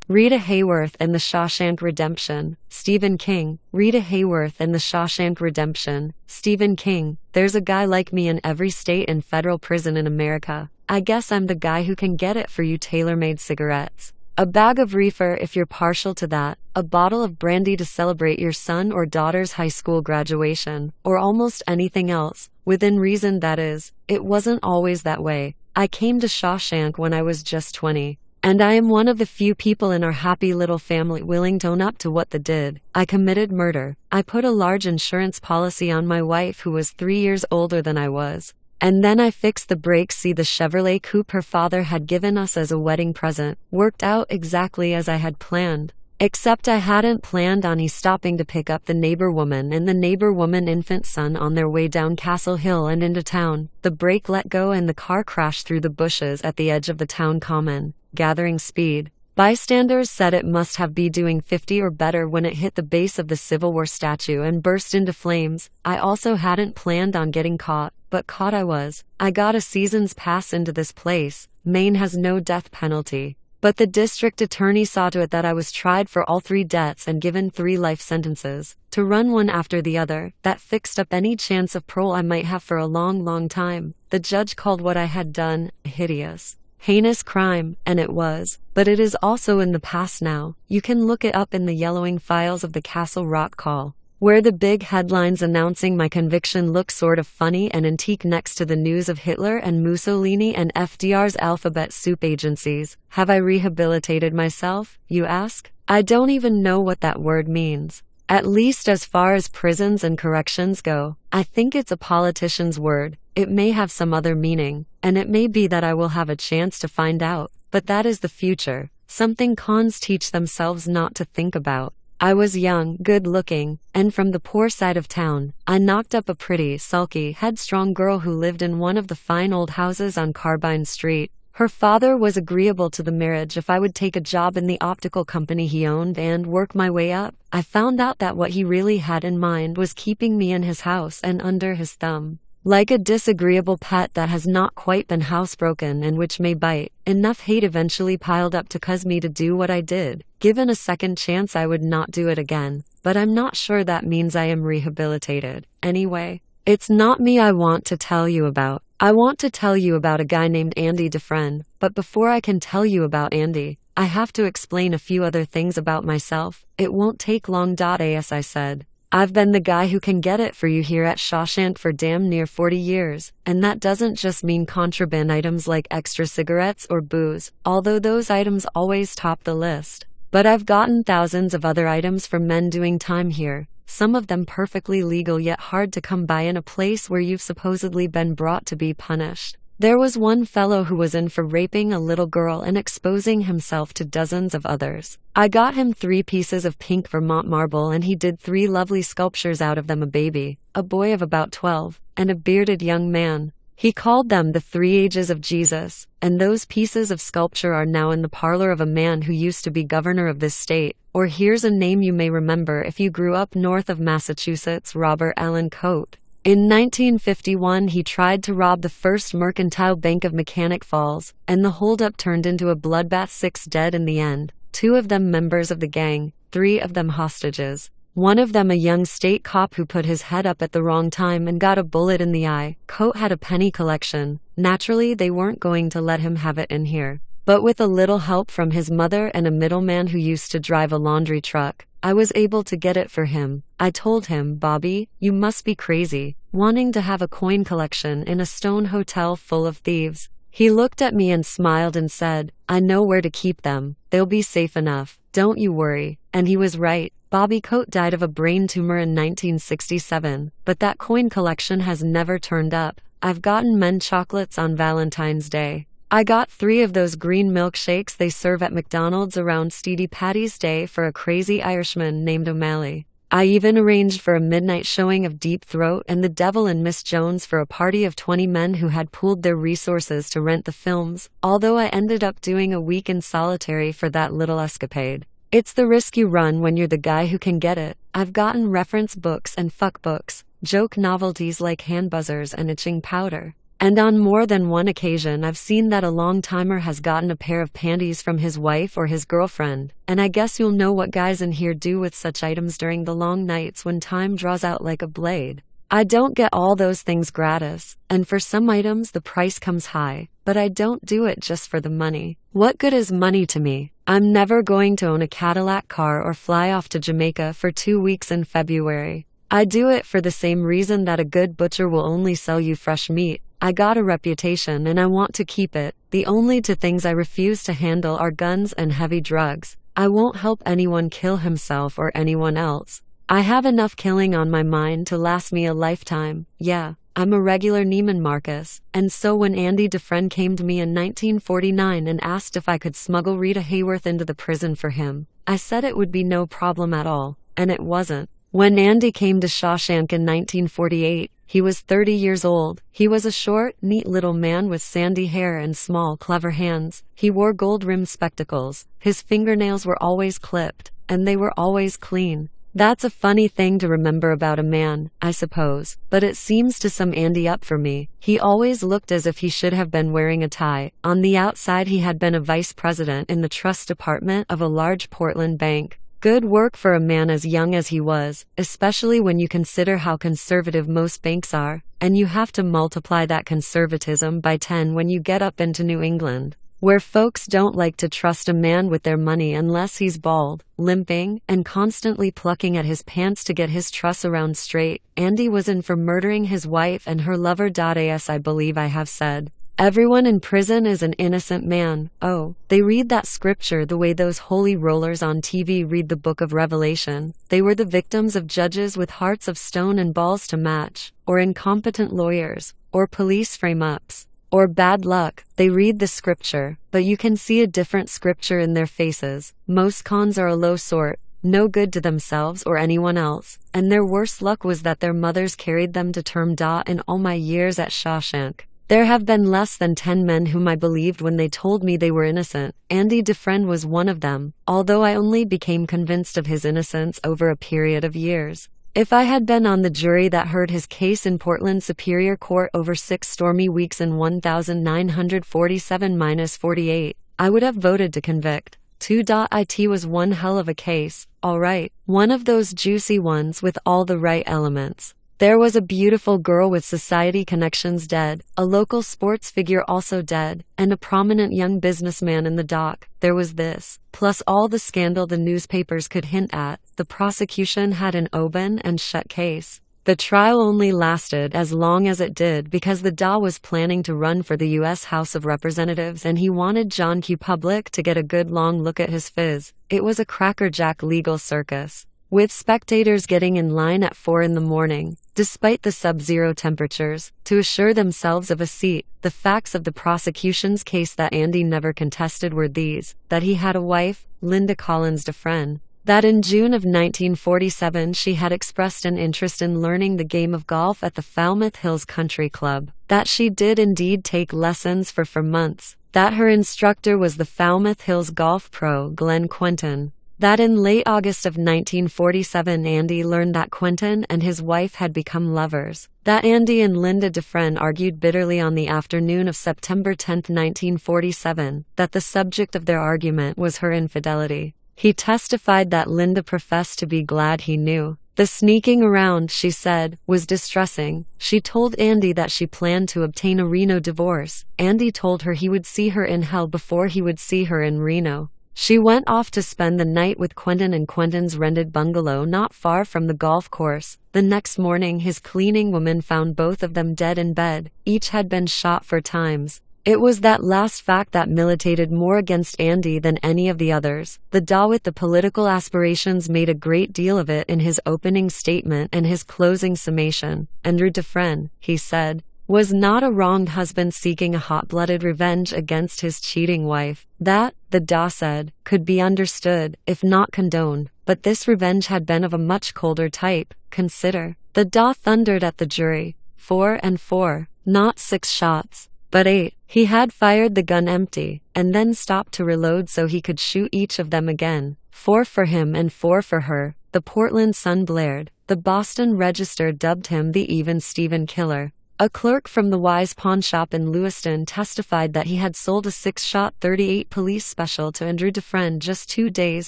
Rita Hayworth and the Shawshank Redemption. Stephen King. Rita Hayworth and the Shawshank Redemption. Stephen King. There's a guy like me in every state and federal prison in America. I guess I'm the guy who can get it for you. Tailor-made cigarettes. A bag of reefer if you're partial to that. A bottle of brandy to celebrate your son or daughter's high school graduation. Or almost anything else. Within reason, that is. It wasn't always that way. I came to Shawshank when I was just 20. And I am one of the few people in our happy little family willing to own up to what they did. I committed murder. I put a large insurance policy on my wife who was 3 years older than I was. And then I fixed the brakes. See, the Chevrolet coupe her father had given us as a wedding present worked out exactly as I had planned. Except I hadn't planned on he stopping to pick up the neighbor woman and the neighbor woman infant son on their way down Castle Hill and into town. The brake let go and the car crashed through the bushes at the edge of the town common, gathering speed. Bystanders said it must have been doing 50 or better when it hit the base of the Civil War statue and burst into flames. I also hadn't planned on getting caught, but caught I was. I got a season's pass into this place. Maine has no death penalty. But the district attorney saw to it that I was tried for all 3 deaths and given 3 life sentences, to run one after the other. That fixed up any chance of parole I might have for a long, long time. The judge called what I had done a hideous, heinous crime, and it was. But it is also in the past now. You can look it up in the yellowing files of the Castle Rock Call, where the big headlines announcing my conviction look sort of funny and antique next to the news of Hitler and Mussolini and FDR's alphabet soup agencies. Have I rehabilitated myself, you ask? I don't even know what that word means. At least as far as prisons and corrections go. I think it's a politician's word. It may have some other meaning, and it may be that I will have a chance to find out. But that is the future. Something cons teach themselves not to think about. I was young, good-looking, and from the poor side of town. I knocked up a pretty, sulky, headstrong girl who lived in one of the fine old houses on Carbine Street. Her father was agreeable to the marriage if I would take a job in the optical company he owned and work my way up. I found out that what he really had in mind was keeping me in his house and under his thumb. Like a disagreeable pet that has not quite been housebroken and which may bite. Enough hate eventually piled up to cause me to do what I did. Given a second chance I would not do it again. But I'm not sure that means I am rehabilitated. Anyway, it's not me I want to tell you about. I want to tell you about a guy named Andy Dufresne. But before I can tell you about Andy, I have to explain a few other things about myself. It won't take long. As I said, I've been the guy who can get it for you here at Shawshank for damn near 40 years, and that doesn't just mean contraband items like extra cigarettes or booze, although those items always top the list. But I've gotten thousands of other items from men doing time here, some of them perfectly legal yet hard to come by in a place where you've supposedly been brought to be punished. There was one fellow who was in for raping a little girl and exposing himself to dozens of others. I got him 3 pieces of pink Vermont marble and he did 3 lovely sculptures out of them: a baby, a boy of about 12, and a bearded young man. He called them the 3 ages of Jesus, and those pieces of sculpture are now in the parlor of a man who used to be governor of this state. Or here's a name you may remember if you grew up north of Massachusetts: Robert Allen Coate. In 1951 he tried to rob the first mercantile bank of Mechanic Falls, and the holdup turned into a bloodbath: 6 dead in the end, 2 of them members of the gang, 3 of them hostages. One of them a young state cop who put his head up at the wrong time and got a bullet in the eye. Coate had a penny collection. Naturally they weren't going to let him have it in here. But with a little help from his mother and a middleman who used to drive a laundry truck, I was able to get it for him. I told him, "Bobby, you must be crazy, wanting to have a coin collection in a stone hotel full of thieves." He looked at me and smiled and said, "I know where to keep them. They'll be safe enough. Don't you worry." And he was right. Bobby Coate died of a brain tumor in 1967, but that coin collection has never turned up. I've gotten men chocolates on Valentine's Day. I got 3 of those green milkshakes they serve at McDonald's around Steady Patty's Day for a crazy Irishman named O'Malley. I even arranged for a midnight showing of Deep Throat and The Devil and Miss Jones for a party of 20 men who had pooled their resources to rent the films, although I ended up doing a week in solitary for that little escapade. It's the risk you run when you're the guy who can get it. I've gotten reference books and fuck books, joke novelties like hand buzzers and itching powder. And on more than one occasion I've seen that a long-timer has gotten a pair of panties from his wife or his girlfriend, and I guess you'll know what guys in here do with such items during the long nights when time draws out like a blade. I don't get all those things gratis, and for some items the price comes high, but I don't do it just for the money. What good is money to me? I'm never going to own a Cadillac car or fly off to Jamaica for 2 weeks in February. I do it for the same reason that a good butcher will only sell you fresh meat. I got a reputation and I want to keep it. The only two things I refuse to handle are guns and heavy drugs. I won't help anyone kill himself or anyone else. I have enough killing on my mind to last me a lifetime. Yeah, I'm a regular Neiman Marcus. And so when Andy Dufresne came to me in 1949 and asked if I could smuggle Rita Hayworth into the prison for him, I said it would be no problem at all. And it wasn't. When Andy came to Shawshank in 1948, he was 30 years old. He was a short, neat little man with sandy hair and small, clever hands. He wore gold-rimmed spectacles. His fingernails were always clipped, and they were always clean. That's a funny thing to remember about a man, I suppose, but it seems to sum Andy up for me. He always looked as if he should have been wearing a tie. On the outside he had been a vice president in the trust department of a large Portland bank. Good work for a man as young as he was, especially when you consider how conservative most banks are, and you have to multiply that conservatism by 10 when you get up into New England, where folks don't like to trust a man with their money unless he's bald, limping, and constantly plucking at his pants to get his truss around straight. Andy was in for murdering his wife and her lover. As I believe I have said, everyone in prison is an innocent man. Oh, they read that scripture the way those holy rollers on TV read the book of Revelation. They were the victims of judges with hearts of stone and balls to match, or incompetent lawyers, or police frame-ups, or bad luck. They read the scripture, but you can see a different scripture in their faces. Most cons are a low sort, no good to themselves or anyone else, and their worst luck was that their mothers carried them to term. In all my years at Shawshank, there have been less than 10 men whom I believed when they told me they were innocent. Andy Dufresne was one of them, although I only became convinced of his innocence over a period of years. If I had been on the jury that heard his case in Portland Superior Court over 6 stormy weeks in 1947-48, I would have voted to convict. It was one hell of a case, all right, one of those juicy ones with all the right elements. There was a beautiful girl with society connections dead, a local sports figure also dead, and a prominent young businessman in the dock. There was this, plus all the scandal the newspapers could hint at. The prosecution had an open and shut case. The trial only lasted as long as it did because the DA was planning to run for the U.S. House of Representatives and he wanted John Q. Public to get a good long look at his fizz. It was a crackerjack legal circus, with spectators getting in line at 4 in the morning, despite the sub-zero temperatures, to assure themselves of a seat. The facts of the prosecution's case that Andy never contested were these: that he had a wife, Linda Collins Dufresne, that in June of 1947 she had expressed an interest in learning the game of golf at the Falmouth Hills Country Club, that she did indeed take lessons for months, that her instructor was the Falmouth Hills golf pro Glenn Quentin, that in late August of 1947 Andy learned that Quentin and his wife had become lovers, that Andy and Linda Dufresne argued bitterly on the afternoon of September 10, 1947, that the subject of their argument was her infidelity. He testified that Linda professed to be glad he knew. The sneaking around, she said, was distressing. She told Andy that she planned to obtain a Reno divorce. Andy told her he would see her in hell before he would see her in Reno. She went off to spend the night with Quentin in Quentin's rented bungalow not far from the golf course. The next morning his cleaning woman found both of them dead in bed. Each had been shot 4 times. It was that last fact that militated more against Andy than any of the others. The DA with the political aspirations made a great deal of it in his opening statement and his closing summation. Andrew Dufresne, he said, was not a wronged husband seeking a hot-blooded revenge against his cheating wife. That, the DA said, could be understood, if not condoned, but this revenge had been of a much colder type. Consider. The DA thundered at the jury. 4 and 4, not 6 shots, but 8. He had fired the gun empty, and then stopped to reload so he could shoot each of them again. 4 for him and 4 for her. The Portland Sun blared. The Boston Register dubbed him the Even Steven Killer. A clerk from the Wise pawn shop in Lewiston testified that he had sold a 6-shot .38 police special to Andrew Dufresne just 2 days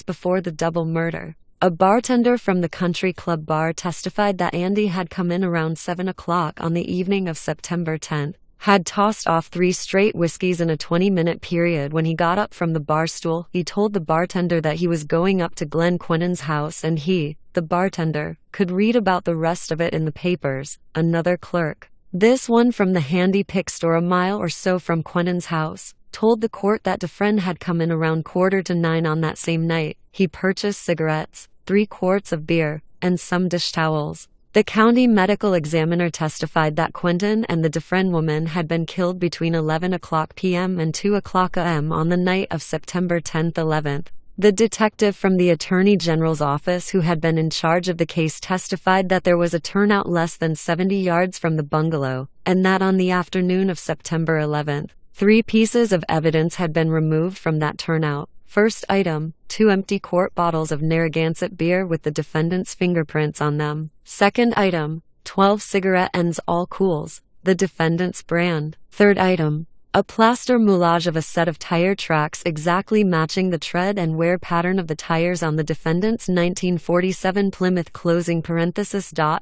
before the double murder. A bartender from the country club bar testified that Andy had come in around 7 o'clock on the evening of September 10th, had tossed off 3 straight whiskeys in a 20-minute period. When he got up from the bar stool, he told the bartender that he was going up to Glenn Quinton's house and he, the bartender, could read about the rest of it in the papers. Another clerk, this one from the handy pick store a mile or so from Quinton's house, told the court that Dufresne had come in around 8:45 on that same night. He purchased cigarettes, 3 quarts of beer, and some dish towels. The county medical examiner testified that Quinton and the Dufresne woman had been killed between 11 o'clock p.m. and 2 o'clock a.m. on the night of September 10th 11th. The detective from the Attorney General's office who had been in charge of the case testified that there was a turnout less than 70 yards from the bungalow, and that on the afternoon of September 11th, 3 pieces of evidence had been removed from that turnout. First item, 2 empty quart bottles of Narragansett beer with the defendant's fingerprints on them. Second item, 12 cigarette ends, all Cools, the defendant's brand. Third item, a plaster moulage of a set of tire tracks exactly matching the tread and wear pattern of the tires on the defendant's 1947 Plymouth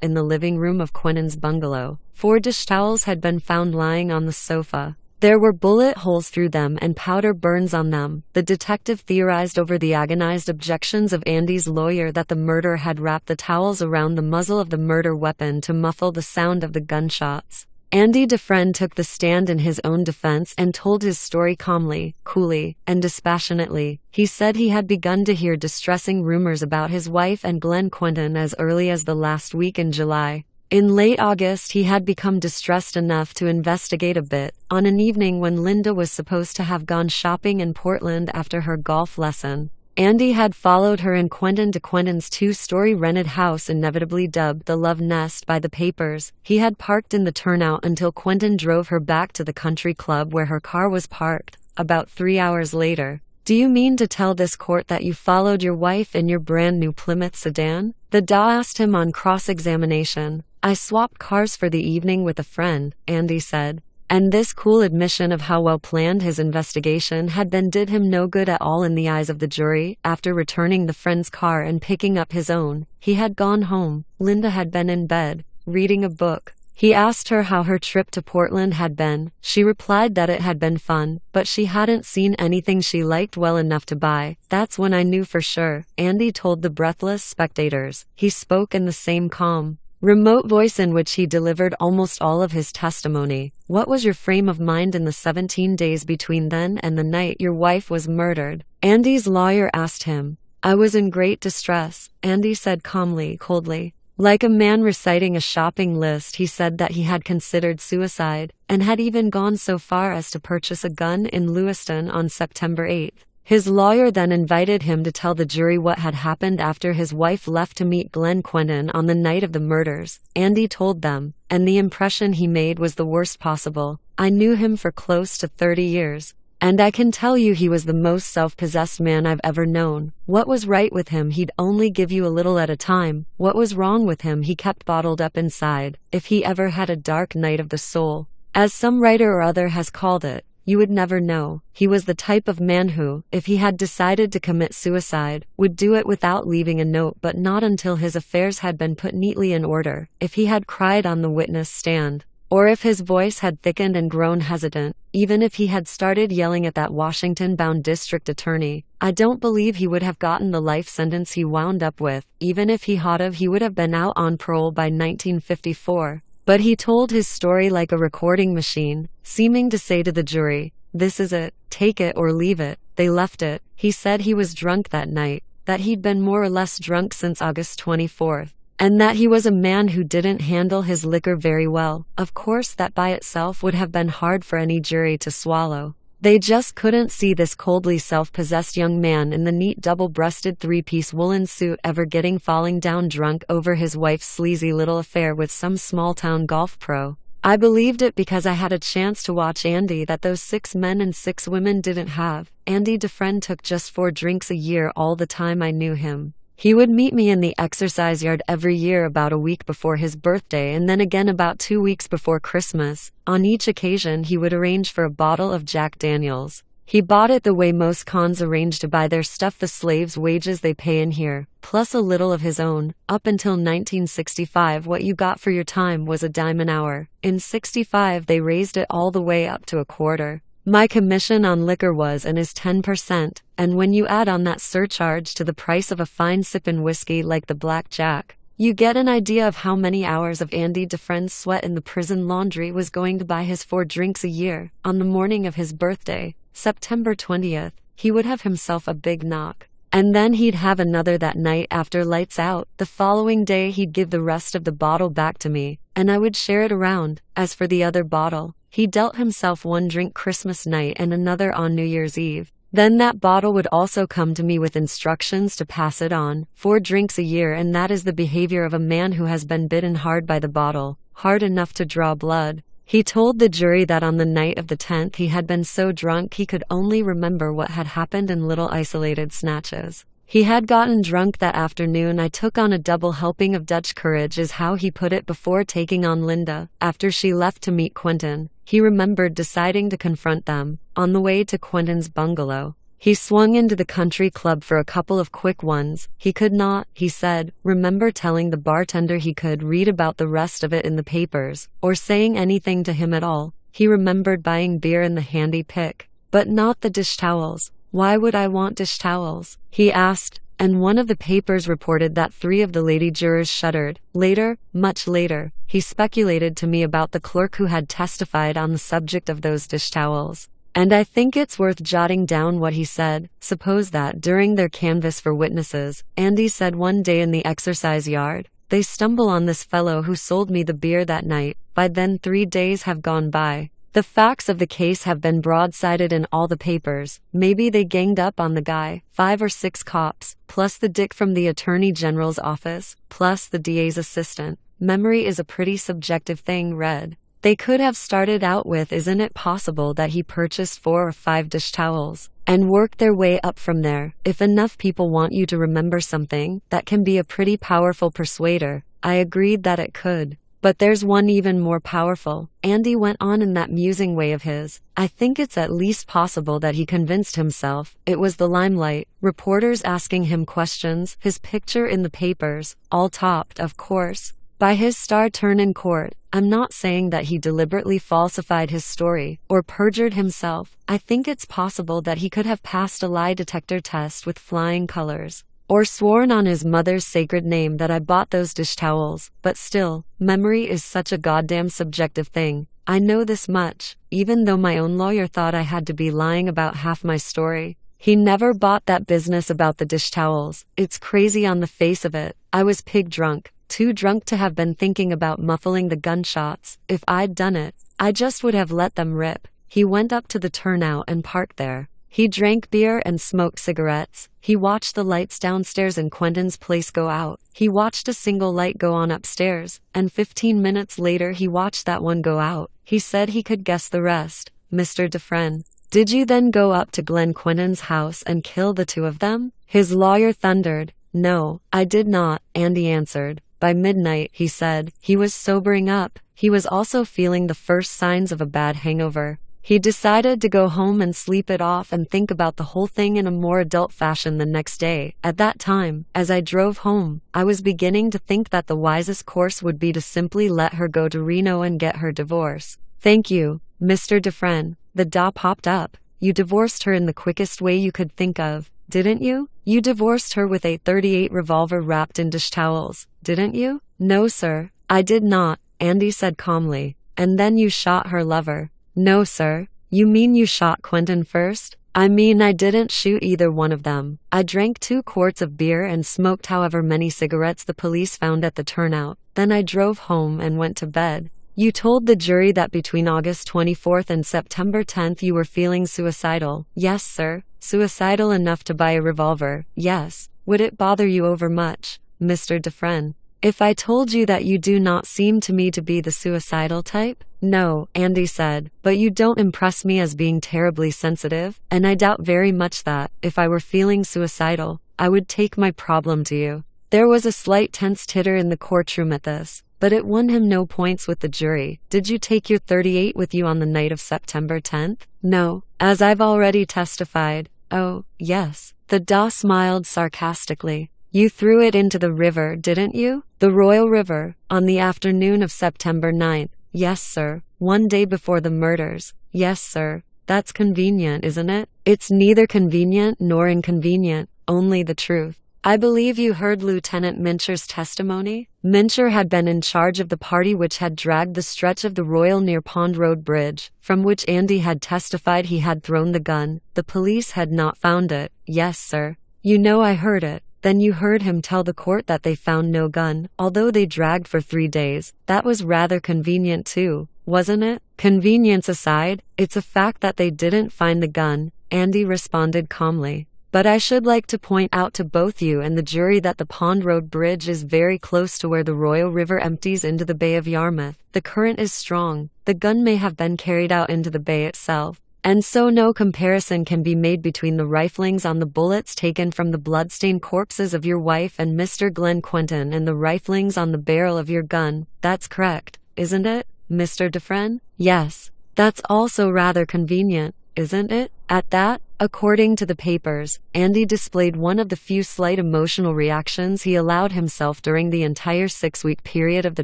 in the living room of Quinton's bungalow. 4 dish towels had been found lying on the sofa. There were bullet holes through them and powder burns on them. The detective theorized over the agonized objections of Andy's lawyer that the murderer had wrapped the towels around the muzzle of the murder weapon to muffle the sound of the gunshots. Andy Dufresne took the stand in his own defense and told his story calmly, coolly, and dispassionately. He said he had begun to hear distressing rumors about his wife and Glenn Quinton as early as the last week in July. In late August, he had become distressed enough to investigate a bit. On an evening when Linda was supposed to have gone shopping in Portland after her golf lesson, Andy had followed her and Quinton to Quinton's 2-story rented house, inevitably dubbed the Love Nest by the papers. He had parked in the turnout until Quinton drove her back to the country club where her car was parked, about 3 hours later. "Do you mean to tell this court that you followed your wife in your brand new Plymouth sedan?" the DA asked him on cross-examination. "I swapped cars for the evening with a friend," Andy said. And this cool admission of how well planned his investigation had been did him no good at all in the eyes of the jury. After returning the friend's car and picking up his own, he had gone home. Linda had been in bed, reading a book. He asked her how her trip to Portland had been. She replied that it had been fun, but she hadn't seen anything she liked well enough to buy. "That's when I knew for sure," Andy told the breathless spectators. He spoke in the same calm, remote voice in which he delivered almost all of his testimony. "What was your frame of mind in the 17 days between then and the night your wife was murdered?" Andy's lawyer asked him. "I was in great distress," Andy said calmly, coldly. Like a man reciting a shopping list, he said that he had considered suicide, and had even gone so far as to purchase a gun in Lewiston on September 8th. His lawyer then invited him to tell the jury what had happened after his wife left to meet Glenn Quinton on the night of the murders. Andy told them, and the impression he made was the worst possible. "I knew him for close to 30 years. And I can tell you he was the most self-possessed man I've ever known. What was right with him, he'd only give you a little at a time. What was wrong with him, he kept bottled up inside. If he ever had a dark night of the soul, as some writer or other has called it, you would never know. He was the type of man who, if he had decided to commit suicide, would do it without leaving a note, but not until his affairs had been put neatly in order. If he had cried on the witness stand, or if his voice had thickened and grown hesitant, even if he had started yelling at that Washington-bound district attorney, I don't believe he would have gotten the life sentence he wound up with. Even if he had of, he would have been out on parole by 1954. But he told his story like a recording machine, seeming to say to the jury, "This is it, take it or leave it." They left it. He said he was drunk that night, that he'd been more or less drunk since August 24th. And that he was a man who didn't handle his liquor very well. Of course, that by itself would have been hard for any jury to swallow. They just couldn't see this coldly self-possessed young man in the neat double-breasted 3-piece woolen suit ever falling down drunk over his wife's sleazy little affair with some small-town golf pro. I believed it because I had a chance to watch Andy that those 6 men and 6 women didn't have. Andy Dufresne took just 4 drinks a year all the time I knew him. He would meet me in the exercise yard every year about a week before his birthday and then again about 2 weeks before Christmas. On each occasion he would arrange for a bottle of Jack Daniels. He bought it the way most cons arrange to buy their stuff, the slaves' wages they pay in here, plus a little of his own. Up until 1965 what you got for your time was a dime an hour. In 65 they raised it all the way up to a quarter. My commission on liquor was and is 10%, and when you add on that surcharge to the price of a fine sippin' whiskey like the Black Jack, you get an idea of how many hours of Andy Dufresne's sweat in the prison laundry was going to buy his 4 drinks a year. On the morning of his birthday, September 20th, he would have himself a big knock. And then he'd have another that night after lights out. The following day he'd give the rest of the bottle back to me, and I would share it around. As for the other bottle, he dealt himself 1 drink Christmas night and another on New Year's Eve. Then that bottle would also come to me with instructions to pass it on. 4 drinks a year, and that is the behavior of a man who has been bitten hard by the bottle, hard enough to draw blood. He told the jury that on the night of the 10th he had been so drunk he could only remember what had happened in little isolated snatches. He had gotten drunk that afternoon. I took on a double helping of Dutch courage, is how he put it, before taking on Linda. After she left to meet Quentin, he remembered deciding to confront them. On the way to Quentin's bungalow, he swung into the country club for a couple of quick ones. He could not, he said, remember telling the bartender he could read about the rest of it in the papers, or saying anything to him at all. He remembered buying beer and the handy pick, but not the dish towels. Why would I want dish towels? He asked, and one of the papers reported that 3 of the lady jurors shuddered. Later, much later, he speculated to me about the clerk who had testified on the subject of those dish towels. And I think it's worth jotting down what he said. Suppose that during their canvass for witnesses, Andy said one day in the exercise yard, they stumble on this fellow who sold me the beer that night. By then 3 days have gone by. The facts of the case have been broadsided in all the papers. Maybe they ganged up on the guy, 5 or 6 cops, plus the dick from the Attorney General's office, plus the DA's assistant. Memory is a pretty subjective thing, Red. They could have started out with, isn't it possible that he purchased 4 or 5 dish towels, and worked their way up from there? If enough people want you to remember something, that can be a pretty powerful persuader. I agreed that it could. But there's one even more powerful. Andy went on in that musing way of his. I think it's at least possible that he convinced himself. It was the limelight, reporters asking him questions, his picture in the papers, all topped, of course, by his star turn in court. I'm not saying that he deliberately falsified his story, or perjured himself. I think it's possible that he could have passed a lie detector test with flying colors, or sworn on his mother's sacred name that I bought those dish towels. But still, memory is such a goddamn subjective thing. I know this much, even though my own lawyer thought I had to be lying about half my story. He never bought that business about the dish towels. It's crazy on the face of it. I was pig drunk, too drunk to have been thinking about muffling the gunshots. If I'd done it, I just would have let them rip. He went up to the turnout and parked there. He drank beer and smoked cigarettes. He watched the lights downstairs in Quentin's place go out. He watched a single light go on upstairs, and 15 minutes later he watched that one go out. He said he could guess the rest. Mr. Dufresne, did you then go up to Glenn Quentin's house and kill the 2 of them? His lawyer thundered. No, I did not, Andy answered. By midnight, he said, he was sobering up. He was also feeling the first signs of a bad hangover. He decided to go home and sleep it off and think about the whole thing in a more adult fashion the next day. At that time, as I drove home, I was beginning to think that the wisest course would be to simply let her go to Reno and get her divorce. Thank you, Mr. Dufresne. The DA popped up. You divorced her in the quickest way you could think of, didn't you? You divorced her with a .38 revolver wrapped in dish towels, didn't you? No, sir, I did not, Andy said calmly. And then you shot her lover. No, sir. You mean you shot Quentin first? I mean I didn't shoot either one of them. I drank 2 quarts of beer and smoked however many cigarettes the police found at the turnout. Then I drove home and went to bed. You told the jury that between August 24th and September 10th you were feeling suicidal. Yes, sir. Suicidal enough to buy a revolver. Yes. Would it bother you overmuch, Mr. Dufresne, if I told you that you do not seem to me to be the suicidal type? No, Andy said, but you don't impress me as being terribly sensitive, and I doubt very much that, if I were feeling suicidal, I would take my problem to you. There was a slight tense titter in the courtroom at this, but it won him no points with the jury. Did you take your .38 with you on the night of September 10th? No, as I've already testified. Oh, yes. The DA smiled sarcastically. You threw it into the river, didn't you? The Royal River, on the afternoon of September 9th. Yes, sir. One day before the murders. Yes, sir. That's convenient, isn't it? It's neither convenient nor inconvenient, only the truth. I believe you heard Lieutenant Mincher's testimony? Mincher had been in charge of the party which had dragged the stretch of the Royal near Pond Road Bridge, from which Andy had testified he had thrown the gun. The police had not found it. Yes, sir. You know I heard it. Then you heard him tell the court that they found no gun, although they dragged for 3 days. That was rather convenient too, wasn't it? Convenience aside, it's a fact that they didn't find the gun, Andy responded calmly. But I should like to point out to both you and the jury that the Pond Road Bridge is very close to where the Royal River empties into the Bay of Yarmouth. The current is strong. The gun may have been carried out into the bay itself. And so no comparison can be made between the riflings on the bullets taken from the bloodstained corpses of your wife and Mr. Glenn Quentin and the riflings on the barrel of your gun. That's correct, isn't it, Mr. Dufresne? Yes. That's also rather convenient, isn't it? At that, according to the papers, Andy displayed one of the few slight emotional reactions he allowed himself during the entire 6-week period of the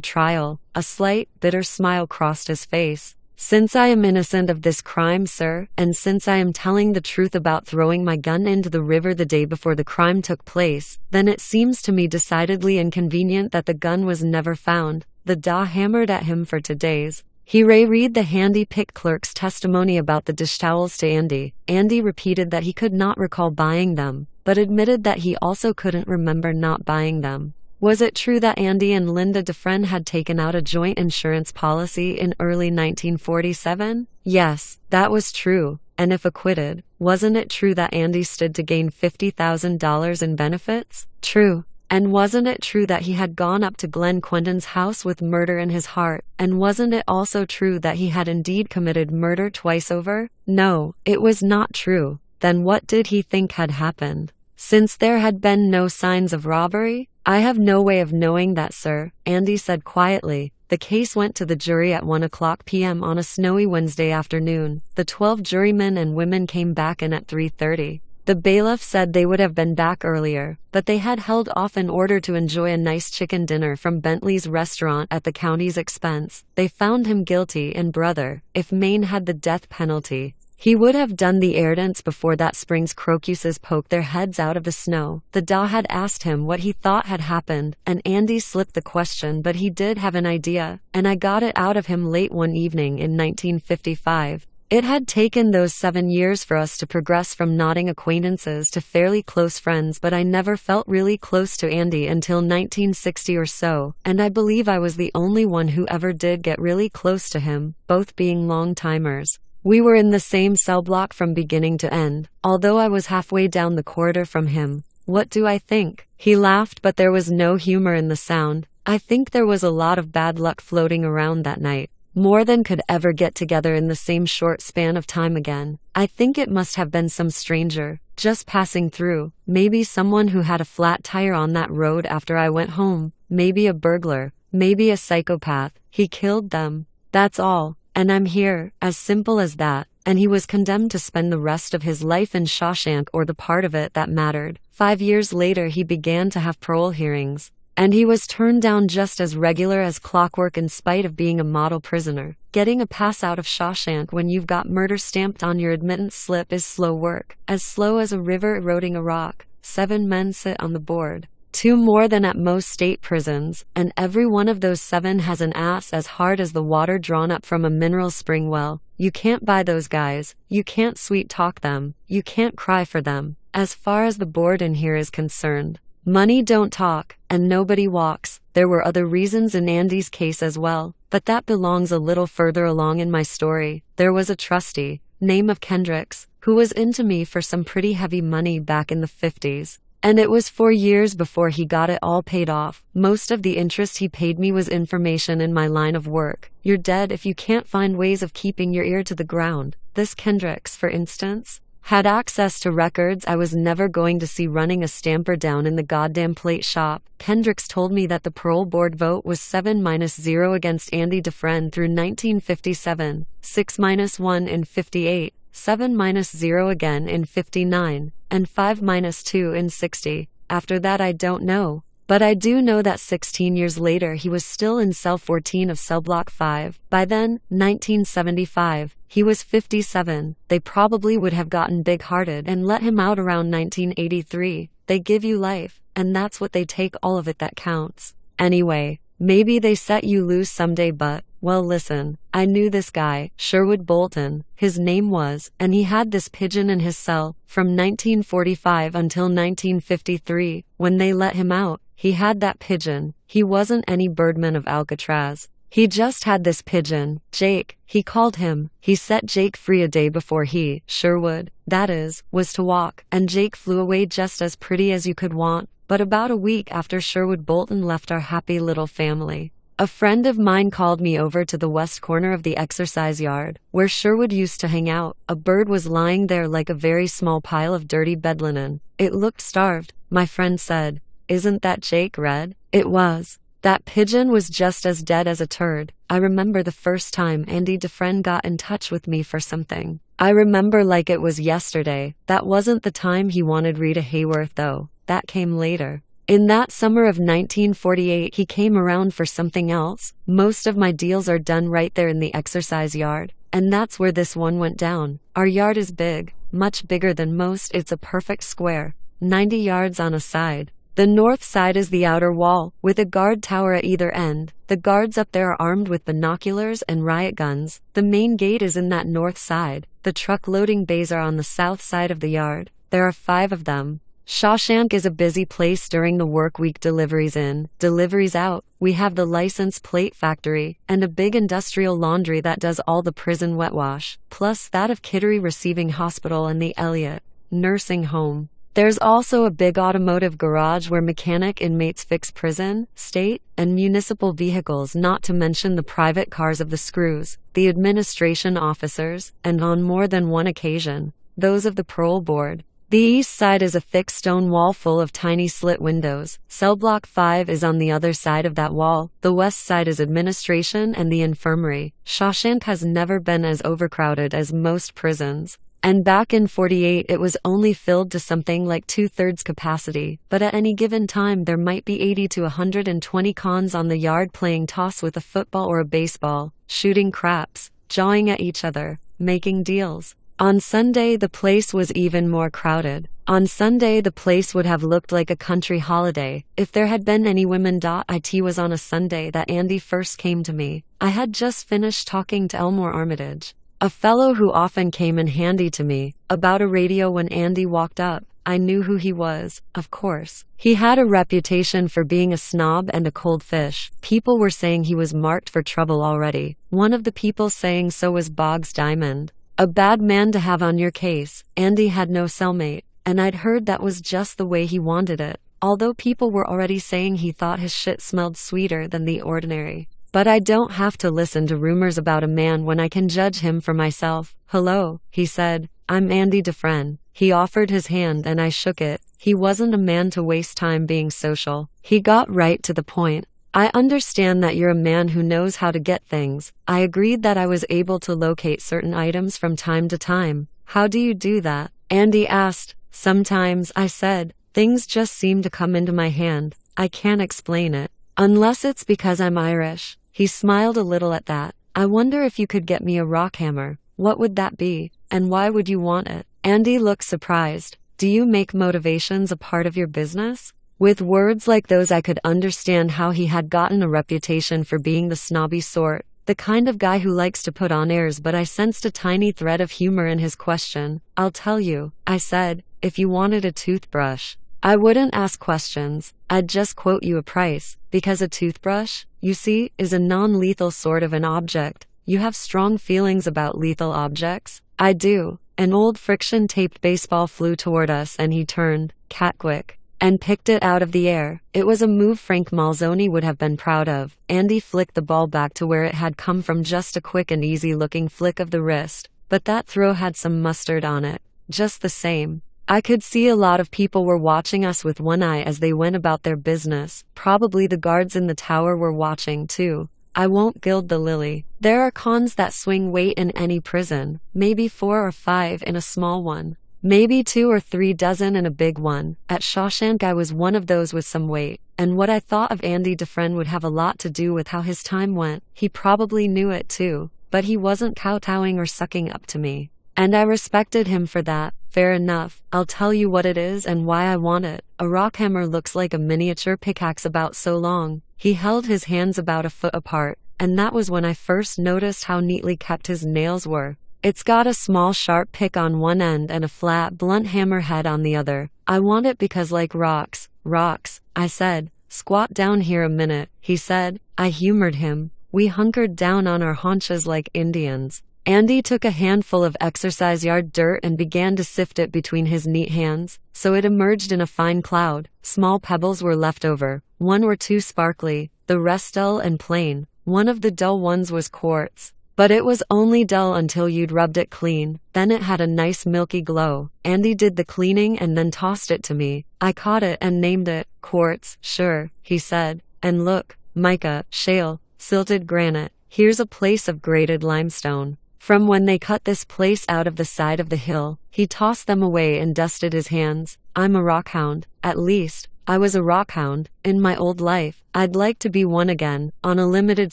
trial. A slight, bitter smile crossed his face. Since I am innocent of this crime, sir, and since I am telling the truth about throwing my gun into the river the day before the crime took place, then it seems to me decidedly inconvenient that the gun was never found. The DA hammered at him for 2 days. He read the handy-pick clerk's testimony about the dish towels to Andy. Andy repeated that he could not recall buying them, but admitted that he also couldn't remember not buying them. Was it true that Andy and Linda Dufresne had taken out a joint insurance policy in early 1947? Yes, that was true. And if acquitted, wasn't it true that Andy stood to gain $50,000 in benefits? True. And wasn't it true that he had gone up to Glenn Quentin's house with murder in his heart? And wasn't it also true that he had indeed committed murder twice over? No, it was not true. Then what did he think had happened? Since there had been no signs of robbery? I have no way of knowing that, sir, Andy said quietly. The case went to the jury at 1:00 p.m. on a snowy Wednesday afternoon. The 12 jurymen and women came back in at 3:30. The bailiff said they would have been back earlier, but they had held off in order to enjoy a nice chicken dinner from Bentley's restaurant at the county's expense. They found him guilty, and brother, if Maine had the death penalty, he would have done the air dance before that spring's crocuses poked their heads out of the snow. The DA had asked him what he thought had happened, and Andy slipped the question, but he did have an idea, and I got it out of him late one evening in 1955. It had taken those 7 years for us to progress from nodding acquaintances to fairly close friends, but I never felt really close to Andy until 1960 or so, and I believe I was the only one who ever did get really close to him, both being long-timers. We were in the same cell block from beginning to end, although I was halfway down the corridor from him. What do I think? He laughed, but there was no humor in the sound. I think there was a lot of bad luck floating around that night. More than could ever get together in the same short span of time again. I think it must have been some stranger, just passing through. Maybe someone who had a flat tire on that road after I went home. Maybe a burglar. Maybe a psychopath. He killed them. That's all. And I'm here, as simple as that. And he was condemned to spend the rest of his life in Shawshank, or the part of it that mattered. 5 years later he began to have parole hearings. And he was turned down just as regular as clockwork in spite of being a model prisoner. Getting a pass out of Shawshank when you've got murder stamped on your admittance slip is slow work. As slow as a river eroding a rock. 7 men sit on the board. 2 more than at most state prisons, and every one of those 7 has an ass as hard as the water drawn up from a mineral spring well. You can't buy those guys. You can't sweet talk them. You can't cry for them. As far as the board in here is concerned. Money don't talk, and nobody walks. There were other reasons in Andy's case as well, but that belongs a little further along in my story. There was a trustee, name of Kendricks, who was into me for some pretty heavy money back in the 50s. And it was 4 years before he got it all paid off. Most of the interest he paid me was information in my line of work. You're dead if you can't find ways of keeping your ear to the ground. This Kendricks, for instance, Had access to records I was never going to see running a stamper down in the goddamn plate shop. Kendricks told me that the parole board vote was 7-0 against Andy Dufresne through 1957, 6-1 in 58, 7-0 again in 59, and 5-2 in 60. After that I don't know. But I do know that 16 years later he was still in cell 14 of cell block 5. By then, 1975, he was 57. They probably would have gotten big-hearted and let him out around 1983. They give you life, and that's what they take, all of it that counts. Anyway, maybe they set you loose someday, but, well, listen, I knew this guy, Sherwood Bolton, his name was, and he had this pigeon in his cell, from 1945 until 1953, when they let him out. He had that pigeon. He wasn't any birdman of Alcatraz. He just had this pigeon, Jake, he called him. He set Jake free a day before he, Sherwood, that is, was to walk, and Jake flew away just as pretty as you could want. But about a week after Sherwood Bolton left our happy little family, a friend of mine called me over to the west corner of the exercise yard, where Sherwood used to hang out. A bird was lying there like a very small pile of dirty bed linen. It looked starved. My friend said, "Isn't that Jake Red?" It was. That pigeon was just as dead as a turd. I remember the first time Andy Dufresne got in touch with me for something. I remember like it was yesterday. That wasn't the time he wanted Rita Hayworth though. That came later. In that summer of 1948 he came around for something else. Most of my deals are done right there in the exercise yard. And that's where this one went down. Our yard is big. Much bigger than most. It's a perfect square. 90 yards on a side. The north side is the outer wall, with a guard tower at either end. The guards up there are armed with binoculars and riot guns. The main gate is in that north side. The truck loading bays are on the south side of the yard. There are 5 of them. Shawshank is a busy place during the work week. Deliveries in, deliveries out. We have the license plate factory, and a big industrial laundry that does all the prison wet wash, plus that of Kittery Receiving Hospital and the Elliott Nursing Home. There's also a big automotive garage where mechanic inmates fix prison, state, and municipal vehicles, not to mention the private cars of the screws, the administration officers, and on more than one occasion, those of the parole board. The east side is a thick stone wall full of tiny slit windows. Cell block 5 is on the other side of that wall. The west side is administration and the infirmary. Shawshank has never been as overcrowded as most prisons. And back in 48 it was only filled to something like 2/3 capacity, but at any given time there might be 80 to 120 cons on the yard playing toss with a football or a baseball, shooting craps, jawing at each other, making deals. On Sunday the place was even more crowded. On Sunday the place would have looked like a country holiday, if there had been any women. It was on a Sunday that Andy first came to me. I had just finished talking to Elmore Armitage, a fellow who often came in handy to me, about a radio when Andy walked up. I knew who he was, of course. He had a reputation for being a snob and a cold fish. People were saying he was marked for trouble already. One of the people saying so was Boggs Diamond. A bad man to have on your case. Andy had no cellmate, and I'd heard that was just the way he wanted it, although people were already saying he thought his shit smelled sweeter than the ordinary. But I don't have to listen to rumors about a man when I can judge him for myself. "Hello," he said. "I'm Andy Dufresne." He offered his hand and I shook it. He wasn't a man to waste time being social. He got right to the point. "I understand that you're a man who knows how to get things." I agreed that I was able to locate certain items from time to time. "How do you do that?" Andy asked. "Sometimes," I said. "Things just seem to come into my hand. I can't explain it. Unless it's because I'm Irish." He smiled a little at that. "I wonder if you could get me a rock hammer. What would that be? And why would you want it?" Andy looked surprised. "Do you make motivations a part of your business?" With words like those I could understand how he had gotten a reputation for being the snobby sort, the kind of guy who likes to put on airs, but I sensed a tiny thread of humor in his question. "I'll tell you," I said, "if you wanted a toothbrush. I wouldn't ask questions. I'd just quote you a price, because a toothbrush, you see, is a non-lethal sort of an object. You have strong feelings about lethal objects?" "I do." An old friction-taped baseball flew toward us and he turned, cat-quick, and picked it out of the air. It was a move Frank Malzoni would have been proud of. Andy flicked the ball back to where it had come from, just a quick and easy-looking flick of the wrist, but that throw had some mustard on it. just the same. I could see a lot of people were watching us with one eye as they went about their business. Probably the guards in the tower were watching too. I won't gild the lily. There are cons that swing weight in any prison. Maybe 4 or 5 in a small one. Maybe 2 or 3 dozen in a big one. At Shawshank I was one of those with some weight. And what I thought of Andy Dufresne would have a lot to do with how his time went. He probably knew it too. But he wasn't kowtowing or sucking up to me. And I respected him for that. Fair enough. I'll tell you what it is and why I want it. A rockhammer looks like a miniature pickaxe about so long. He held his hands about a foot apart, and that was when I first noticed how neatly kept his nails were. It's got a small sharp pick on one end and a flat, blunt hammerhead on the other. I want it because like rocks, I said. Squat down here a minute, he said. I humored him. We hunkered down on our haunches like Indians. Andy took a handful of exercise yard dirt and began to sift it between his neat hands, so it emerged in a fine cloud. Small pebbles were left over. 1 or 2 sparkly, the rest dull and plain. One of the dull ones was quartz. But it was only dull until you'd rubbed it clean. Then it had a nice milky glow. Andy did the cleaning and then tossed it to me. I caught it and named it quartz. Sure, he said. And look, mica, shale, silted granite. Here's a place of graded limestone. From when they cut this place out of the side of the hill. He tossed them away and dusted his hands. I'm a rockhound. At least, I was a rockhound. In my old life, I'd like to be one again, on a limited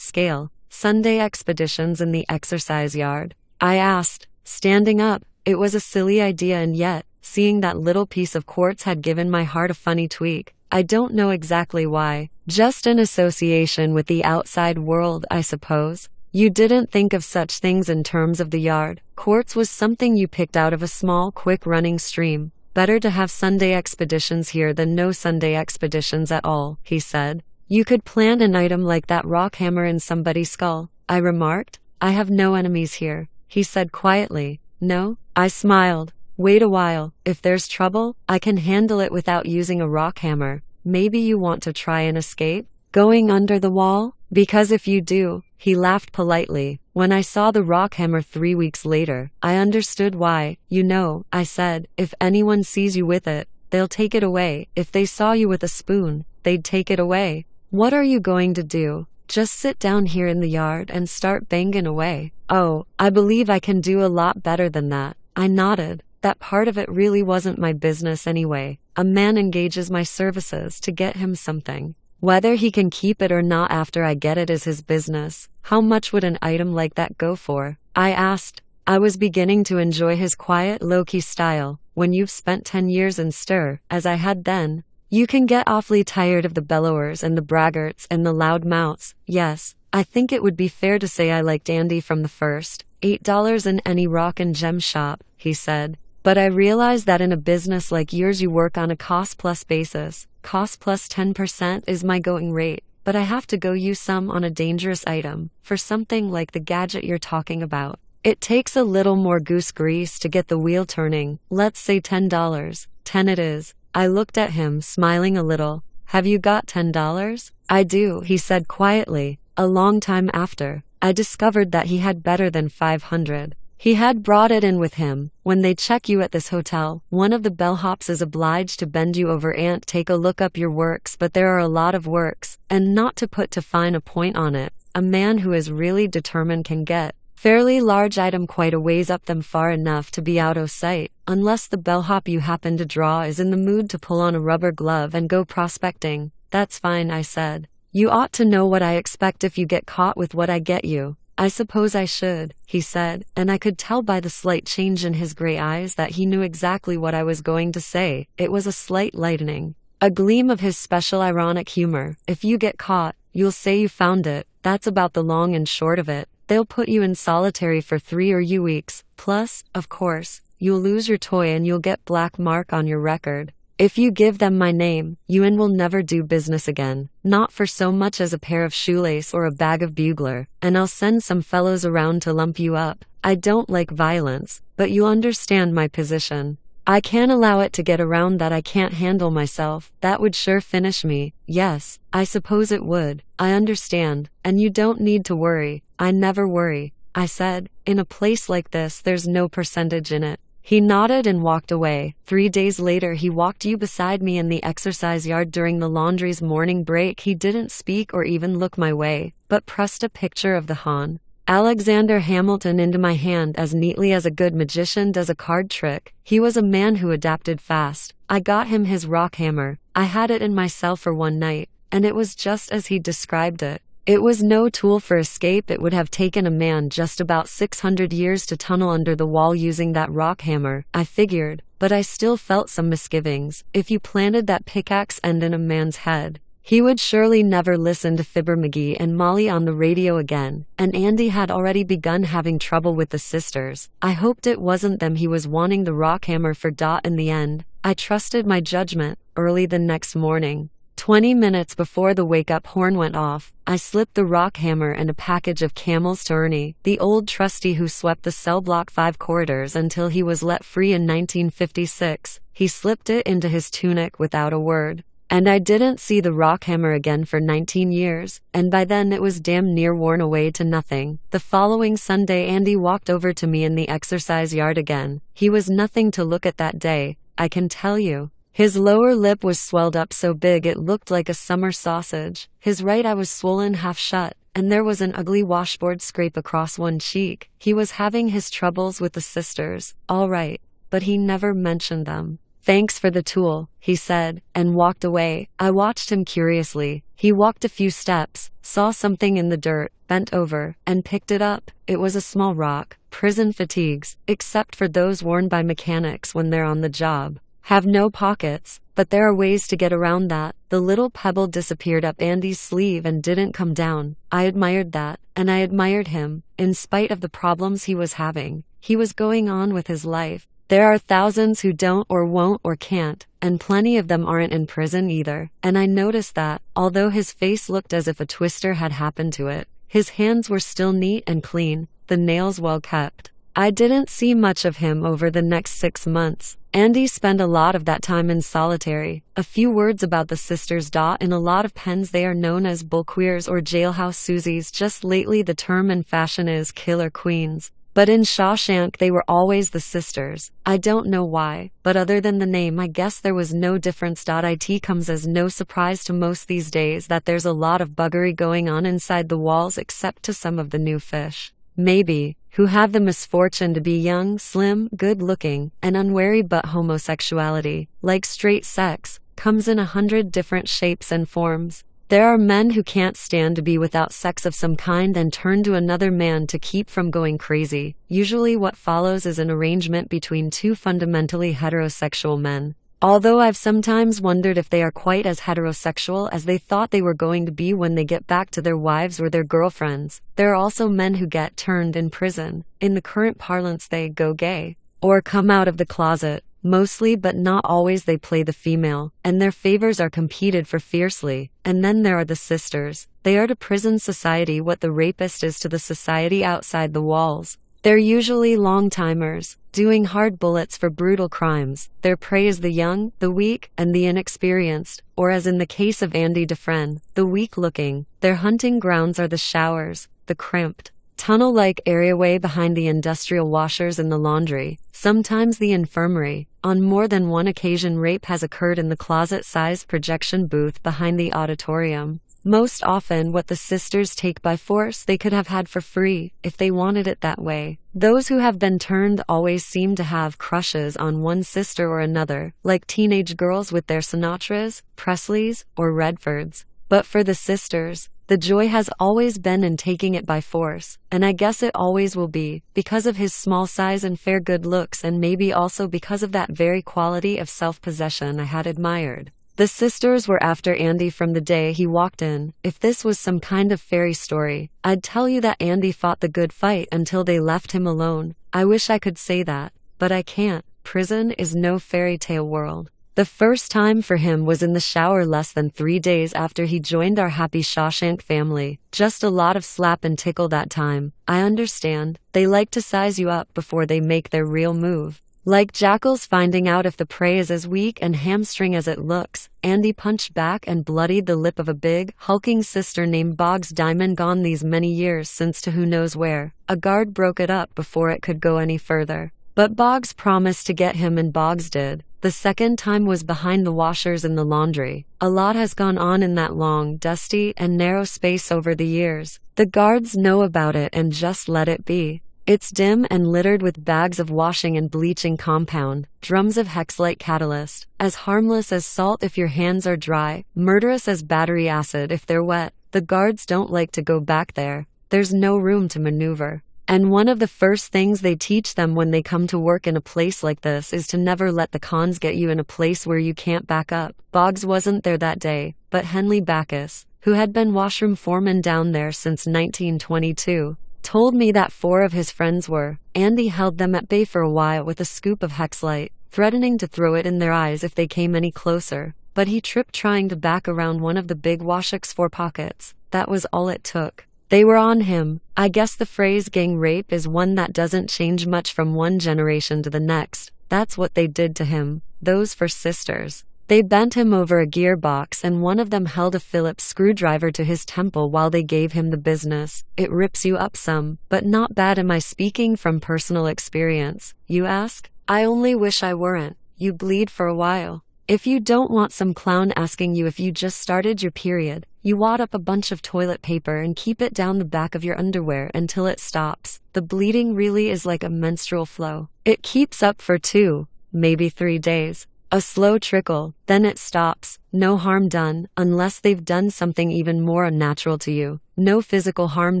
scale. Sunday expeditions in the exercise yard. I asked, standing up. It was a silly idea, and yet, seeing that little piece of quartz had given my heart a funny tweak. I don't know exactly why. Just an association with the outside world, I suppose. You didn't think of such things in terms of the yard. Quartz was something you picked out of a small, quick-running stream. Better to have Sunday expeditions here than no Sunday expeditions at all, he said. You could plant an item like that rockhammer in somebody's skull, I remarked. I have no enemies here, he said quietly. No? I smiled. Wait a while. If there's trouble, I can handle it without using a rockhammer. Maybe you want to try and escape? Going under the wall? Because if you do, he laughed politely. When I saw the rockhammer 3 weeks later, I understood why. You know, I said, if anyone sees you with it, they'll take it away. If they saw you with a spoon, they'd take it away. What are you going to do? Just sit down here in the yard and start banging away? Oh, I believe I can do a lot better than that. I nodded. That part of it really wasn't my business anyway. A man engages my services to get him something. Whether he can keep it or not after I get it is his business. How much would an item like that go for? I asked. I was beginning to enjoy his quiet, low-key style. When you've spent 10 years in stir, as I had then, you can get awfully tired of the bellowers and the braggarts and the loud mouths. Yes, I think it would be fair to say I liked Andy from the first. $8 in any rock and gem shop, he said. But I realize that in a business like yours you work on a cost-plus basis. Cost plus 10% is my going rate, but I have to go use some on a dangerous item. For something like the gadget you're talking about, it takes a little more goose grease to get the wheel turning. Let's say $10. 10 it is. I looked at him, smiling a little. Have you got $10? I do, he said quietly. A long time after, I discovered that he had better than 500. He had brought it in with him. When they check you at this hotel, one of the bellhops is obliged to bend you over and take a look up your works, but there are a lot of works, and not to put too fine a point on it, a man who is really determined can get fairly large item quite a ways up them far enough to be out of sight, unless the bellhop you happen to draw is in the mood to pull on a rubber glove and go prospecting. That's fine, I said. You ought to know what I expect if you get caught with what I get you. I suppose I should, he said, and I could tell by the slight change in his gray eyes that he knew exactly what I was going to say. It was a slight lightening, a gleam of his special ironic humor. If you get caught, you'll say you found it. That's about the long and short of it. They'll put you in solitary for 3 or you weeks. Plus, of course, you'll lose your toy and you'll get black mark on your record. If you give them my name, you and will never do business again. Not for so much as a pair of shoelace or a bag of bugler, and I'll send some fellows around to lump you up. I don't like violence, but you understand my position. I can't allow it to get around that I can't handle myself. That would sure finish me. Yes, I suppose it would. I understand, and you don't need to worry. I never worry, I said. In a place like this there's no percentage in it. He nodded and walked away. 3 days later he walked you beside me in the exercise yard during the laundry's morning break. He didn't speak or even look my way, but pressed a picture of the Hon. Alexander Hamilton into my hand as neatly as a good magician does a card trick. He was a man who adapted fast. I got him his rock hammer. I had it in my cell for one night, and it was just as he described it. It was no tool for escape. It would have taken a man just about 600 years to tunnel under the wall using that rock hammer, I figured, but I still felt some misgivings. If you planted that pickaxe end in a man's head, he would surely never listen to Fibber McGee and Molly on the radio again, and Andy had already begun having trouble with the sisters. I hoped it wasn't them he was wanting the rock hammer for. In the end, I trusted my judgment. Early the next morning, 20 minutes before the wake-up horn went off, I slipped the rock hammer and a package of Camels to Ernie, the old trustee who swept the cell block 5 corridors until he was let free in 1956. He slipped it into his tunic without a word. And I didn't see the rock hammer again for 19 years, and by then it was damn near worn away to nothing. The following Sunday Andy walked over to me in the exercise yard again. He was nothing to look at that day, I can tell you. His lower lip was swelled up so big it looked like a summer sausage. His right eye was swollen half shut, and there was an ugly washboard scrape across one cheek. He was having his troubles with the sisters, all right, but he never mentioned them. "Thanks for the tool," he said, and walked away. I watched him curiously. He walked a few steps, saw something in the dirt, bent over, and picked it up. It was a small rock. Prison fatigues, except for those worn by mechanics when they're on the job, have no pockets, but there are ways to get around that. The little pebble disappeared up Andy's sleeve and didn't come down. I admired that, and I admired him. In spite of the problems he was having, he was going on with his life. There are thousands who don't or won't or can't, and plenty of them aren't in prison either. And I noticed that, although his face looked as if a twister had happened to it, his hands were still neat and clean, the nails well kept. I didn't see much of him over the next 6 months. Andy spent a lot of that time in solitary. A few words about the sisters. In a lot of pens they are known as bullqueers or jailhouse Susies. Just lately the term in fashion is killer queens. But in Shawshank they were always the sisters. I don't know why, but other than the name I guess there was no difference. It comes as no surprise to most these days that there's a lot of buggery going on inside the walls, except to some of the new fish, maybe, who have the misfortune to be young, slim, good-looking, and unwary. But homosexuality, like straight sex, comes in 100 different shapes and forms. There are men who can't stand to be without sex of some kind and turn to another man to keep from going crazy. Usually what follows is an arrangement between two fundamentally heterosexual men. Although I've sometimes wondered if they are quite as heterosexual as they thought they were going to be when they get back to their wives or their girlfriends. There are also men who get turned in prison. In the current parlance they go gay, or come out of the closet. Mostly but not always they play the female, and their favors are competed for fiercely. And then there are the sisters. They are to prison society what the rapist is to the society outside the walls. They're usually long-timers, doing hard bullets for brutal crimes. Their prey is the young, the weak, and the inexperienced, or as in the case of Andy Dufresne, the weak-looking. Their hunting grounds are the showers, the cramped, tunnel-like areaway behind the industrial washers and the laundry, sometimes the infirmary. On more than one occasion rape has occurred in the closet-sized projection booth behind the auditorium. Most often what the sisters take by force they could have had for free, if they wanted it that way. Those who have been turned always seem to have crushes on one sister or another, like teenage girls with their Sinatras, Presleys, or Redfords. But for the sisters, the joy has always been in taking it by force, and I guess it always will be, because of his small size and fair good looks, and maybe also because of that very quality of self-possession I had admired. The sisters were after Andy from the day he walked in. If this was some kind of fairy story, I'd tell you that Andy fought the good fight until they left him alone. I wish I could say that, but I can't. Prison is no fairy tale world. The first time for him was in the shower less than 3 days after he joined our happy Shawshank family. Just a lot of slap and tickle that time. I understand. They like to size you up before they make their real move. Like jackals finding out if the prey is as weak and hamstring as it looks, Andy punched back and bloodied the lip of a big, hulking sister named Boggs Diamond, gone these many years since to who knows where. A guard broke it up before it could go any further. But Boggs promised to get him and Boggs did. The second time was behind the washers in the laundry. A lot has gone on in that long, dusty, and narrow space over the years. The guards know about it and just let it be. It's dim and littered with bags of washing and bleaching compound, drums of Hex-like catalyst, as harmless as salt if your hands are dry, murderous as battery acid if they're wet. The guards don't like to go back there. There's no room to maneuver. And one of the first things they teach them when they come to work in a place like this is to never let the cons get you in a place where you can't back up. Boggs wasn't there that day, but Henley Backus, who had been washroom foreman down there since 1922, told me that 4 of his friends were. Andy held them at bay for a while with a scoop of Hex-light, threatening to throw it in their eyes if they came any closer. But he tripped trying to back around one of the big Washuk's 4 pockets. That was all it took. They were on him. I guess the phrase gang rape is one that doesn't change much from one generation to the next. That's what they did to him. Those 4 sisters. They bent him over a gearbox and one of them held a Phillips screwdriver to his temple while they gave him the business. It rips you up some, but not bad. Am I speaking from personal experience, you ask? I only wish I weren't. You bleed for a while. If you don't want some clown asking you if you just started your period, you wad up a bunch of toilet paper and keep it down the back of your underwear until it stops. The bleeding really is like a menstrual flow. It keeps up for 2, maybe 3 days. A slow trickle, then it stops. No harm done, unless they've done something even more unnatural to you. No physical harm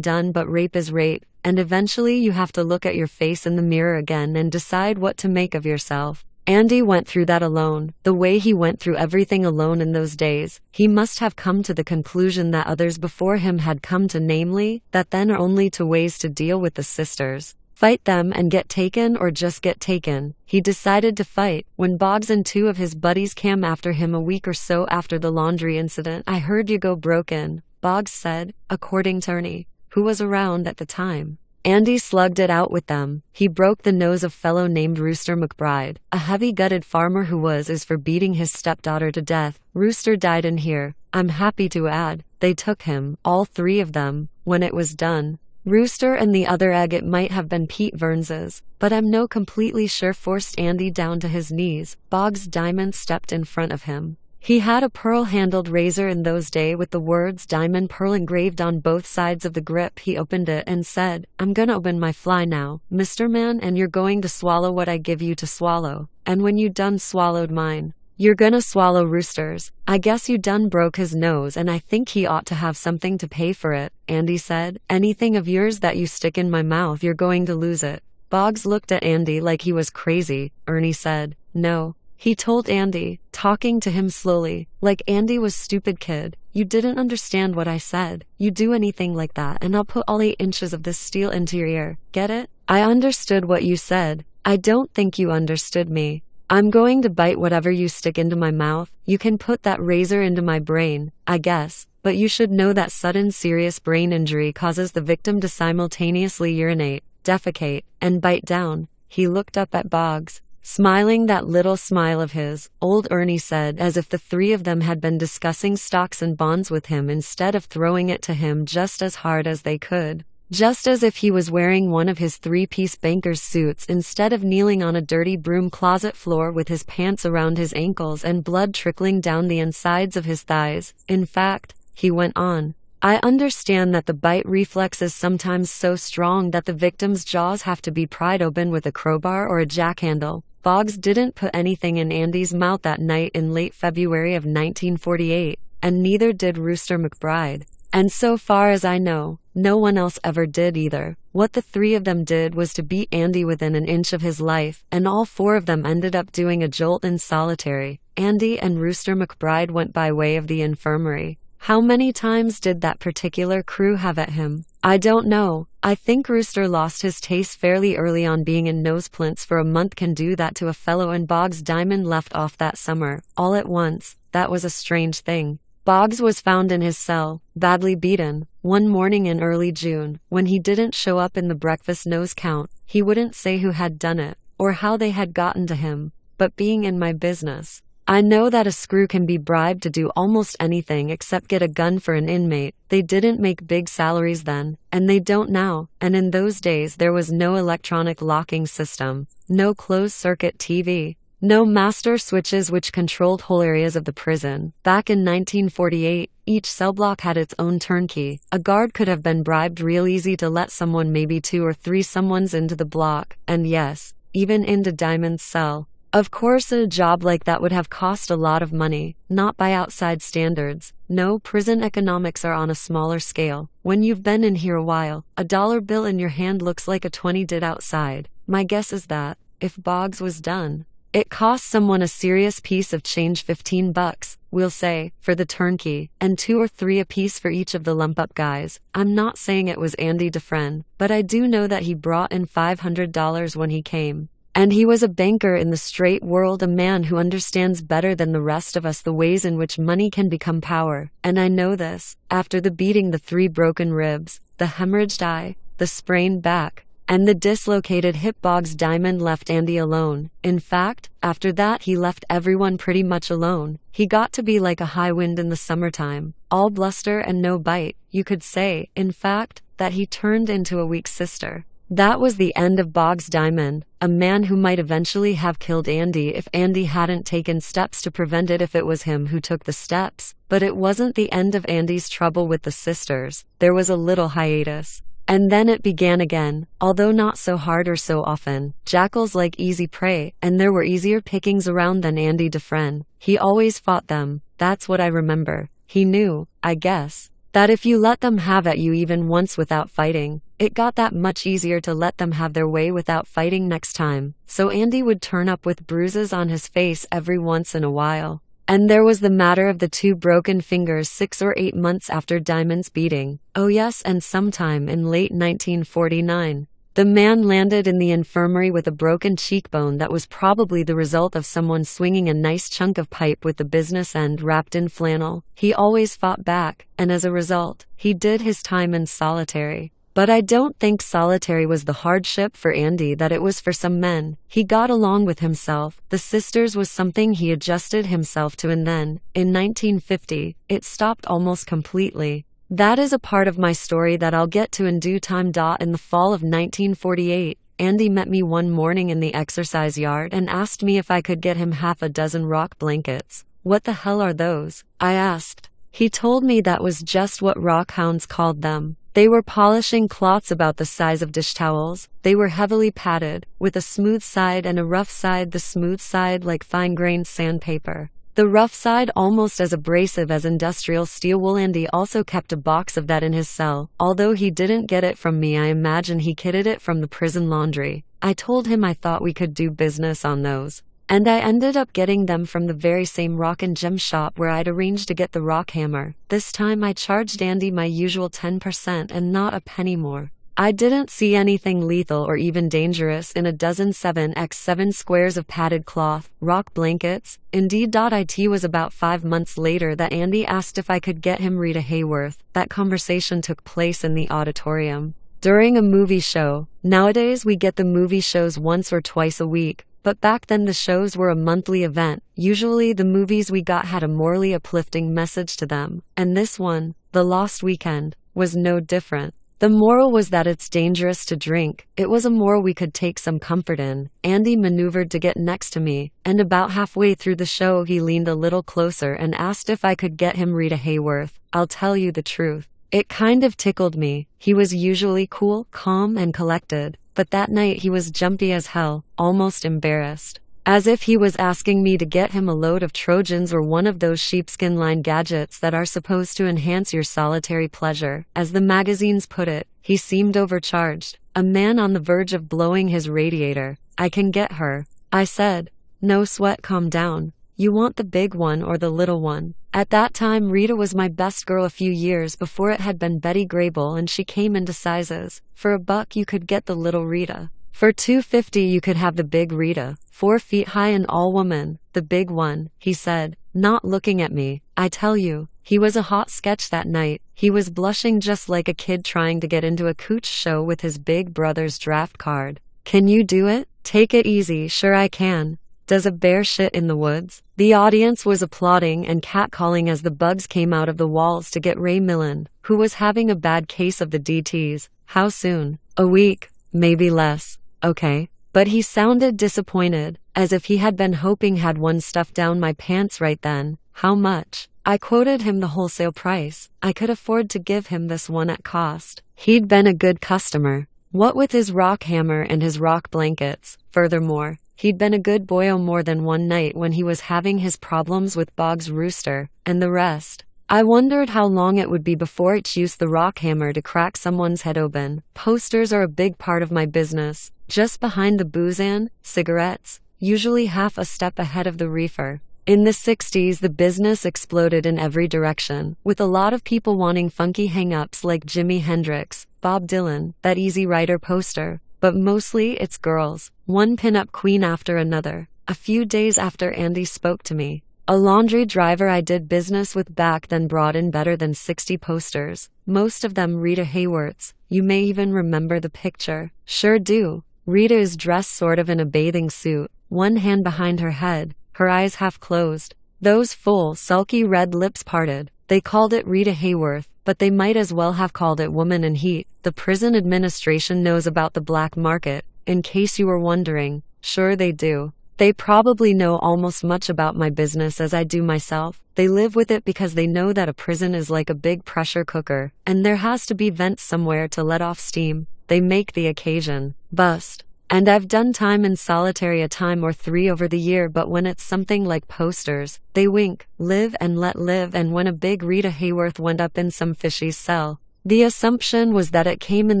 done, but rape is rape, and eventually you have to look at your face in the mirror again and decide what to make of yourself. Andy went through that alone, the way he went through everything alone in those days. He must have come to the conclusion that others before him had come to, namely, that then are only 2 ways to deal with the sisters. Fight them and get taken, or just get taken. He decided to fight. When Boggs and 2 of his buddies came after him a week or so after the laundry incident, I heard you go broken, Boggs said, according to Ernie, who was around at the time. Andy slugged it out with them. He broke the nose of fellow named Rooster McBride, a heavy-gutted farmer who is for beating his stepdaughter to death. Rooster died in here. I'm happy to add, they took him, all 3 of them, when it was done. Rooster and the other egg, it might have been Pete Verns's, but I'm no completely sure, forced Andy down to his knees. Boggs Diamond stepped in front of him. He had a pearl-handled razor in those days with the words Diamond Pearl engraved on both sides of the grip. He opened it and said, I'm gonna open my fly now, Mr. Man, and you're going to swallow what I give you to swallow. And when you done swallowed mine, you're gonna swallow Rooster's. I guess you done broke his nose and I think he ought to have something to pay for it, Andy said. Anything of yours that you stick in my mouth, you're going to lose it. Boggs looked at Andy like he was crazy. Ernie said, no. He told Andy, talking to him slowly, like Andy was stupid kid. You didn't understand what I said. You do anything like that and I'll put all 8 inches of this steel into your ear. Get it? I understood what you said. I don't think you understood me. I'm going to bite whatever you stick into my mouth. You can put that razor into my brain, I guess, but you should know that sudden serious brain injury causes the victim to simultaneously urinate, defecate, and bite down. He looked up at Boggs, smiling that little smile of his. Old Ernie said, as if the 3 of them had been discussing stocks and bonds with him instead of throwing it to him just as hard as they could. Just as if he was wearing one of his 3-piece banker's suits instead of kneeling on a dirty broom closet floor with his pants around his ankles and blood trickling down the insides of his thighs. In fact, he went on, I understand that the bite reflex is sometimes so strong that the victim's jaws have to be pried open with a crowbar or a jackhandle. Boggs didn't put anything in Andy's mouth that night in late February of 1948, and neither did Rooster McBride. And so far as I know, no one else ever did either. What the 3 of them did was to beat Andy within an inch of his life, and all 4 of them ended up doing a jolt in solitary. Andy and Rooster McBride went by way of the infirmary. How many times did that particular crew have at him? I don't know. I think Rooster lost his taste fairly early on. Being in nose splints for a month can do that to a fellow, and Boggs Diamond left off that summer, all at once. That was a strange thing. Boggs was found in his cell, badly beaten, one morning in early June. When he didn't show up in the breakfast nose count, he wouldn't say who had done it, or how they had gotten to him. But being in my business, I know that a screw can be bribed to do almost anything except get a gun for an inmate. They didn't make big salaries then, and they don't now, and in those days there was no electronic locking system, no closed-circuit TV, no master switches which controlled whole areas of the prison. Back in 1948, each cell block had its own turnkey. A guard could have been bribed real easy to let someone, maybe 2 or 3 someones into the block, and yes, even into Diamond's cell. Of course, a job like that would have cost a lot of money, not by outside standards. No, prison economics are on a smaller scale. When you've been in here a while, a dollar bill in your hand looks like a 20 did outside. My guess is that, if Boggs was done, it cost someone a serious piece of change, $15, we'll say, for the turnkey, and 2 or 3 apiece for each of the lump-up guys. I'm not saying it was Andy Dufresne, but I do know that he brought in $500 when he came. And he was a banker in the straight world, a man who understands better than the rest of us the ways in which money can become power. And I know this, after the beating, the 3 broken ribs, the hemorrhaged eye, the sprained back, and the dislocated hip, Boggs Diamond left Andy alone. In fact, after that he left everyone pretty much alone. He got to be like a high wind in the summertime, all bluster and no bite. You could say, in fact, that he turned into a weak sister. That was the end of Boggs Diamond, a man who might eventually have killed Andy if Andy hadn't taken steps to prevent it, if it was him who took the steps. But it wasn't the end of Andy's trouble with the sisters. There was a little hiatus. And then it began again, although not so hard or so often. Jackals like easy prey, and there were easier pickings around than Andy Dufresne. He always fought them. That's what I remember. He knew, I guess, that if you let them have at you even once without fighting, it got that much easier to let them have their way without fighting next time. So Andy would turn up with bruises on his face every once in a while. And there was the matter of the 2 broken fingers 6 or 8 months after Diamond's beating. Oh yes, and sometime in late 1949, the man landed in the infirmary with a broken cheekbone that was probably the result of someone swinging a nice chunk of pipe with the business end wrapped in flannel. He always fought back, and as a result, he did his time in solitary. But I don't think solitary was the hardship for Andy that it was for some men. He got along with himself. The sisters was something he adjusted himself to, and then, in 1950, it stopped almost completely. That is a part of my story that I'll get to in due time. In the fall of 1948, Andy met me one morning in the exercise yard and asked me if I could get him half a dozen rock blankets. What the hell are those? I asked. He told me that was just what rock hounds called them. They were polishing cloths about the size of dish towels. They were heavily padded, with a smooth side and a rough side, the smooth side like fine-grained sandpaper, the rough side almost as abrasive as industrial steel wool. Andy also kept a box of that in his cell. Although he didn't get it from me, I imagine he kitted it from the prison laundry. I told him I thought we could do business on those. And I ended up getting them from the very same rock and gem shop where I'd arranged to get the rock hammer. This time I charged Andy my usual 10% and not a penny more. I didn't see anything lethal or even dangerous in a dozen 7x7 squares of padded cloth, rock blankets. Indeed, it was about 5 months later that Andy asked if I could get him Rita Hayworth. That conversation took place in the auditorium during a movie show. Nowadays we get the movie shows once or twice a week. But back then the shows were a monthly event. Usually the movies we got had a morally uplifting message to them. And this one, The Lost Weekend, was no different. The moral was that it's dangerous to drink. It was a moral we could take some comfort in. Andy maneuvered to get next to me, and about halfway through the show he leaned a little closer and asked if I could get him Rita Hayworth. I'll tell you the truth. It kind of tickled me. He was usually cool, calm, and collected. But that night he was jumpy as hell, almost embarrassed. As if he was asking me to get him a load of Trojans or one of those sheepskin-lined gadgets that are supposed to enhance your solitary pleasure. As the magazines put it, he seemed overcharged, a man on the verge of blowing his radiator. I can get her, I said. No sweat, calm down. You want the big one or the little one? At that time Rita was my best girl. A few years before it had been Betty Grable, and she came into sizes. For $1 you could get the little Rita. For $2.50 you could have the big Rita, 4 feet high and all woman. The big one, he said, not looking at me. I tell you, he was a hot sketch that night. He was blushing just like a kid trying to get into a cooch show with his big brother's draft card. Can you do it? Take it easy. Sure I can. Does a bear shit in the woods? The audience was applauding and catcalling as the bugs came out of the walls to get Ray Milland, who was having a bad case of the DTs. How soon? A week, maybe less. Okay. But he sounded disappointed, as if he had been hoping had one stuffed down my pants right then. How much? I quoted him the wholesale price. I could afford to give him this one at cost. He'd been a good customer. What with his rock hammer and his rock blankets. Furthermore, he'd been a good boyo more than one night when he was having his problems with Boggs' rooster, and the rest. I wondered how long it would be before it used the rock hammer to crack someone's head open. Posters are a big part of my business. Just behind the booze and cigarettes, usually half a step ahead of the reefer. In the 60s, the business exploded in every direction, with a lot of people wanting funky hang-ups like Jimi Hendrix, Bob Dylan, that Easy Rider poster. But mostly it's girls, one pin-up queen after another. A few days after Andy spoke to me, a laundry driver I did business with back then brought in better than 60 posters, most of them Rita Hayworth's. You may even remember the picture. Sure do. Rita is dressed sort of in a bathing suit, one hand behind her head, her eyes half closed, those full, sulky red lips parted. They called it Rita Hayworth, but they might as well have called it Woman in Heat. The prison administration knows about the black market, in case you were wondering. Sure they do. They probably know almost much about my business as I do myself. They live with it because they know that a prison is like a big pressure cooker, and there has to be vents somewhere to let off steam. They make the occasion bust. And I've done time in solitary a time or three over the year, but when it's something like posters, they wink, live and let live. And when a big Rita Hayworth went up in some fishy's cell, the assumption was that it came in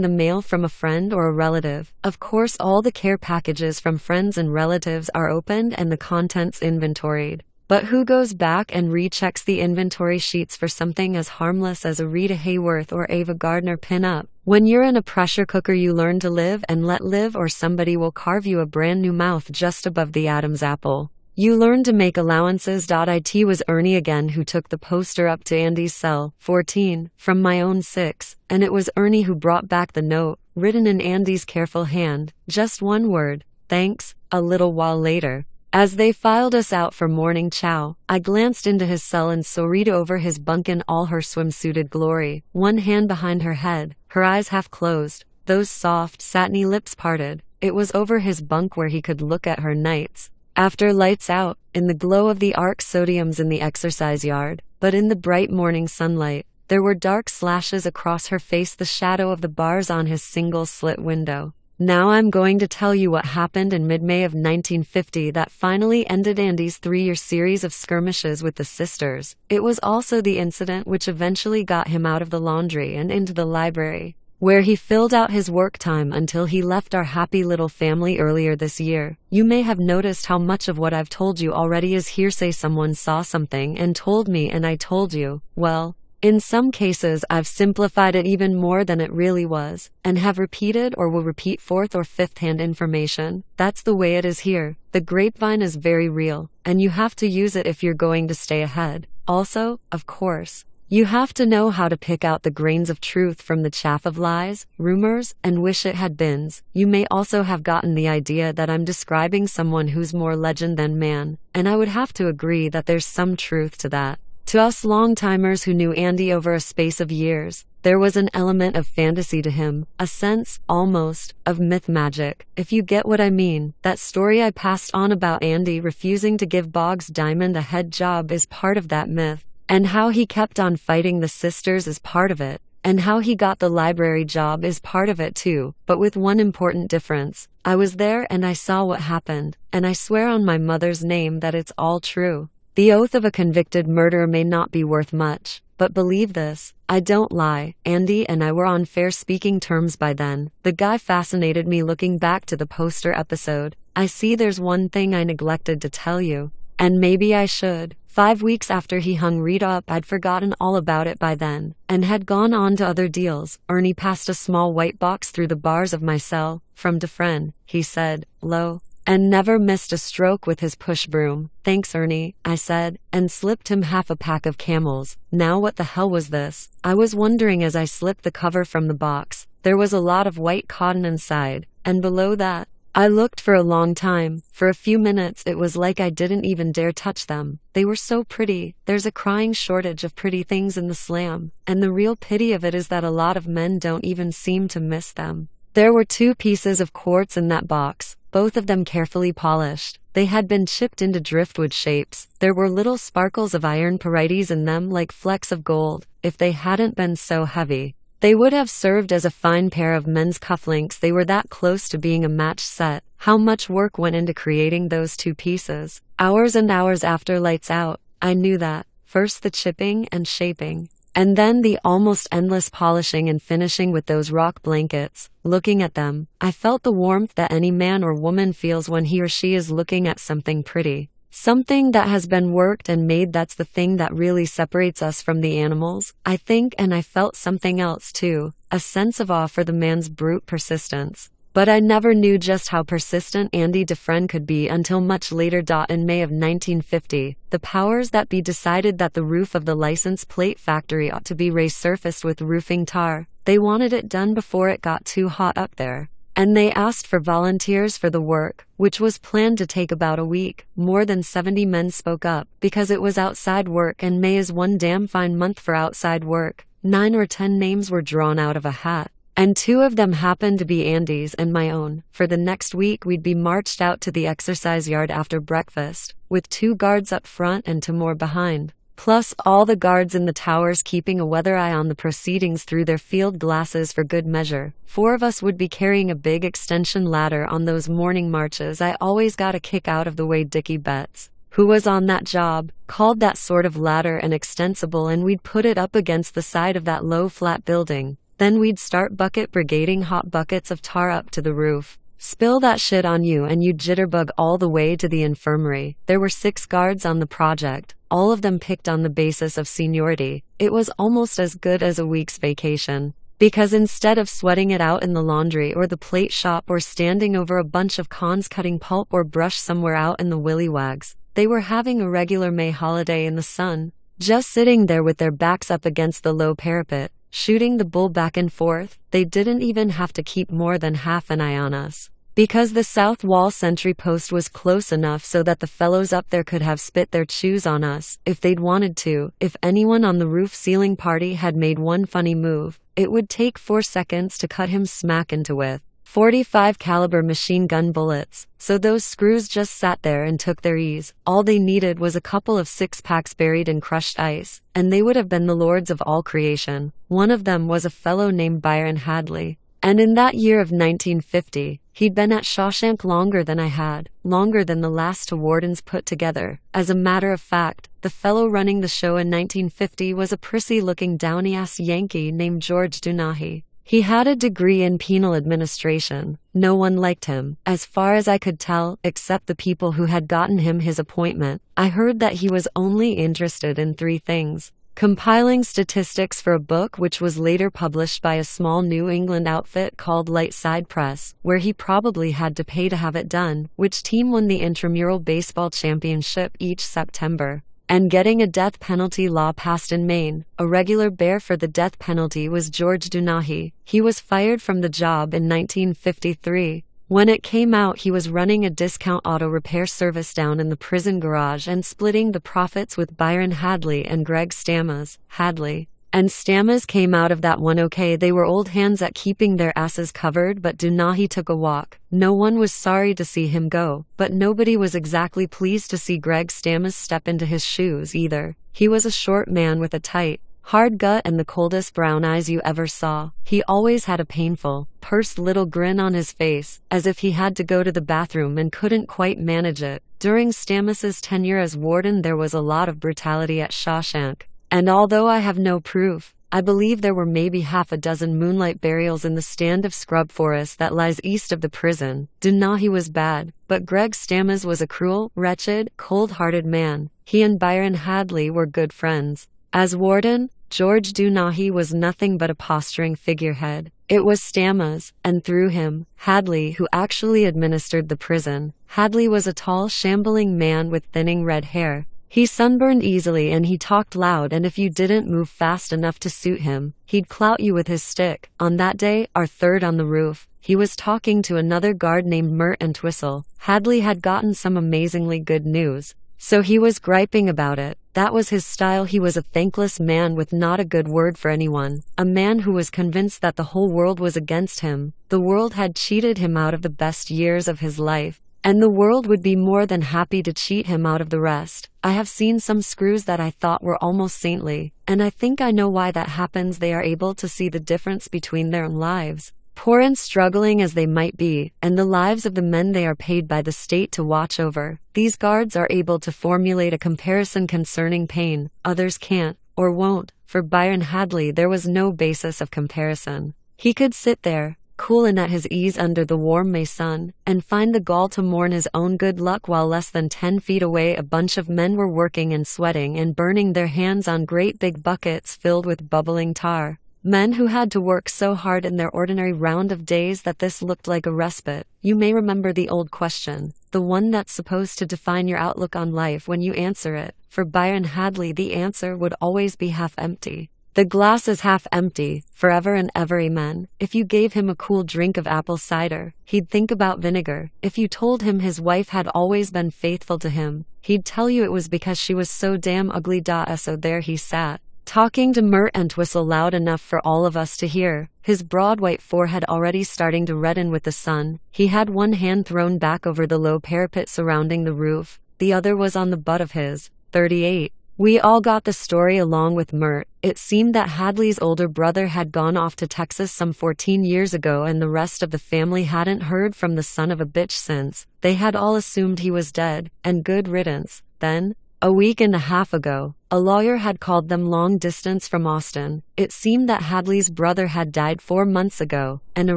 the mail from a friend or a relative. Of course, all the care packages from friends and relatives are opened and the contents inventoried. But who goes back and rechecks the inventory sheets for something as harmless as a Rita Hayworth or Ava Gardner pin-up? When you're in a pressure cooker, you learn to live and let live, or somebody will carve you a brand new mouth just above the Adam's apple. You learn to make allowances. It was Ernie again who took the poster up to Andy's cell, 14, from my own 6, and it was Ernie who brought back the note, written in Andy's careful hand, just one word, thanks. A little while later, as they filed us out for morning chow, I glanced into his cell and saw Rita over his bunk in all her swimsuited glory, one hand behind her head, her eyes half closed, those soft, satiny lips parted. It was over his bunk where he could look at her nights after lights out, in the glow of the arc sodiums in the exercise yard. But in the bright morning sunlight, there were dark slashes across her face, the shadow of the bars on his single slit window. Now I'm going to tell you what happened in mid-May of 1950 that finally ended Andy's 3-year series of skirmishes with the sisters. It was also the incident which eventually got him out of the laundry and into the library, where he filled out his work time until he left our happy little family earlier this year. You may have noticed how much of what I've told you already is hearsay. Someone saw something and told me, and I told you. Well, in some cases I've simplified it even more than it really was, and have repeated or will repeat fourth or fifth-hand information. That's the way it is here. The grapevine is very real, and you have to use it if you're going to stay ahead. Also, of course, you have to know how to pick out the grains of truth from the chaff of lies, rumors, and wish-it-had-beens. You may also have gotten the idea that I'm describing someone who's more legend than man, and I would have to agree that there's some truth to that. To us long-timers who knew Andy over a space of years, there was an element of fantasy to him, a sense, almost, of myth magic, if you get what I mean. That story I passed on about Andy refusing to give Boggs Diamond a head job is part of that myth, and how he kept on fighting the sisters is part of it, and how he got the library job is part of it too, but with one important difference. I was there and I saw what happened, and I swear on my mother's name that it's all true. The oath of a convicted murderer may not be worth much, but believe this, I don't lie. Andy and I were on fair speaking terms by then. The guy fascinated me. Looking back to the poster episode, I see there's one thing I neglected to tell you, and maybe I should. 5 weeks after he hung Rita up, I'd forgotten all about it by then, and had gone on to other deals. Ernie passed a small white box through the bars of my cell. From Dufresne, he said, low, and never missed a stroke with his push broom. Thanks, Ernie, I said, and slipped him half a pack of Camels. Now what the hell was this? I was wondering as I slipped the cover from the box. There was a lot of white cotton inside, and below that, I looked for a long time. For a few minutes it was like I didn't even dare touch them. They were so pretty. There's a crying shortage of pretty things in the slam, and the real pity of it is that a lot of men don't even seem to miss them. There were 2 pieces of quartz in that box, both of them carefully polished. They had been chipped into driftwood shapes. There were little sparkles of iron parites in them like flecks of gold. If they hadn't been so heavy, they would have served as a fine pair of men's cufflinks. They were that close to being a match set. How much work went into creating those 2 pieces? Hours and hours after lights out. I knew that. First the chipping and shaping, and then the almost endless polishing and finishing with those rock blankets. Looking at them, I felt the warmth that any man or woman feels when he or she is looking at something pretty. Something that has been worked and made. That's the thing that really separates us from the animals, I think, and I felt something else too, a sense of awe for the man's brute persistence. But I never knew just how persistent Andy Dufresne could be until much later. In May of 1950, the powers that be decided that the roof of the license plate factory ought to be resurfaced with roofing tar. They wanted it done before it got too hot up there, and they asked for volunteers for the work, which was planned to take about a week. More than 70 men spoke up, because it was outside work, and May is one damn fine month for outside work. 9 or 10 names were drawn out of a hat, and 2 of them happened to be Andy's and my own. For the next week we'd be marched out to the exercise yard after breakfast, with 2 guards up front and 2 more behind, plus all the guards in the towers keeping a weather eye on the proceedings through their field glasses for good measure. 4 of us would be carrying a big extension ladder on those morning marches. I always got a kick out of the way Dickie Betts, who was on that job, called that sort of ladder an extensible, and we'd put it up against the side of that low flat building. Then we'd start bucket brigading hot buckets of tar up to the roof. Spill that shit on you and you'd jitterbug all the way to the infirmary. There were 6 guards on the project, all of them picked on the basis of seniority. It was almost as good as a week's vacation, because instead of sweating it out in the laundry or the plate shop or standing over a bunch of cons cutting pulp or brush somewhere out in the willywags, they were having a regular May holiday in the sun, just sitting there with their backs up against the low parapet, shooting the bull back and forth. They didn't even have to keep more than half an eye on us, because the south wall sentry post was close enough so that the fellows up there could have spit their chews on us if they'd wanted to. If anyone on the roof ceiling party had made one funny move, it would take 4 seconds to cut him smack into with 45 caliber machine gun bullets. So those screws just sat there and took their ease. All they needed was a couple of 6-packs buried in crushed ice, and they would have been the lords of all creation. One of them was a fellow named Byron Hadley, and in that year of 1950, he'd been at Shawshank longer than I had, longer than the last 2 wardens put together. As a matter of fact, the fellow running the show in 1950 was a prissy-looking downy-ass Yankee named George Dunahy. He had a degree in penal administration. No one liked him, as far as I could tell, except the people who had gotten him his appointment. I heard that he was only interested in 3 things: compiling statistics for a book which was later published by a small New England outfit called Light Side Press, where he probably had to pay to have it done, which team won the intramural baseball championship each September, and getting a death penalty law passed in Maine. A regular bear for the death penalty was George Dunahy. He was fired from the job in 1953. When it came out, he was running a discount auto repair service down in the prison garage and splitting the profits with Byron Hadley and Greg Stammes. Hadley and Stammes came out of that one okay. They were old hands at keeping their asses covered, but Dunahy took a walk. No one was sorry to see him go, but nobody was exactly pleased to see Greg Stammes step into his shoes either. He was a short man with a tight, hard gut and the coldest brown eyes you ever saw. He always had a painful, pursed little grin on his face, as if he had to go to the bathroom and couldn't quite manage it. During Stammes's tenure as warden, there was a lot of brutality at Shawshank, and although I have no proof, I believe there were maybe half a dozen moonlight burials in the stand of scrub forest that lies east of the prison. Dunahy was bad, but Greg Stammes was a cruel, wretched, cold-hearted man. He and Byron Hadley were good friends. As warden, George Dunahy was nothing but a posturing figurehead. It was Stammes, and through him, Hadley, who actually administered the prison. Hadley was a tall, shambling man with thinning red hair, He sunburned easily and he talked loud, and if you didn't move fast enough to suit him, he'd clout you with his stick. On that day, our third on the roof, he was talking to another guard named Mert and Twistle. Hadley had gotten some amazingly good news, so he was griping about it. That was his style. He was a thankless man with not a good word for anyone, a man who was convinced that the whole world was against him. The world had cheated him out of the best years of his life, and the world would be more than happy to cheat him out of the rest. I have seen some screws that I thought were almost saintly, and I think I know why that happens. They are able to see the difference between their lives, poor and struggling as they might be, and the lives of the men they are paid by the state to watch over. These guards are able to formulate a comparison concerning pain. Others can't, or won't. For Byron Hadley there was no basis of comparison. He could sit there, cool and at his ease under the warm May sun, and find the gall to mourn his own good luck while less than 10 feet away a bunch of men were working and sweating and burning their hands on great big buckets filled with bubbling tar. Men who had to work so hard in their ordinary round of days that this looked like a respite. You may remember the old question, the one that's supposed to define your outlook on life when you answer it. For Byron Hadley the answer would always be half empty. The glass is half empty, forever and ever, amen. If you gave him a cool drink of apple cider, he'd think about vinegar. If you told him his wife had always been faithful to him, he'd tell you it was because she was so damn ugly. So there he sat, talking to Mert and Twistle loud enough for all of us to hear, his broad white forehead already starting to redden with the sun. He had one hand thrown back over the low parapet surrounding the roof, the other was on the butt of his .38. We all got the story along with Mert. It seemed that Hadley's older brother had gone off to Texas some 14 years ago, and the rest of the family hadn't heard from the son of a bitch since. They had all assumed he was dead, and good riddance. Then, a week and a half ago, a lawyer had called them long distance from Austin. It seemed that Hadley's brother had died 4 months ago, and a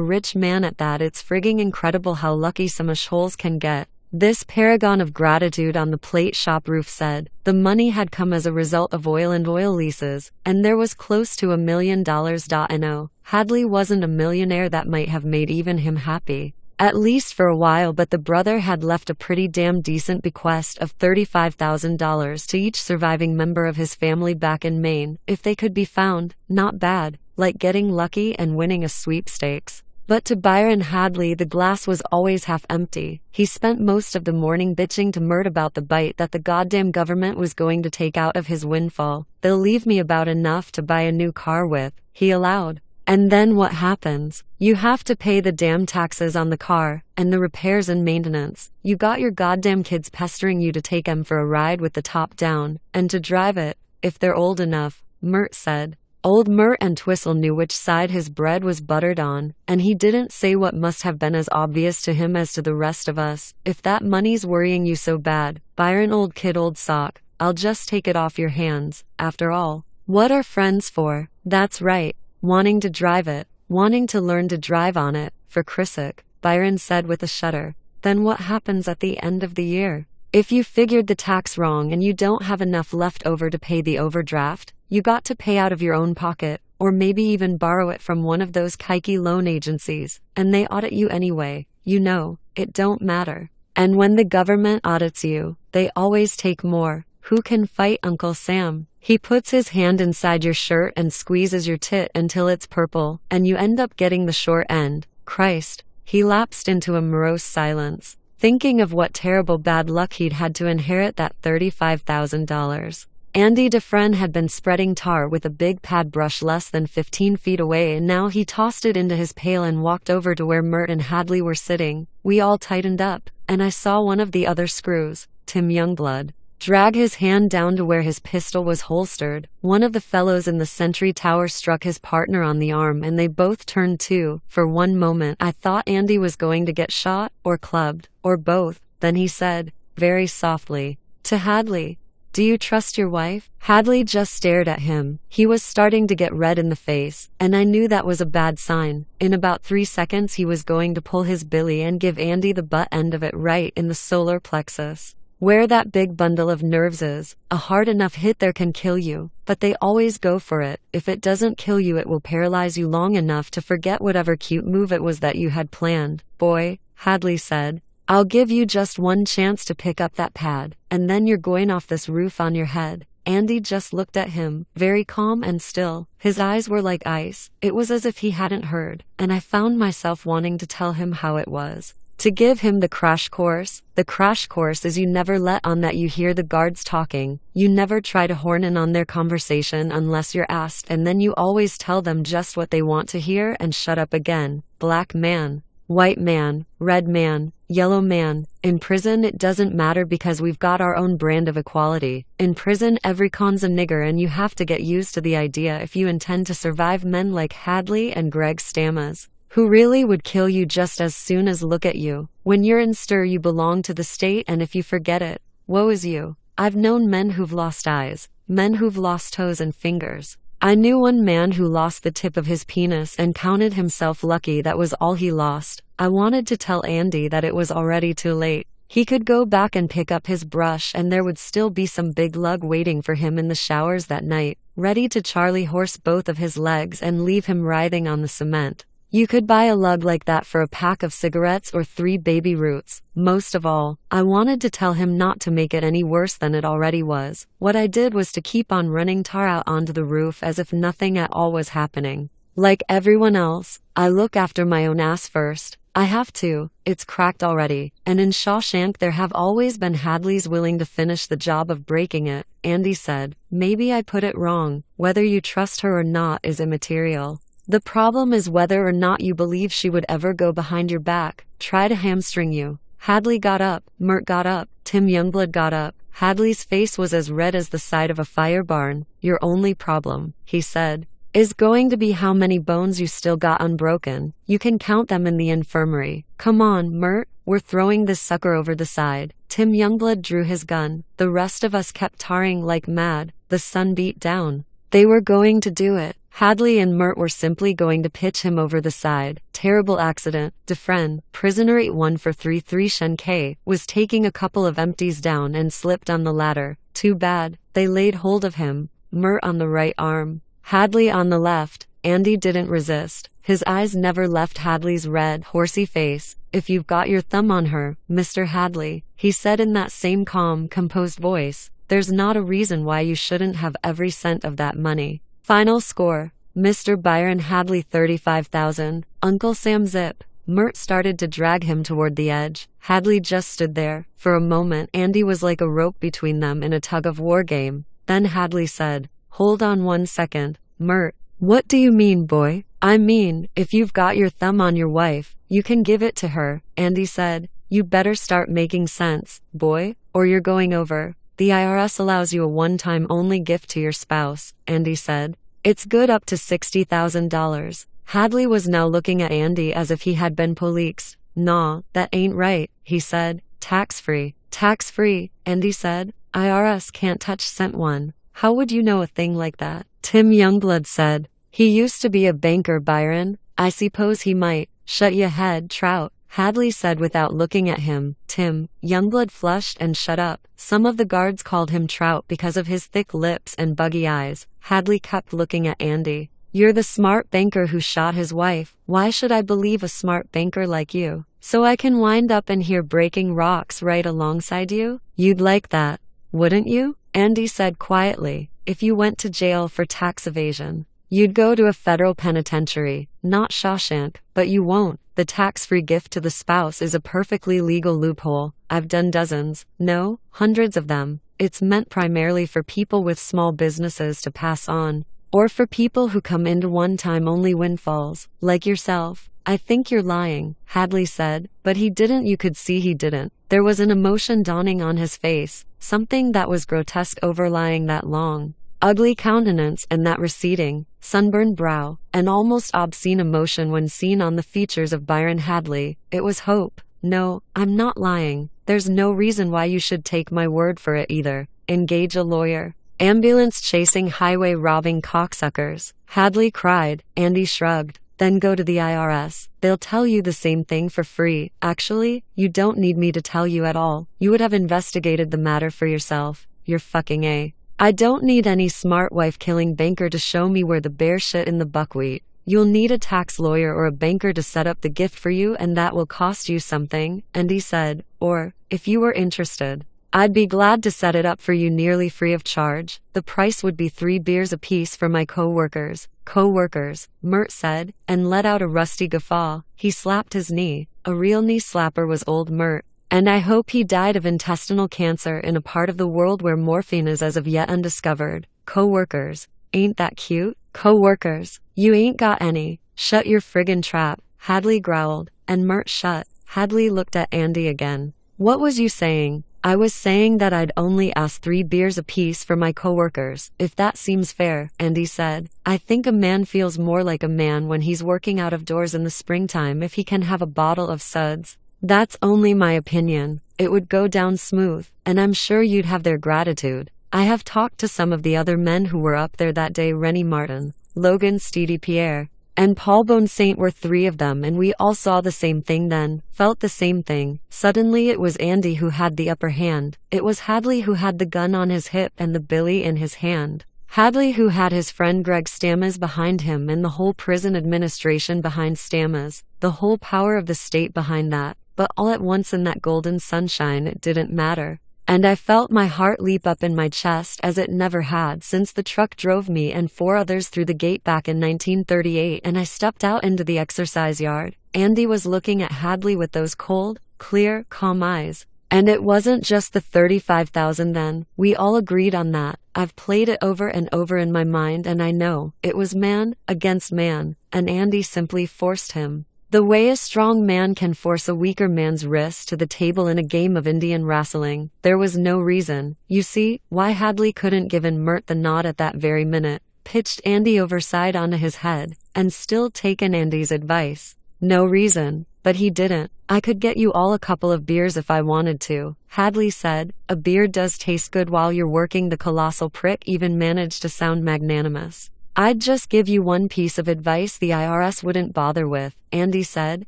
rich man at that. It's frigging incredible how lucky some ashholes can get. This paragon of gratitude on the plate shop roof said. The money had come as a result of oil and oil leases, and there was close to $1 million. No, Hadley wasn't a millionaire. That might have made even him happy, at least for a while, but the brother had left a pretty damn decent bequest of $35,000 to each surviving member of his family back in Maine, if they could be found. Not bad, like getting lucky and winning a sweepstakes. But to Byron Hadley the glass was always half empty. He spent most of the morning bitching to Mert about the bite that the goddamn government was going to take out of his windfall. They'll leave me about enough to buy a new car with, he allowed. And then what happens? You have to pay the damn taxes on the car, and the repairs and maintenance. You got your goddamn kids pestering you to take 'em for a ride with the top down, and to drive it, if they're old enough, Mert said. Old Mert and Twistle knew which side his bread was buttered on, and he didn't say what must have been as obvious to him as to the rest of us. If that money's worrying you so bad, Byron old kid old sock, I'll just take it off your hands. After all, what are friends for? That's right, wanting to drive it, wanting to learn to drive on it, for Chrissick, Byron said with a shudder. Then what happens at the end of the year? If you figured the tax wrong and you don't have enough left over to pay the overdraft, you got to pay out of your own pocket, or maybe even borrow it from one of those kikey loan agencies, and they audit you anyway. You know, it don't matter. And when the government audits you, they always take more. Who can fight Uncle Sam? He puts his hand inside your shirt and squeezes your tit until it's purple, and you end up getting the short end. Christ. He lapsed into a morose silence, thinking of what terrible bad luck he'd had to inherit that $35,000. Andy Dufresne had been spreading tar with a big pad brush less than 15 feet away, and now he tossed it into his pail and walked over to where Mert and Hadley were sitting. We all tightened up, and I saw one of the other screws, Tim Youngblood, drag his hand down to where his pistol was holstered. One of the fellows in the sentry tower struck his partner on the arm, and they both turned too. For one moment I thought Andy was going to get shot, or clubbed, or both. Then he said, very softly, to Hadley, "Do you trust your wife?" Hadley just stared at him. He was starting to get red in the face, and I knew that was a bad sign. In about 3 seconds he was going to pull his billy and give Andy the butt end of it right in the solar plexus, where that big bundle of nerves is. A hard enough hit there can kill you, but they always go for it. If it doesn't kill you, it will paralyze you long enough to forget whatever cute move it was that you had planned. Boy, Hadley said, I'll give you just one chance to pick up that pad, and then you're going off this roof on your head. Andy just looked at him, very calm and still. His eyes were like ice. It was as if he hadn't heard, and I found myself wanting to tell him how it was. To give him the crash course. The crash course is you never let on that you hear the guards talking. You never try to horn in on their conversation unless you're asked, and then you always tell them just what they want to hear and shut up again. Black man, white man, red man, yellow man. In prison it doesn't matter because we've got our own brand of equality. In prison every con's a nigger, and you have to get used to the idea if you intend to survive men like Hadley and Greg Stammas, who really would kill you just as soon as look at you. When you're in stir you belong to the state, and if you forget it, woe is you. I've known men who've lost eyes, men who've lost toes and fingers. I knew one man who lost the tip of his penis and counted himself lucky that was all he lost. I wanted to tell Andy that it was already too late. He could go back and pick up his brush, and there would still be some big lug waiting for him in the showers that night, ready to Charlie horse both of his legs and leave him writhing on the cement. You could buy a lug like that for a pack of cigarettes or 3 baby roots. Most of all, I wanted to tell him not to make it any worse than it already was. What I did was to keep on running tar out onto the roof as if nothing at all was happening. Like everyone else, I look after my own ass first. I have to. It's cracked already. And in Shawshank there have always been Hadleys willing to finish the job of breaking it. Andy said, maybe I put it wrong. Whether you trust her or not is immaterial. The problem is whether or not you believe she would ever go behind your back, try to hamstring you. Hadley got up, Mert got up, Tim Youngblood got up. Hadley's face was as red as the side of a fire barn. Your only problem, he said, is going to be how many bones you still got unbroken. You can count them in the infirmary. Come on, Mert, we're throwing this sucker over the side. Tim Youngblood drew his gun. The rest of us kept tarring like mad. The sun beat down. They were going to do it. Hadley and Mert were simply going to pitch him over the side. Terrible accident. Defren, prisoner 8143 Shenke, was taking a couple of empties down and slipped on the ladder. Too bad. They laid hold of him. Mert on the right arm, Hadley on the left. Andy didn't resist. His eyes never left Hadley's red, horsey face. If you've got your thumb on her, Mr. Hadley, he said in that same calm, composed voice, there's not a reason why you shouldn't have every cent of that money. Final score, Mr. Byron Hadley 35,000. Uncle Sam zip. Mert started to drag him toward the edge. Hadley just stood there. For a moment Andy was like a rope between them in a tug-of-war game. Then Hadley said, hold on 1 second. Mert, what do you mean, boy? I mean, if you've got your thumb on your wife, you can give it to her. Andy said, you better start making sense, boy, or you're going over. The IRS allows you a one-time only gift to your spouse, Andy said. It's good up to $60,000. Hadley was now looking at Andy as if he had been police. Nah, that ain't right, he said. Tax-free. Tax-free, Andy said. IRS can't touch cent one. How would you know a thing like that? Tim Youngblood said. He used to be a banker, Byron. I suppose he might. Shut ya head, Trout. Hadley said without looking at him. Tim Youngblood flushed and shut up. Some of the guards called him Trout because of his thick lips and buggy eyes. Hadley kept looking at Andy. You're the smart banker who shot his wife. Why should I believe a smart banker like you? So I can wind up in here breaking rocks right alongside you? You'd like that, wouldn't you? Andy said quietly. If you went to jail for tax evasion, you'd go to a federal penitentiary, not Shawshank, but you won't. The tax-free gift to the spouse is a perfectly legal loophole. I've done dozens, no, hundreds of them. It's meant primarily for people with small businesses to pass on, or for people who come into one-time-only windfalls, like yourself. I think you're lying, Hadley said, but he didn't. You could see he didn't. There was an emotion dawning on his face, something that was grotesque overlying that long, ugly countenance and that receding, sunburned brow, an almost obscene emotion when seen on the features of Byron Hadley. It was hope. No, I'm not lying. There's no reason why you should take my word for it either. Engage a lawyer. Ambulance chasing highway robbing cocksuckers, Hadley cried. Andy shrugged. Then go to the IRS. They'll tell you the same thing for free. Actually, you don't need me to tell you at all. You would have investigated the matter for yourself. You're fucking A. I don't need any smart wife-killing banker to show me where the bear shit in the buckwheat. You'll need a tax lawyer or a banker to set up the gift for you, and that will cost you something, Andy said. Or, if you were interested, I'd be glad to set it up for you nearly free of charge. The price would be 3 beers apiece for my co-workers. Co-workers, Mert said, and let out a rusty guffaw. He slapped his knee. A real knee slapper was old Mert. And I hope he died of intestinal cancer in a part of the world where morphine is as of yet undiscovered. Co-workers, ain't that cute? Co-workers, you ain't got any. Shut your friggin' trap, Hadley growled, and Mert shut. Hadley looked at Andy again. What was you saying? I was saying that I'd only ask 3 beers apiece for my co-workers, if that seems fair, Andy said. I think a man feels more like a man when he's working out of doors in the springtime if he can have a bottle of suds. That's only my opinion. It would go down smooth, and I'm sure you'd have their gratitude. I have talked to some of the other men who were up there that day. Rennie Martin, Logan Steedy Pierre, and Paul Bonsaint were 3 of them, and we all saw the same thing then, felt the same thing. Suddenly it was Andy who had the upper hand. It was Hadley who had the gun on his hip and the billy in his hand. Hadley who had his friend Greg Stammes behind him and the whole prison administration behind Stammes, the whole power of the state behind that. But all at once in that golden sunshine it didn't matter. And I felt my heart leap up in my chest as it never had since the truck drove me and 4 others through the gate back in 1938, and I stepped out into the exercise yard. Andy was looking at Hadley with those cold, clear, calm eyes. And it wasn't just the 35,000 then. We all agreed on that. I've played it over and over in my mind, and I know it was man against man, and Andy simply forced him. The way a strong man can force a weaker man's wrist to the table in a game of Indian wrestling. There was no reason, you see, why Hadley couldn't given Mert the nod at that very minute, pitched Andy overside onto his head, and still taken Andy's advice. No reason, but he didn't. I could get you all a couple of beers if I wanted to, Hadley said. A beer does taste good while you're working. The colossal prick even managed to sound magnanimous. I'd just give you one piece of advice the IRS wouldn't bother with, Andy said.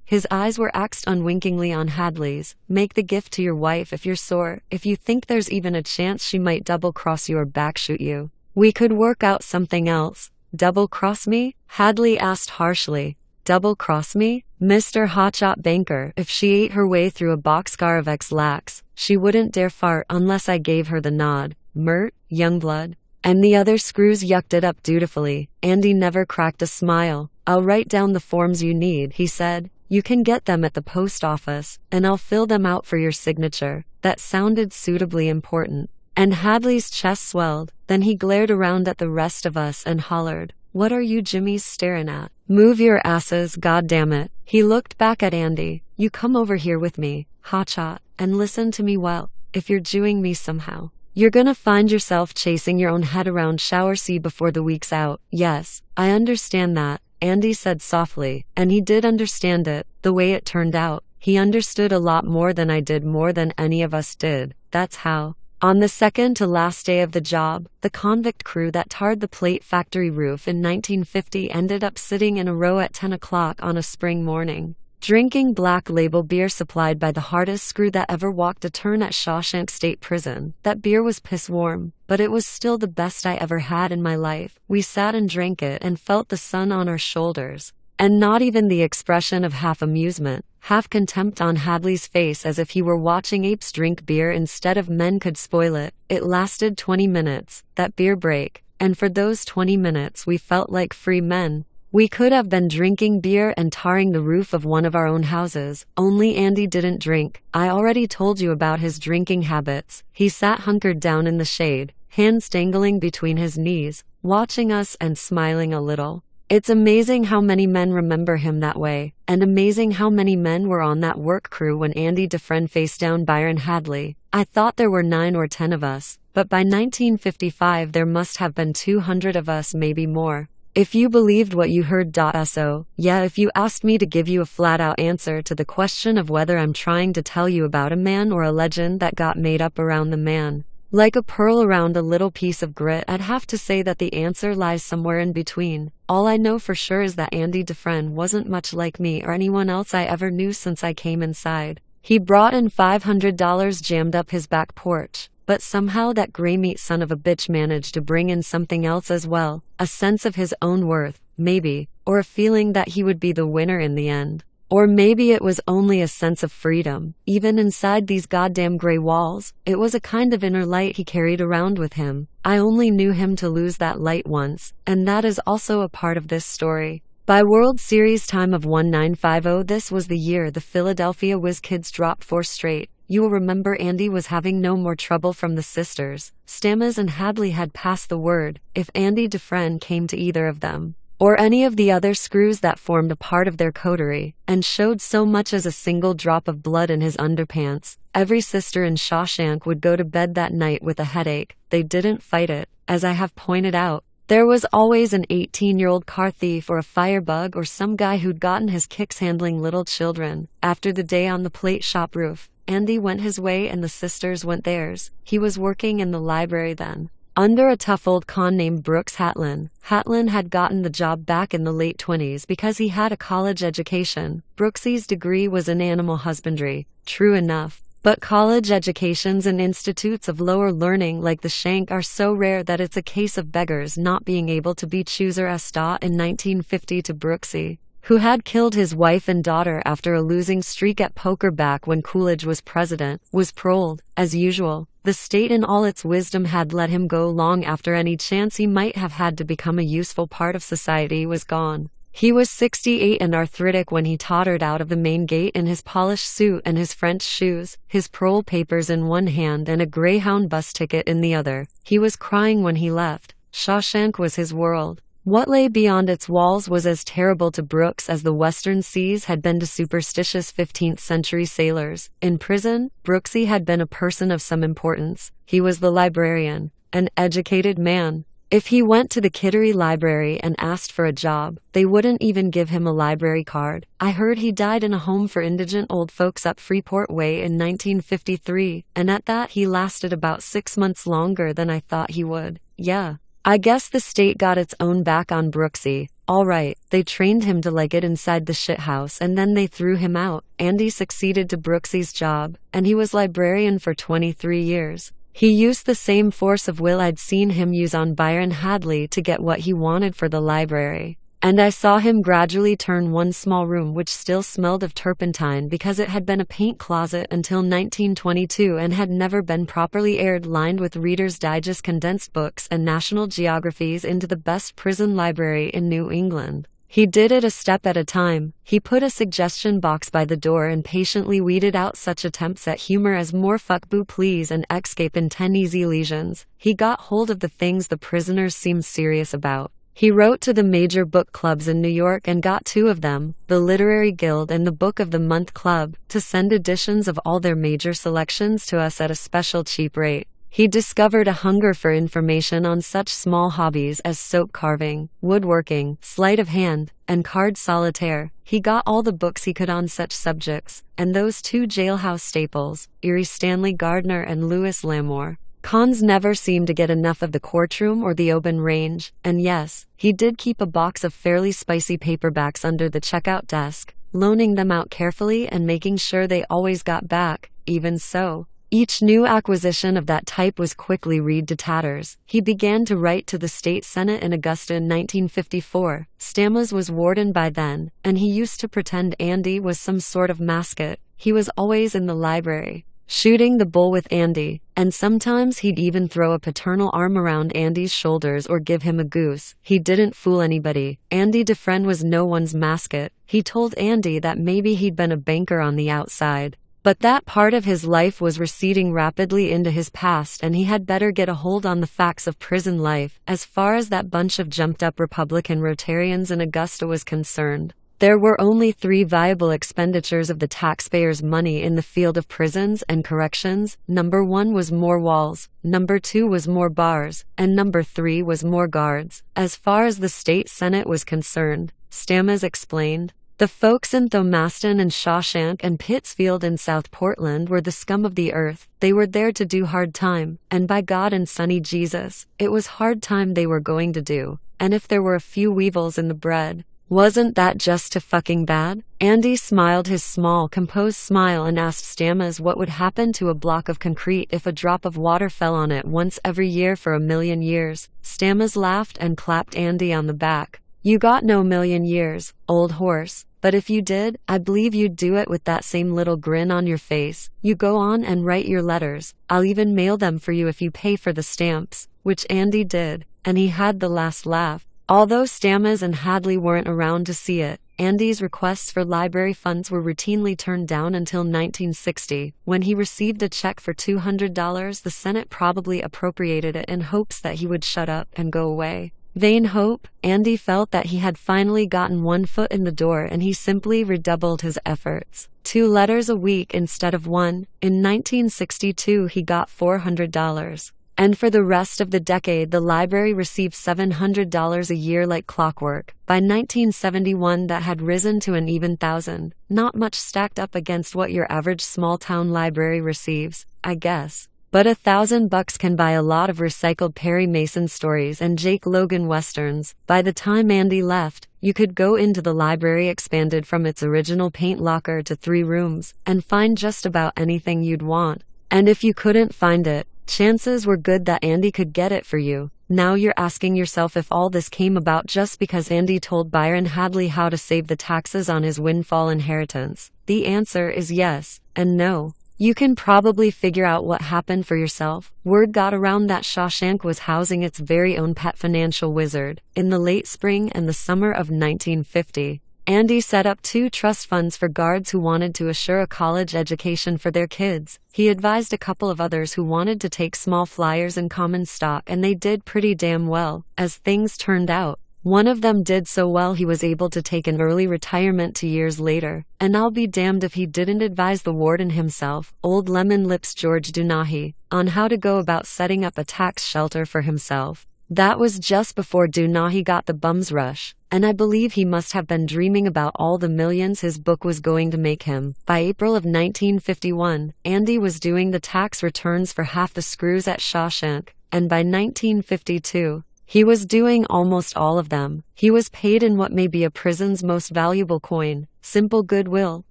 His eyes were axed unwinkingly on Hadley's. Make the gift to your wife if you're sore. If you think there's even a chance she might double-cross you or backshoot you. We could work out something else. Double-cross me? Hadley asked harshly. Double-cross me? Mr. Hotshot Banker, if she ate her way through a boxcar of X-Lax, she wouldn't dare fart unless I gave her the nod. Mert, Youngblood. And the other screws yucked it up dutifully. Andy never cracked a smile. I'll write down the forms you need, he said. You can get them at the post office, and I'll fill them out for your signature. That sounded suitably important. And Hadley's chest swelled. Then he glared around at the rest of us and hollered, What are you Jimmies staring at? Move your asses, goddammit. He looked back at Andy. You come over here with me, hotshot, and listen to me well. If you're Jewing me somehow, you're gonna find yourself chasing your own head around shower C before the week's out. Yes, I understand that, Andy said softly, and he did understand it, the way it turned out. He understood a lot more than I did, more than any of us did. That's how. On the second to last day of the job, the convict crew that tarred the plate factory roof in 1950 ended up sitting in a row at 10 o'clock on a spring morning, drinking Black Label beer supplied by the hardest screw that ever walked a turn at Shawshank State Prison. That beer was piss warm, but it was still the best I ever had in my life. We sat and drank it and felt the sun on our shoulders. And not even the expression of half amusement, half contempt on Hadley's face, as if he were watching apes drink beer instead of men could spoil it. It lasted 20 minutes, that beer break, and for those 20 minutes we felt like free men. We could have been drinking beer and tarring the roof of one of our own houses, only Andy didn't drink. I already told you about his drinking habits. He sat hunkered down in the shade, hands dangling between his knees, watching us and smiling a little. It's amazing how many men remember him that way, and amazing how many men were on that work crew when Andy Dufresne faced down Byron Hadley. I thought there were 9 or 10 of us, but by 1955 there must have been 200 of us, maybe more. If you believed what you heard. So, yeah, if you asked me to give you a flat-out answer to the question of whether I'm trying to tell you about a man or a legend that got made up around the man, like a pearl around a little piece of grit, I'd have to say that the answer lies somewhere in between. All I know for sure is that Andy Dufresne wasn't much like me or anyone else I ever knew since I came inside. He brought in $500 jammed up his back porch, but somehow that gray meat son of a bitch managed to bring in something else as well, a sense of his own worth, maybe, or a feeling that he would be the winner in the end. Or maybe it was only a sense of freedom, even inside these goddamn gray walls. It was a kind of inner light he carried around with him. I only knew him to lose that light once, and that is also a part of this story. By World Series time of 1950, this was the year the Philadelphia Whiz Kids dropped 4 straight. You will remember Andy was having no more trouble from the sisters. Stammes and Hadley had passed the word, if Andy Dufresne came to either of them, or any of the other screws that formed a part of their coterie, and showed so much as a single drop of blood in his underpants, every sister in Shawshank would go to bed that night with a headache. They didn't fight it, as I have pointed out. There was always an 18-year-old car thief or a firebug or some guy who'd gotten his kicks handling little children. After the day on the plate shop roof, Andy went his way and the sisters went theirs. He was working in the library then, under a tough old con named Brooks Hatlin. Hatlin had gotten the job back in the late 20s because he had a college education. Brooksy's degree was in animal husbandry. True enough. But college educations and institutes of lower learning like the Shank are so rare that it's a case of beggars not being able to be chooser estat in 1950 to Brooksy, who had killed his wife and daughter after a losing streak at poker back when Coolidge was president, was paroled. As usual, the state in all its wisdom had let him go long after any chance he might have had to become a useful part of society was gone. He was 68 and arthritic when he tottered out of the main gate in his polished suit and his French shoes, his parole papers in one hand and a Greyhound bus ticket in the other. He was crying when he left. Shawshank was his world. What lay beyond its walls was as terrible to Brooks as the western seas had been to superstitious 15th-century sailors. In prison, Brooksy had been a person of some importance. He was the librarian, an educated man. If he went to the Kittery Library and asked for a job, they wouldn't even give him a library card. I heard he died in a home for indigent old folks up Freeport Way in 1953, and at that he lasted about 6 months longer than I thought he would. Yeah. I guess the state got its own back on Brooksy. All right, they trained him to like it inside the shithouse and then they threw him out. Andy succeeded to Brooksy's job, and he was librarian for 23 years. He used the same force of will I'd seen him use on Byron Hadley to get what he wanted for the library. And I saw him gradually turn one small room which still smelled of turpentine because it had been a paint closet until 1922 and had never been properly aired, lined with Reader's Digest condensed books and National Geographies, into the best prison library in New England. He did it a step at a time. He put a suggestion box by the door and patiently weeded out such attempts at humor as more fuck boo please and escape in 10 easy lesions. He got hold of the things the prisoners seemed serious about. He wrote to the major book clubs in New York and got 2 of them, the Literary Guild and the Book of the Month Club, to send editions of all their major selections to us at a special cheap rate. He discovered a hunger for information on such small hobbies as soap carving, woodworking, sleight of hand, and card solitaire. He got all the books he could on such subjects, and those 2 jailhouse staples, Erie Stanley Gardner and Louis L'Amour. Cons never seemed to get enough of the courtroom or the open range, and yes, he did keep a box of fairly spicy paperbacks under the checkout desk, loaning them out carefully and making sure they always got back. Even so, each new acquisition of that type was quickly read to tatters. He began to write to the state senate in Augusta in 1954. Stammes was warden by then, and he used to pretend Andy was some sort of mascot. He was always in the library, shooting the bull with Andy, and sometimes he'd even throw a paternal arm around Andy's shoulders or give him a goose. He didn't fool anybody. Andy Dufresne was no one's mascot. He told Andy that maybe he'd been a banker on the outside, but that part of his life was receding rapidly into his past and he had better get a hold on the facts of prison life. As far as that bunch of jumped-up Republican Rotarians in Augusta was concerned, there were only 3 viable expenditures of the taxpayers' money in the field of prisons and corrections. Number 1 was more walls, number 2 was more bars, and number 3 was more guards. As far as the state senate was concerned, Stammes explained, the folks in Thomaston and Shawshank and Pittsfield and South Portland were the scum of the earth. They were there to do hard time, and by God and Sonny Jesus, it was hard time they were going to do. And if there were a few weevils in the bread, wasn't that just too fucking bad? Andy smiled his small, composed smile and asked Stammes what would happen to a block of concrete if a drop of water fell on it once every year for 1,000,000 years. Stammes laughed and clapped Andy on the back. You got no million years, old horse, but if you did, I believe you'd do it with that same little grin on your face. You go on and write your letters. I'll even mail them for you if you pay for the stamps, which Andy did, and he had the last laugh. Although Stammes and Hadley weren't around to see it, Andy's requests for library funds were routinely turned down until 1960, when he received a check for $200. The Senate probably appropriated it in hopes that he would shut up and go away. Vain hope. Andy felt that he had finally gotten one foot in the door, and he simply redoubled his efforts. 2 letters a week instead of 1. In 1962 he got $400. And for the rest of the decade the library received $700 a year like clockwork. By 1971 that had risen to an even $1,000. Not much stacked up against what your average small-town library receives, I guess. But $1,000 can buy a lot of recycled Perry Mason stories and Jake Logan westerns. By the time Andy left, you could go into the library, expanded from its original paint locker to 3 rooms, and find just about anything you'd want. And if you couldn't find it, chances were good that Andy could get it for you. Now you're asking yourself if all this came about just because Andy told Byron Hadley how to save the taxes on his windfall inheritance. The answer is yes and no. You can probably figure out what happened for yourself. Word got around that Shawshank was housing its very own pet financial wizard. In the late spring and the summer of 1950, Andy set up 2 trust funds for guards who wanted to assure a college education for their kids. He advised a couple of others who wanted to take small flyers in common stock, and they did pretty damn well, as things turned out. One of them did so well he was able to take an early retirement 2 years later, and I'll be damned if he didn't advise the warden himself, old lemon lips George Dunahy, on how to go about setting up a tax shelter for himself. That was just before Dunahy got the bum's rush, and I believe he must have been dreaming about all the millions his book was going to make him. By April of 1951, Andy was doing the tax returns for half the screws at Shawshank, and by 1952, he was doing almost all of them. He was paid in what may be a prison's most valuable coin, simple goodwill.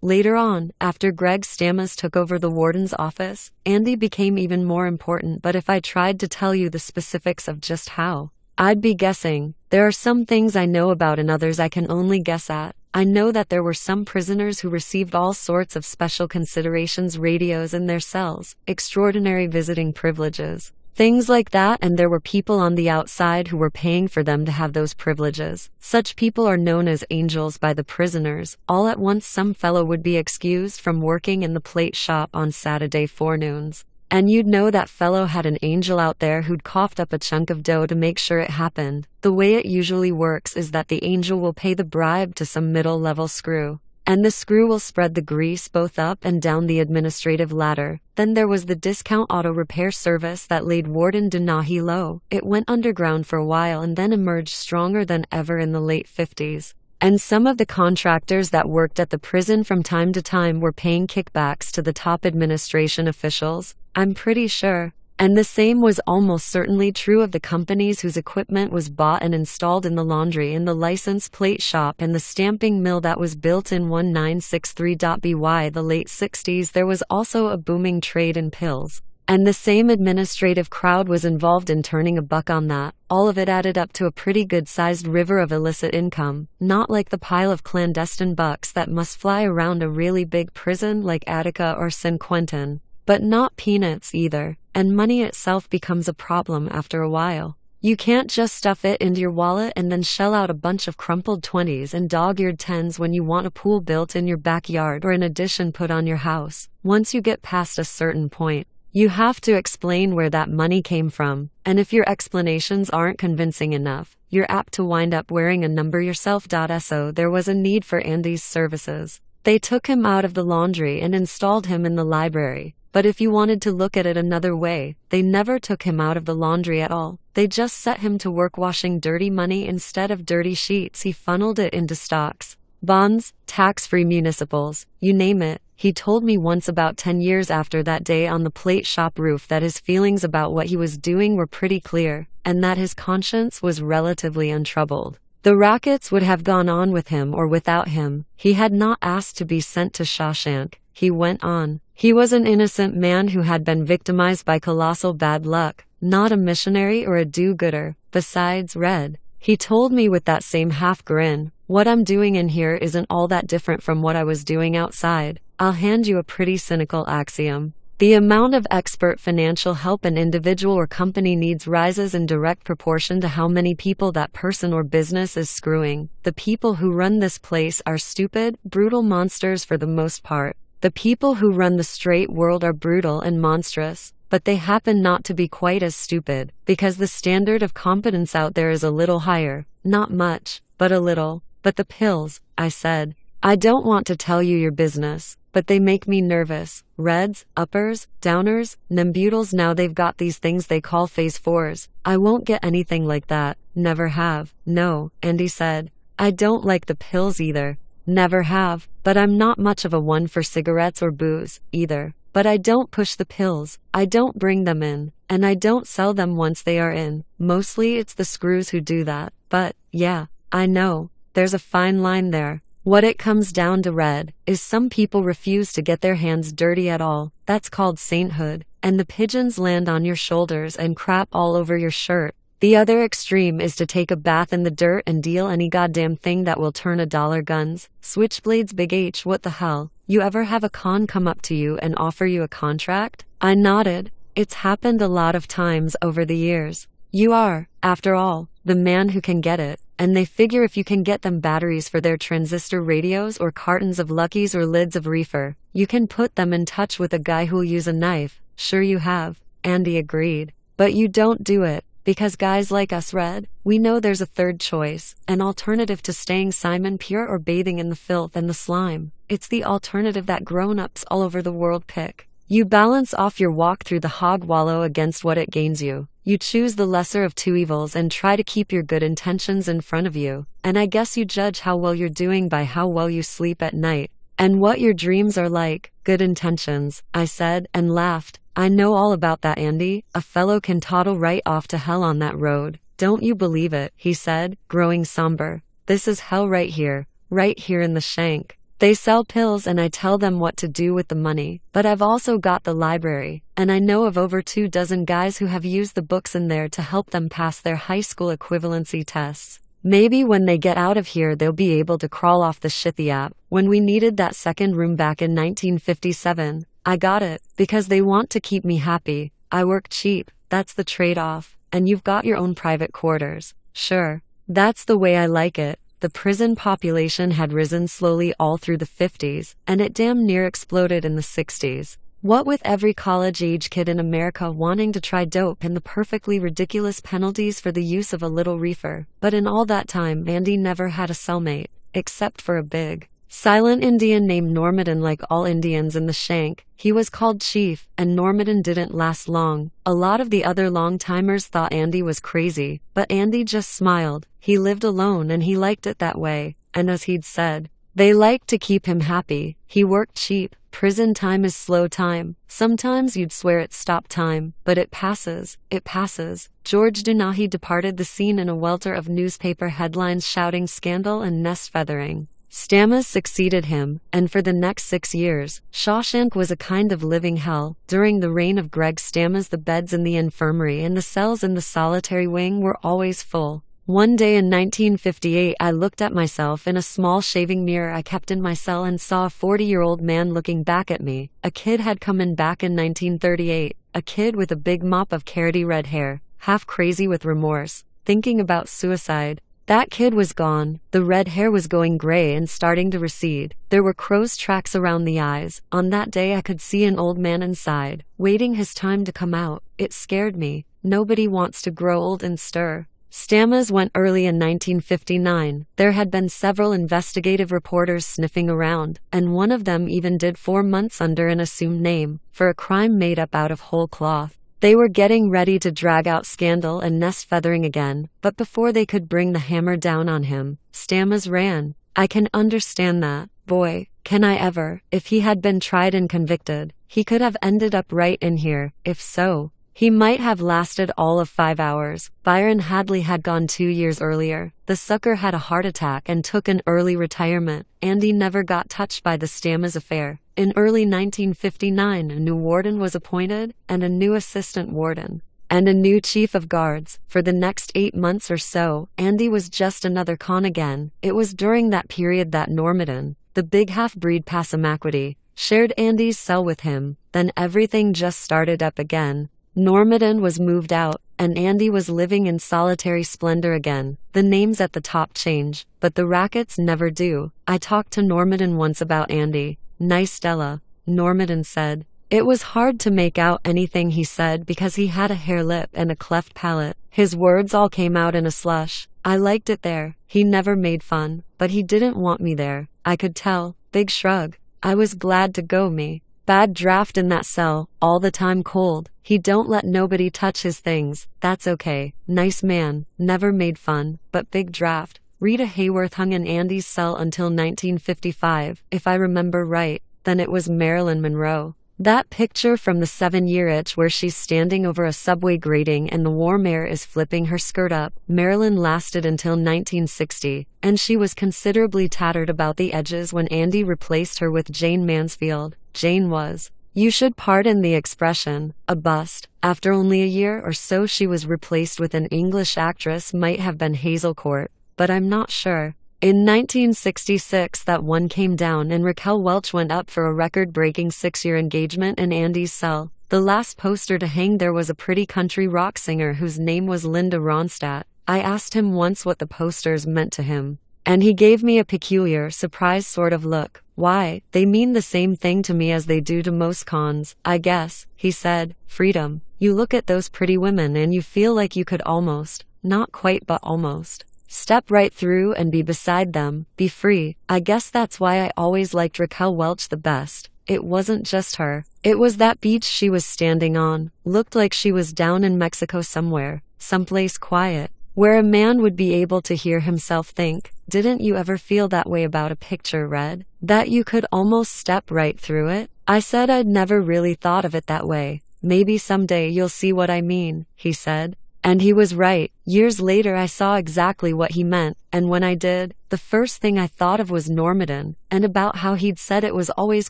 Later on, after Greg Stammes took over the warden's office, Andy became even more important. But if I tried to tell you the specifics of just how, I'd be guessing. There are some things I know about and others I can only guess at. I know that there were some prisoners who received all sorts of special considerations, radios in their cells, extraordinary visiting privileges, things like that, and there were people on the outside who were paying for them to have those privileges. Such people are known as angels by the prisoners. All at once some fellow would be excused from working in the plate shop on Saturday forenoons, and you'd know that fellow had an angel out there who'd coughed up a chunk of dough to make sure it happened. The way it usually works is that the angel will pay the bribe to some middle-level screw, and the screw will spread the grease both up and down the administrative ladder. Then there was the discount auto repair service that laid Warden Dunahy low. It went underground for a while and then emerged stronger than ever in the late 50s. And some of the contractors that worked at the prison from time to time were paying kickbacks to the top administration officials, I'm pretty sure. And the same was almost certainly true of the companies whose equipment was bought and installed in the laundry, in the license plate shop, and the stamping mill that was built in 1963. The late 60s, there was also a booming trade in pills. And the same administrative crowd was involved in turning a buck on that. All of it added up to a pretty good-sized river of illicit income, not like the pile of clandestine bucks that must fly around a really big prison like Attica or San Quentin. But not peanuts either, and money itself becomes a problem after a while. You can't just stuff it into your wallet and then shell out a bunch of crumpled 20s and dog-eared 10s when you want a pool built in your backyard or an addition put on your house. Once you get past a certain point, you have to explain where that money came from, and if your explanations aren't convincing enough, you're apt to wind up wearing a number yourself. So there was a need for Andy's services. They took him out of the laundry and installed him in the library. But if you wanted to look at it another way, they never took him out of the laundry at all. They just set him to work washing dirty money instead of dirty sheets. He funneled it into stocks, bonds, tax-free municipals, you name it. He told me once, about 10 years after that day on the plate shop roof, that his feelings about what he was doing were pretty clear, and that his conscience was relatively untroubled. The rackets would have gone on with him or without him. He had not asked to be sent to Shawshank, he went on. He was an innocent man who had been victimized by colossal bad luck, not a missionary or a do-gooder. Besides, Red, He told me with that same half grin, "What I'm doing in here isn't all that different from what I was doing outside. I'll hand you a pretty cynical axiom. The amount of expert financial help an individual or company needs rises in direct proportion to how many people that person or business is screwing. The people who run this place are stupid, brutal monsters for the most part. The people who run the straight world are brutal and monstrous, but they happen not to be quite as stupid, because the standard of competence out there is a little higher. Not much, but a little. But the pills," I said. "I don't want to tell you your business, but they make me nervous. Reds, uppers, downers, Nembutals, now they've got these things they call phase 4s. I won't get anything like that. Never have." "No," Andy said. "I don't like the pills either. Never have. But I'm not much of a one for cigarettes or booze, either. But I don't push the pills. I don't bring them in. And I don't sell them once they are in. Mostly it's the screws who do that. But, yeah, I know. There's a fine line there. What it comes down to, Red, is some people refuse to get their hands dirty at all. That's called sainthood. And the pigeons land on your shoulders and crap all over your shirt. The other extreme is to take a bath in the dirt and deal any goddamn thing that will turn $1 guns. Switchblades, big H, what the hell? You ever have a con come up to you and offer you a contract?" I nodded. It's happened a lot of times over the years. You are, after all, the man who can get it. And they figure if you can get them batteries for their transistor radios or cartons of Luckies or lids of reefer, you can put them in touch with a guy who'll use a knife. Sure you have, Andy agreed. But you don't do it, because guys like us, Red, we know there's a third choice, an alternative to staying Simon pure or bathing in the filth and the slime. It's the alternative that grown-ups all over the world pick. You balance off your walk through the hog wallow against what it gains you. You choose the lesser of two evils and try to keep your good intentions in front of you. And I guess you judge how well you're doing by how well you sleep at night. And what your dreams are like. Good intentions, I said, and laughed. I know all about that, Andy. A fellow can toddle right off to hell on that road. Don't you believe it, he said, growing somber. This is hell right here in the shank. They sell pills and I tell them what to do with the money. But I've also got the library, and I know of over 24 guys who have used the books in there to help them pass their high school equivalency tests. Maybe when they get out of here they'll be able to crawl off the shitty app. When we needed that second room back in 1957, I got it, because they want to keep me happy. I work cheap, that's the trade-off. And you've got your own private quarters. Sure. That's the way I like it. The prison population had risen slowly all through the 50s, and it damn near exploded in the 60s. What with every college-age kid in America wanting to try dope and the perfectly ridiculous penalties for the use of a little reefer. But in all that time, Andy never had a cellmate, except for a big, silent Indian named Normanton. Like all Indians in the shank, he was called Chief, and Normanton didn't last long. A lot of the other long-timers thought Andy was crazy, but Andy just smiled. He lived alone and he liked it that way, and as he'd said, they liked to keep him happy. He worked cheap. Prison time is slow time. Sometimes you'd swear it stopped time, but it passes. It passes. George Dunahi departed the scene in a welter of newspaper headlines shouting scandal and nest feathering. Stammes succeeded him, and for the next 6 years, Shawshank was a kind of living hell. During the reign of Greg Stammes, the beds in the infirmary and the cells in the solitary wing were always full. One day in 1958, I looked at myself in a small shaving mirror I kept in my cell and saw a 40-year-old man looking back at me. A kid had come in back in 1938, a kid with a big mop of carroty red hair, half crazy with remorse, thinking about suicide. That kid was gone. The red hair was going gray and starting to recede. There were crow's tracks around the eyes. On that day I could see an old man inside, waiting his time to come out. It scared me. Nobody wants to grow old and stir. Stammes went early in 1959. There had been several investigative reporters sniffing around, and one of them even did 4 months under an assumed name, for a crime made up out of whole cloth. They were getting ready to drag out scandal and nest feathering again, but before they could bring the hammer down on him, Stammes ran. I can understand that. Boy, can I ever. If he had been tried and convicted, he could have ended up right in here. If so, he might have lasted all of 5 hours. Byron Hadley had gone 2 years earlier. The sucker had a heart attack and took an early retirement. Andy never got touched by the Stammes affair. In early 1959, a new warden was appointed, and a new assistant warden. and a new chief of guards. For the next 8 months or so, Andy was just another con again. It was during that period that Normanton, the big half-breed Passamaquoddy, shared Andy's cell with him. Then everything just started up again. Normanton was moved out, and Andy was living in solitary splendor again. The names at the top change, but the rackets never do. I talked to Normanton once about Andy. "Nice Stella," Normanton said. It was hard to make out anything he said because he had a hare lip and a cleft palate. His words all came out in a slush. I liked it there. He never made fun, but he didn't want me there. I could tell. Big shrug. I was glad to go me. Bad draft in that cell, all the time cold. He don't let nobody touch his things. That's okay. Nice man. Never made fun, but big draft. Rita Hayworth hung in Andy's cell until 1955, if I remember right. Then it was Marilyn Monroe. That picture from the 7-year itch where she's standing over a subway grating and the warm air is flipping her skirt up. Marilyn lasted until 1960, and she was considerably tattered about the edges when Andy replaced her with Jane Mansfield. Jane was, you should pardon the expression, a bust. After only a year or so she was replaced with an English actress, might have been Hazel Court, but I'm not sure. In 1966 that one came down and Raquel Welch went up for a record-breaking 6-year engagement in Andy's cell. The last poster to hang there was a pretty country rock singer whose name was Linda Ronstadt. I asked him once what the posters meant to him, and he gave me a peculiar, surprised sort of look. "Why, they mean the same thing to me as they do to most cons, I guess," he said. "Freedom. You look at those pretty women and you feel like you could almost, not quite but almost, step right through and be beside them, be free. I guess that's why I always liked Raquel Welch the best. It wasn't just her. It was that beach she was standing on. Looked like she was down in Mexico somewhere, someplace quiet, where a man would be able to hear himself think. Didn't you ever feel that way about a picture, Red? That you could almost step right through it?" I said I'd never really thought of it that way. "Maybe someday you'll see what I mean," he said. And he was right. Years later I saw exactly what he meant, and when I did, the first thing I thought of was Normanton, and about how he'd said it was always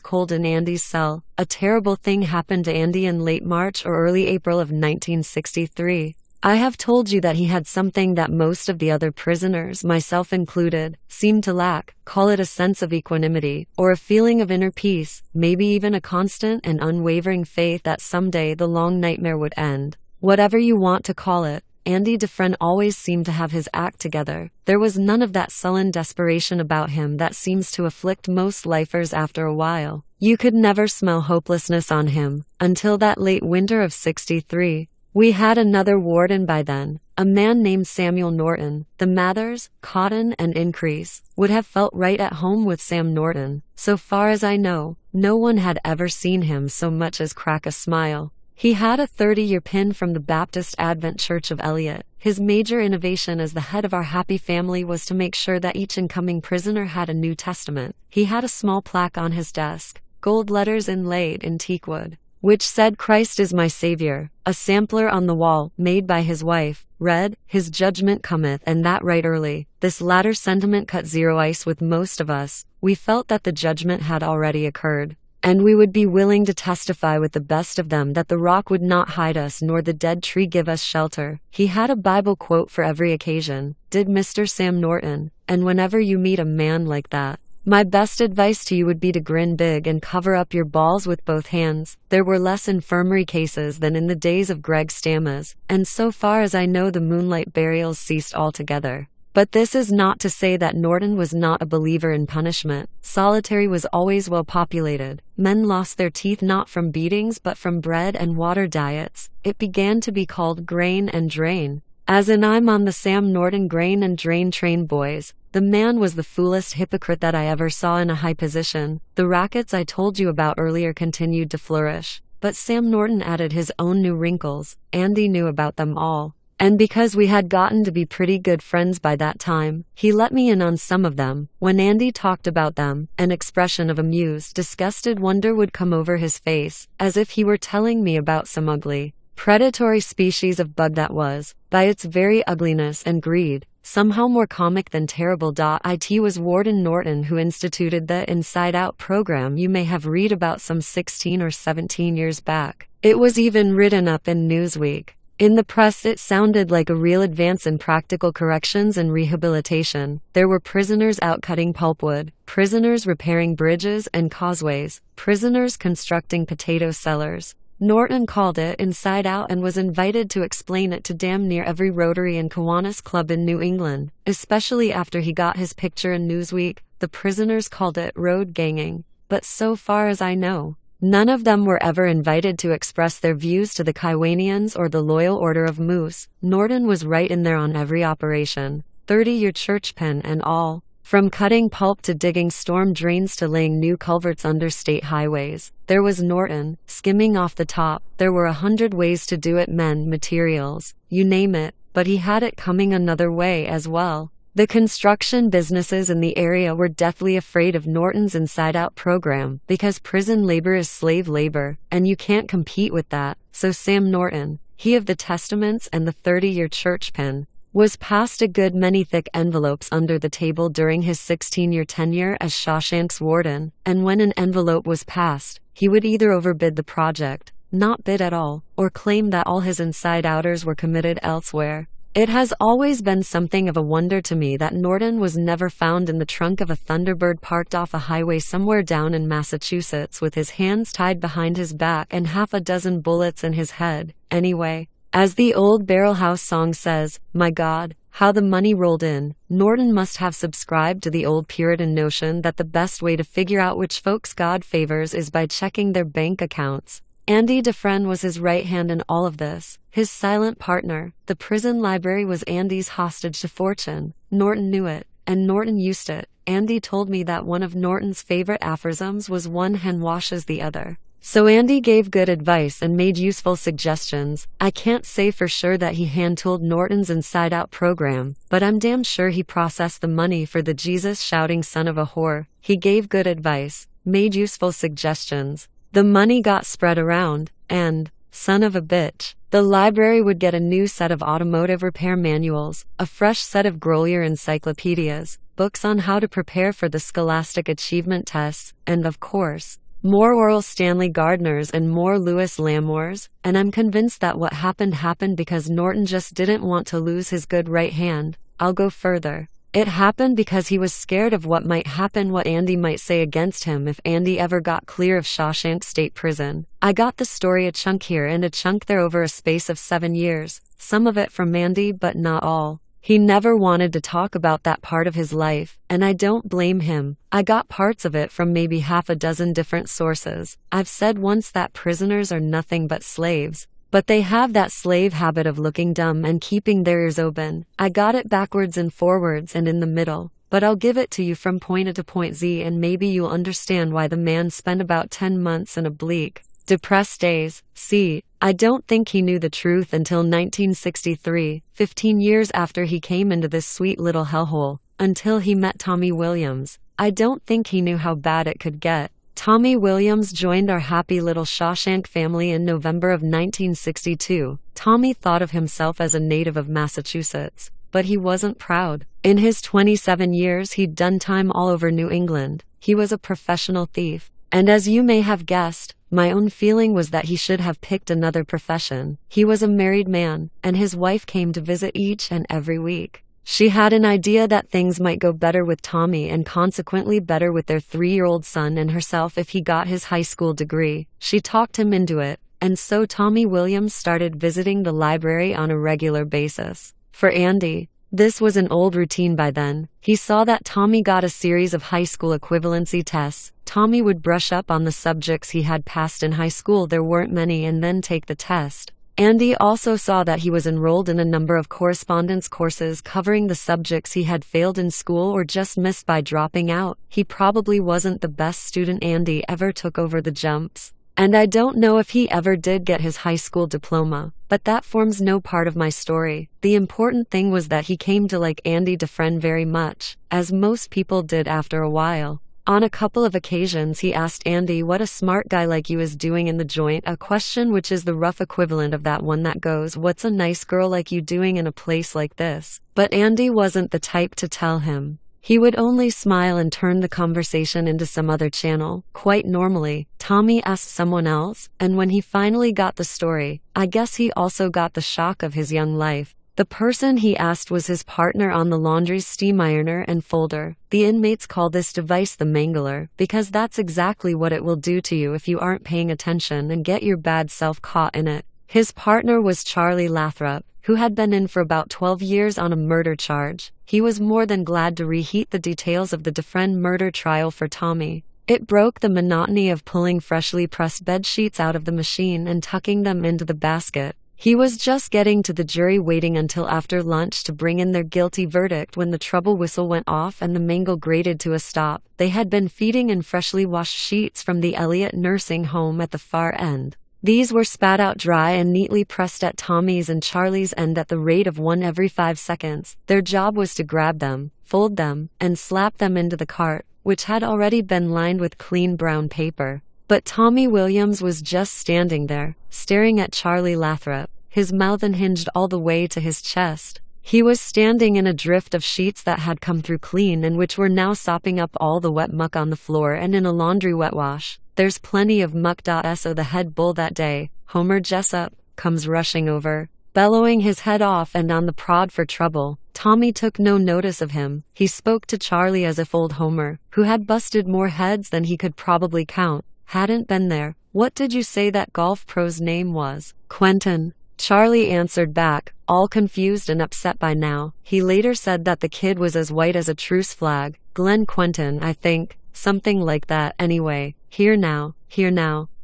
cold in Andy's cell. A terrible thing happened to Andy in late March or early April of 1963. I have told you that he had something that most of the other prisoners, myself included, seemed to lack. Call it a sense of equanimity, or a feeling of inner peace, maybe even a constant and unwavering faith that someday the long nightmare would end. Whatever you want to call it, Andy Dufresne always seemed to have his act together. There was none of that sullen desperation about him that seems to afflict most lifers after a while. You could never smell hopelessness on him, until that late winter of '63. We had another warden by then, a man named Samuel Norton. The Mathers, Cotton, and Increase would have felt right at home with Sam Norton. So far as I know, no one had ever seen him so much as crack a smile. He had a 30-year pin from the Baptist Advent Church of Elliott. His major innovation as the head of our happy family was to make sure that each incoming prisoner had a New Testament. He had a small plaque on his desk, gold letters inlaid in teakwood, which said, "Christ is my Savior." A sampler on the wall, made by his wife, read, "His judgment cometh," and that right early. This latter sentiment cut zero ice with most of us. We felt that the judgment had already occurred, and we would be willing to testify with the best of them that the rock would not hide us nor the dead tree give us shelter. He had a Bible quote for every occasion, did Mr. Sam Norton, and whenever you meet a man like that, my best advice to you would be to grin big and cover up your balls with both hands. There were less infirmary cases than in the days of Greg Stammas, and so far as I know the moonlight burials ceased altogether. But this is not to say that Norton was not a believer in punishment. Solitary was always well populated. Men lost their teeth not from beatings but from bread and water diets. It began to be called grain and drain. As in I'm on the Sam Norton grain and drain train, boys. The man was the foolest hypocrite that I ever saw in a high position. The rackets I told you about earlier continued to flourish, but Sam Norton added his own new wrinkles. Andy knew about them all. And because we had gotten to be pretty good friends by that time, he let me in on some of them. When Andy talked about them, an expression of amused, disgusted wonder would come over his face, as if he were telling me about some ugly, predatory species of bug that was, by its very ugliness and greed, somehow more comic than terrible. It was Warden Norton who instituted the Inside Out program you may have read about some 16 or 17 years back. It was even written up in Newsweek. In the press it sounded like a real advance in practical corrections and rehabilitation. There were prisoners out cutting pulpwood, prisoners repairing bridges and causeways, prisoners constructing potato cellars. Norton called it Inside Out and was invited to explain it to damn near every Rotary and Kiwanis club in New England, especially after he got his picture in Newsweek. The prisoners called it road ganging, but so far as I know, none of them were ever invited to express their views to the Kiwanians or the Loyal Order of Moose. Norton was right in there on every operation, 30-year church pen and all. From cutting pulp to digging storm drains to laying new culverts under state highways, there was Norton, skimming off the top. There were 100 ways to do it, men, materials, you name it, but he had it coming another way as well. The construction businesses in the area were deathly afraid of Norton's Inside Out program because prison labor is slave labor, and you can't compete with that. So Sam Norton, he of the Testaments and the 30-year church pen, was passed a good many thick envelopes under the table during his 16-year tenure as Shawshank's warden, and when an envelope was passed, he would either overbid the project, not bid at all, or claim that all his inside-outers were committed elsewhere. It has always been something of a wonder to me that Norton was never found in the trunk of a Thunderbird parked off a highway somewhere down in Massachusetts with his hands tied behind his back and half a dozen bullets in his head. Anyway, as the old Barrel House song says, my God, how the money rolled in. Norton must have subscribed to the old Puritan notion that the best way to figure out which folks God favors is by checking their bank accounts. Andy Dufresne was his right hand in all of this, his silent partner. The prison library was Andy's hostage to fortune. Norton knew it, and Norton used it. Andy told me that one of Norton's favorite aphorisms was one hen washes the other. So Andy gave good advice and made useful suggestions. I can't say for sure that he hand-tooled Norton's Inside Out program, but I'm damn sure he processed the money for the Jesus-shouting son of a whore. He gave good advice, made useful suggestions. The money got spread around, and, son of a bitch, the library would get a new set of automotive repair manuals, a fresh set of Grolier encyclopedias, books on how to prepare for the Scholastic Achievement tests, and of course, more Oral Stanley Gardners and more Louis L'Amours, and I'm convinced that what happened because Norton just didn't want to lose his good right hand. I'll go further. It happened because he was scared of what might happen, what Andy might say against him if Andy ever got clear of Shawshank State Prison. I got the story a chunk here and a chunk there over a space of 7 years, some of it from Andy but not all. He never wanted to talk about that part of his life, and I don't blame him. I got parts of it from maybe half a dozen different sources. I've said once that prisoners are nothing but slaves, but they have that slave habit of looking dumb and keeping their ears open. I got it backwards and forwards and in the middle, but I'll give it to you from point A to point Z, and maybe you'll understand why the man spent about 10 months in oblique, depressed days. See, I don't think he knew the truth until 1963, 15 years after he came into this sweet little hellhole, until he met Tommy Williams. I don't think he knew how bad it could get. Tommy Williams joined our happy little Shawshank family in November of 1962. Tommy thought of himself as a native of Massachusetts, but he wasn't proud. In his 27 years he'd done time all over New England. He was a professional thief. And as you may have guessed, my own feeling was that he should have picked another profession. He was a married man, and his wife came to visit each and every week. She had an idea that things might go better with Tommy and consequently better with their 3-year-old son and herself if he got his high school degree. She talked him into it, and so Tommy Williams started visiting the library on a regular basis. For Andy, this was an old routine by then. He saw that Tommy got a series of high school equivalency tests. Tommy would brush up on the subjects he had passed in high school, there weren't many, and then take the test. Andy also saw that he was enrolled in a number of correspondence courses covering the subjects he had failed in school or just missed by dropping out. He probably wasn't the best student. Andy ever took over the jumps. And I don't know if he ever did get his high school diploma, but that forms no part of my story. The important thing was that he came to like Andy Dufresne very much, as most people did after a while. On a couple of occasions he asked Andy what a smart guy like you is doing in the joint, a question which is the rough equivalent of that one that goes, what's a nice girl like you doing in a place like this? But Andy wasn't the type to tell him. He would only smile and turn the conversation into some other channel. Quite normally, Tommy asked someone else, and when he finally got the story, I guess he also got the shock of his young life. The person he asked was his partner on the laundry's steam ironer and folder. The inmates call this device the mangler, because that's exactly what it will do to you if you aren't paying attention and get your bad self caught in it. His partner was Charlie Lathrop, who had been in for about 12 years on a murder charge. He was more than glad to reheat the details of the Dufresne murder trial for Tommy. It broke the monotony of pulling freshly pressed bed sheets out of the machine and tucking them into the basket. He was just getting to the jury, waiting until after lunch to bring in their guilty verdict when the trouble whistle went off and the mangle grated to a stop. They had been feeding in freshly washed sheets from the Elliott nursing home at the far end. These were spat out dry and neatly pressed at Tommy's and Charlie's end at the rate of one every 5 seconds. Their job was to grab them, fold them, and slap them into the cart, which had already been lined with clean brown paper. But Tommy Williams was just standing there, staring at Charlie Lathrop, his mouth unhinged all the way to his chest. He was standing in a drift of sheets that had come through clean and which were now sopping up all the wet muck on the floor and in a laundry wet wash. There's plenty of muck. So the head bull that day, Homer Jessup, comes rushing over, bellowing his head off and on the prod for trouble. Tommy took no notice of him. He spoke to Charlie as if old Homer, who had busted more heads than he could probably count, hadn't been there. What did you say that golf pro's name was? Quentin. Charlie answered back, all confused and upset by now. He later said that the kid was as white as a truce flag. Glenn Quentin, I think. Something like that. Anyway, here now,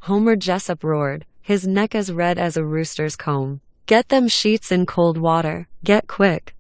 Homer Jessup roared, his neck as red as a rooster's comb. Get them sheets in cold water. Get quick,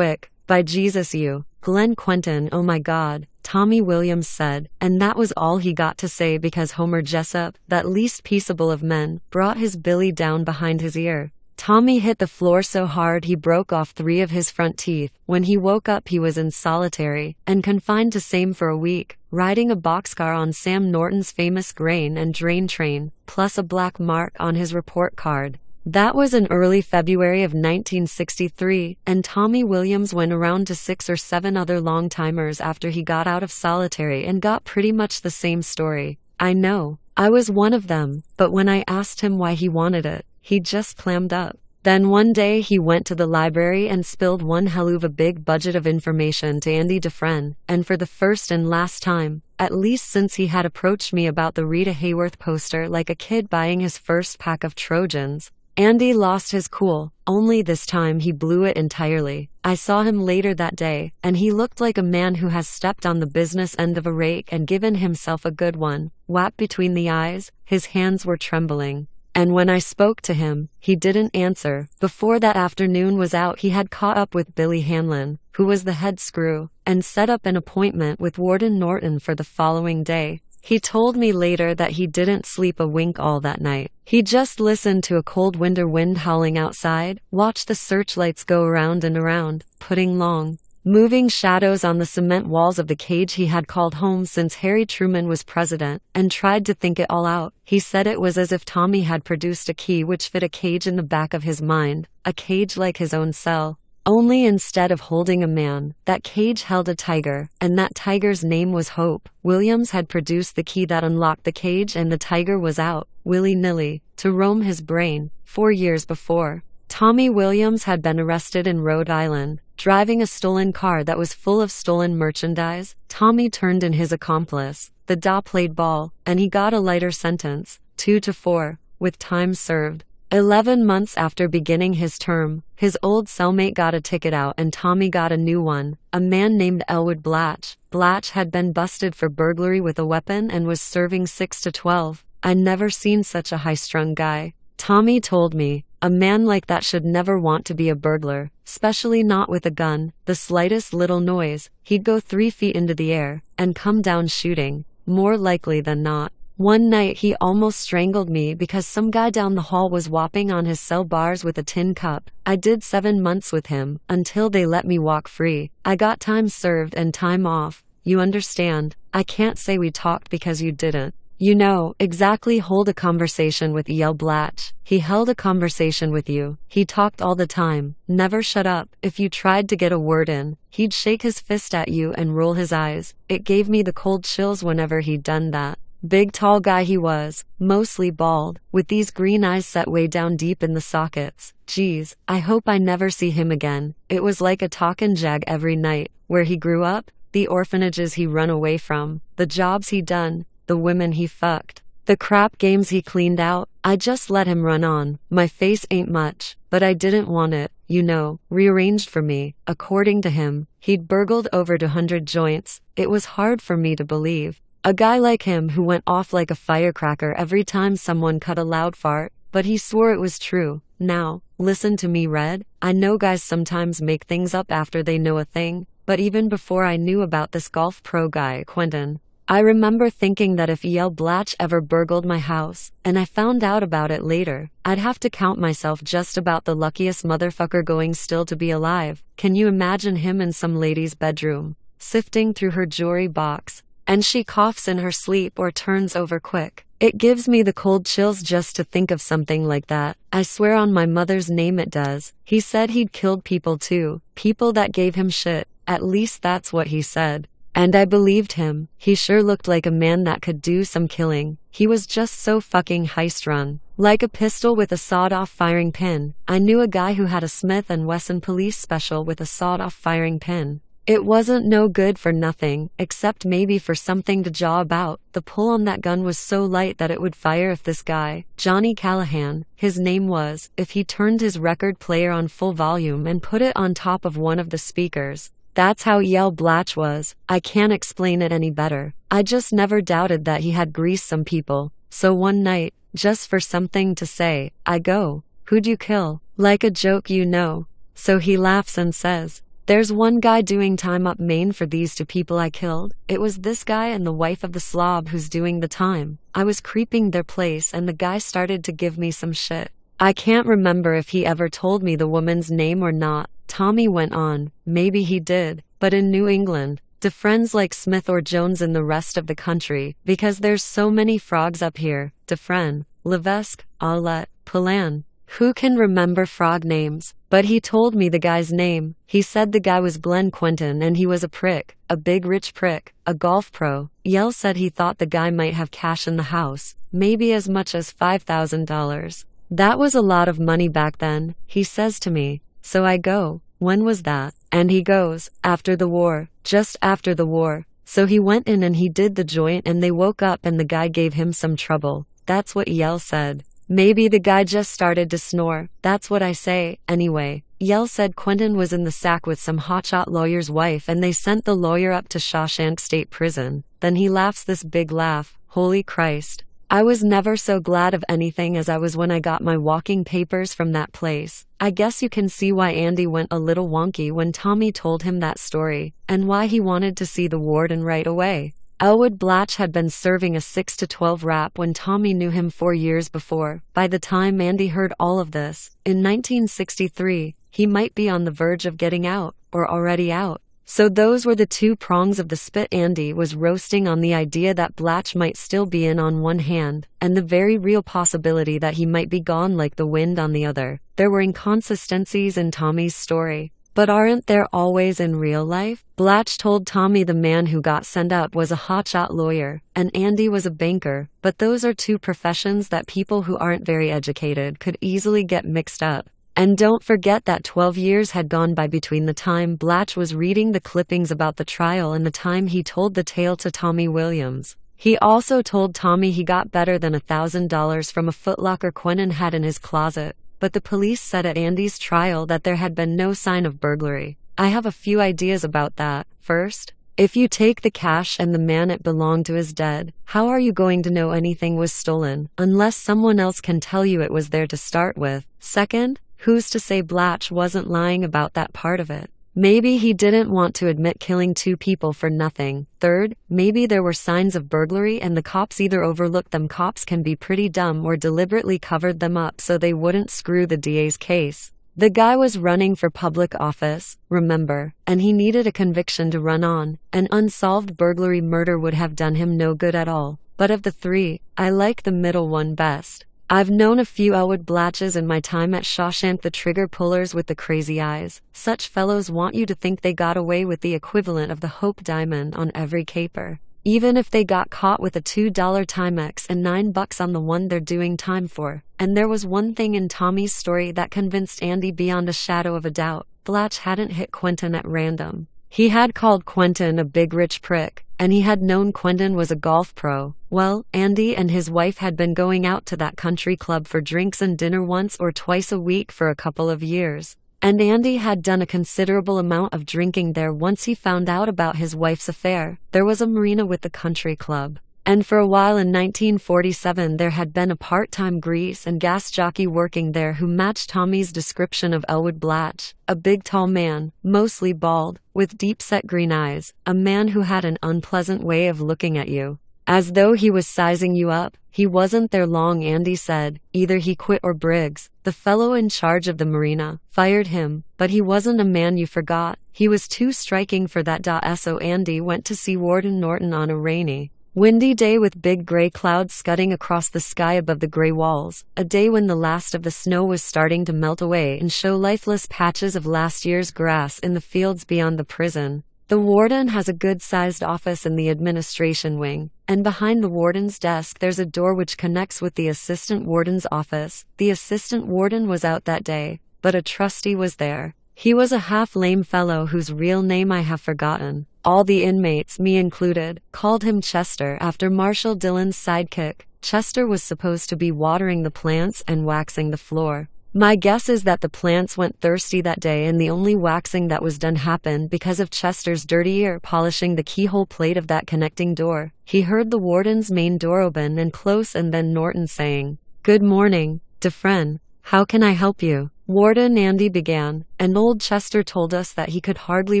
by Jesus you. Glenn Quentin, oh my God, Tommy Williams said, and that was all he got to say because Homer Jessup, that least peaceable of men, brought his billy down behind his ear. Tommy hit the floor so hard he broke off 3 of his front teeth. When he woke up he was in solitary, and confined to same for a week, riding a boxcar on Sam Norton's famous grain and drain train, plus a black mark on his report card. That was in early February of 1963, and Tommy Williams went around to 6 or 7 other long-timers after he got out of solitary and got pretty much the same story. I know, I was one of them, but when I asked him why he wanted it, he just clammed up. Then one day he went to the library and spilled one hell of a big budget of information to Andy Dufresne, and for the first and last time, at least since he had approached me about the Rita Hayworth poster like a kid buying his first pack of Trojans, Andy lost his cool, only this time he blew it entirely. I saw him later that day, and he looked like a man who has stepped on the business end of a rake and given himself a good one. Whap between the eyes, his hands were trembling. And when I spoke to him, he didn't answer. Before that afternoon was out he had caught up with Billy Hanlon, who was the head screw, and set up an appointment with Warden Norton for the following day. He told me later that he didn't sleep a wink all that night. He just listened to a cold winter wind howling outside, watched the searchlights go around and around, putting long, moving shadows on the cement walls of the cage he had called home since Harry Truman was president, and tried to think it all out. He said it was as if Tommy had produced a key which fit a cage in the back of his mind, a cage like his own cell. Only instead of holding a man, that cage held a tiger, and that tiger's name was Hope. Williams had produced the key that unlocked the cage and the tiger was out, willy-nilly, to roam his brain. 4 years before, Tommy Williams had been arrested in Rhode Island, driving a stolen car that was full of stolen merchandise. Tommy turned in his accomplice. The DA played ball, and he got a lighter sentence, 2 to 4, with time served. 11 months after beginning his term, his old cellmate got a ticket out and Tommy got a new one, a man named Elwood Blatch. Blatch had been busted for burglary with a weapon and was serving 6 to 12. I'd never seen such a high-strung guy. Tommy told me, a man like that should never want to be a burglar, especially not with a gun. The slightest little noise, he'd go 3 feet into the air, and come down shooting, more likely than not. One night he almost strangled me because some guy down the hall was whopping on his cell bars with a tin cup. I did 7 months with him, until they let me walk free. I got time served and time off. You understand? I can't say we talked because you didn't. You know, exactly. Hold a conversation with E.L. Blatch. He held a conversation with you. He talked all the time. Never shut up. If you tried to get a word in, he'd shake his fist at you and roll his eyes. It gave me the cold chills whenever he'd done that. Big tall guy he was, mostly bald, with these green eyes set way down deep in the sockets. Geez, I hope I never see him again. It was like a talkin' jag every night. Where he grew up, the orphanages he run away from, the jobs he done, the women he fucked, the crap games he cleaned out. I just let him run on. My face ain't much, but I didn't want it, you know, rearranged for me. According to him, he'd burgled over 200 joints. It was hard for me to believe. A guy like him who went off like a firecracker every time someone cut a loud fart, but he swore it was true. Now, listen to me, Red. I know guys sometimes make things up after they know a thing, but even before I knew about this golf pro guy, Quentin, I remember thinking that if E.L. Blatch ever burgled my house, and I found out about it later, I'd have to count myself just about the luckiest motherfucker going still to be alive. Can you imagine him in some lady's bedroom, sifting through her jewelry box, and she coughs in her sleep or turns over quick? It gives me the cold chills just to think of something like that. I swear on my mother's name it does. He said he'd killed people too, people that gave him shit. At least that's what he said. And I believed him. He sure looked like a man that could do some killing. He was just so fucking high-strung. Like a pistol with a sawed-off firing pin. I knew a guy who had a Smith & Wesson police special with a sawed-off firing pin. It wasn't no good for nothing, except maybe for something to jaw about. The pull on that gun was so light that it would fire if this guy, Johnny Callahan, his name was, if he turned his record player on full volume and put it on top of one of the speakers. That's how E.L. Blatch was. I can't explain it any better. I just never doubted that he had greased some people. So one night, just for something to say, I go, "Who'd you kill?" Like a joke, you know. So he laughs and says, "There's one guy doing time up Maine for these two people I killed. It was this guy and the wife of the slob who's doing the time." I was creeping their place and the guy started to give me some shit. I can't remember if he ever told me the woman's name or not. Tommy went on, "Maybe he did, but in New England, to friends like Smith or Jones in the rest of the country, because there's so many frogs up here, Dufresne, Levesque, Aulette, Palan. Who can remember frog names?" But he told me the guy's name. He said the guy was Glenn Quentin and he was a prick, a big rich prick, a golf pro. Yell said he thought the guy might have cash in the house, maybe as much as $5,000. That was a lot of money back then, he says to me. So I go, "When was that?" And he goes, "After the war, just after the war." So he went in and he did the joint and they woke up and the guy gave him some trouble. That's what Yell said. Maybe the guy just started to snore. That's what I say. Anyway, Yell said Quentin was in the sack with some hotshot lawyer's wife and they sent the lawyer up to Shawshank State Prison. Then he laughs this big laugh. Holy Christ. I was never so glad of anything as I was when I got my walking papers from that place. I guess you can see why Andy went a little wonky when Tommy told him that story, and why he wanted to see the warden right away. Elwood Blatch had been serving a 6 to 12 rap when Tommy knew him 4 years before. By the time Andy heard all of this, in 1963, he might be on the verge of getting out, or already out. So those were the two prongs of the spit. Andy was roasting on the idea that Blatch might still be in on one hand, and the very real possibility that he might be gone like the wind on the other. There were inconsistencies in Tommy's story. But aren't there always in real life? Blatch told Tommy the man who got sent up was a hotshot lawyer, and Andy was a banker, but those are two professions that people who aren't very educated could easily get mixed up. And don't forget that 12 years had gone by between the time Blatch was reading the clippings about the trial and the time he told the tale to Tommy Williams. He also told Tommy he got better than $1,000 from a footlocker Quentin had in his closet. But the police said at Andy's trial that there had been no sign of burglary. I have a few ideas about that. First, if you take the cash and the man it belonged to is dead, how are you going to know anything was stolen, unless someone else can tell you it was there to start with? Second, who's to say Blatch wasn't lying about that part of it? Maybe he didn't want to admit killing two people for nothing. Third, maybe there were signs of burglary and the cops either overlooked them. Cops can be pretty dumb, or deliberately covered them up so they wouldn't screw the DA's case. The guy was running for public office, remember, and he needed a conviction to run on. An unsolved burglary murder would have done him no good at all. but of the three, I like the middle one best. I've known a few Elwood Blatches in my time at Shawshank, the trigger pullers with the crazy eyes. Such fellows want you to think they got away with the equivalent of the Hope Diamond on every caper. Even if they got caught with a $2 Timex and $9 on the one they're doing time for. And there was one thing in Tommy's story that convinced Andy beyond a shadow of a doubt. Blatch hadn't hit Quentin at random. He had called Quentin a big rich prick, and he had known Quentin was a golf pro. Well, Andy and his wife had been going out to that country club for drinks and dinner once or twice a week for a couple of years. And Andy had done a considerable amount of drinking there once he found out about his wife's affair. There was a marina with the country club. And for a while in 1947 there had been a part-time grease and gas jockey working there who matched Tommy's description of Elwood Blatch. A big tall man, mostly bald, with deep-set green eyes. A man who had an unpleasant way of looking at you, as though he was sizing you up. He wasn't there long, Andy said. Either he quit or Briggs, the fellow in charge of the marina, fired him. But he wasn't a man you forgot. He was too striking for that. So Andy went to see Warden Norton on a rainy, windy day with big gray clouds scudding across the sky above the gray walls, a day when the last of the snow was starting to melt away and show lifeless patches of last year's grass in the fields beyond the prison. The warden has a good-sized office in the administration wing, and behind the warden's desk there's a door which connects with the assistant warden's office. The assistant warden was out that day, but a trustee was there. He was a half-lame fellow whose real name I have forgotten. All the inmates, me included, called him Chester after Marshal Dillon's sidekick. Chester was supposed to be watering the plants and waxing the floor. My guess is that the plants went thirsty that day and the only waxing that was done happened because of Chester's dirty ear polishing the keyhole plate of that connecting door. He heard the warden's main door open and close and then Norton saying, "Good morning, Dufresne. How can I help you?" "Warden," Andy began, and old Chester told us that he could hardly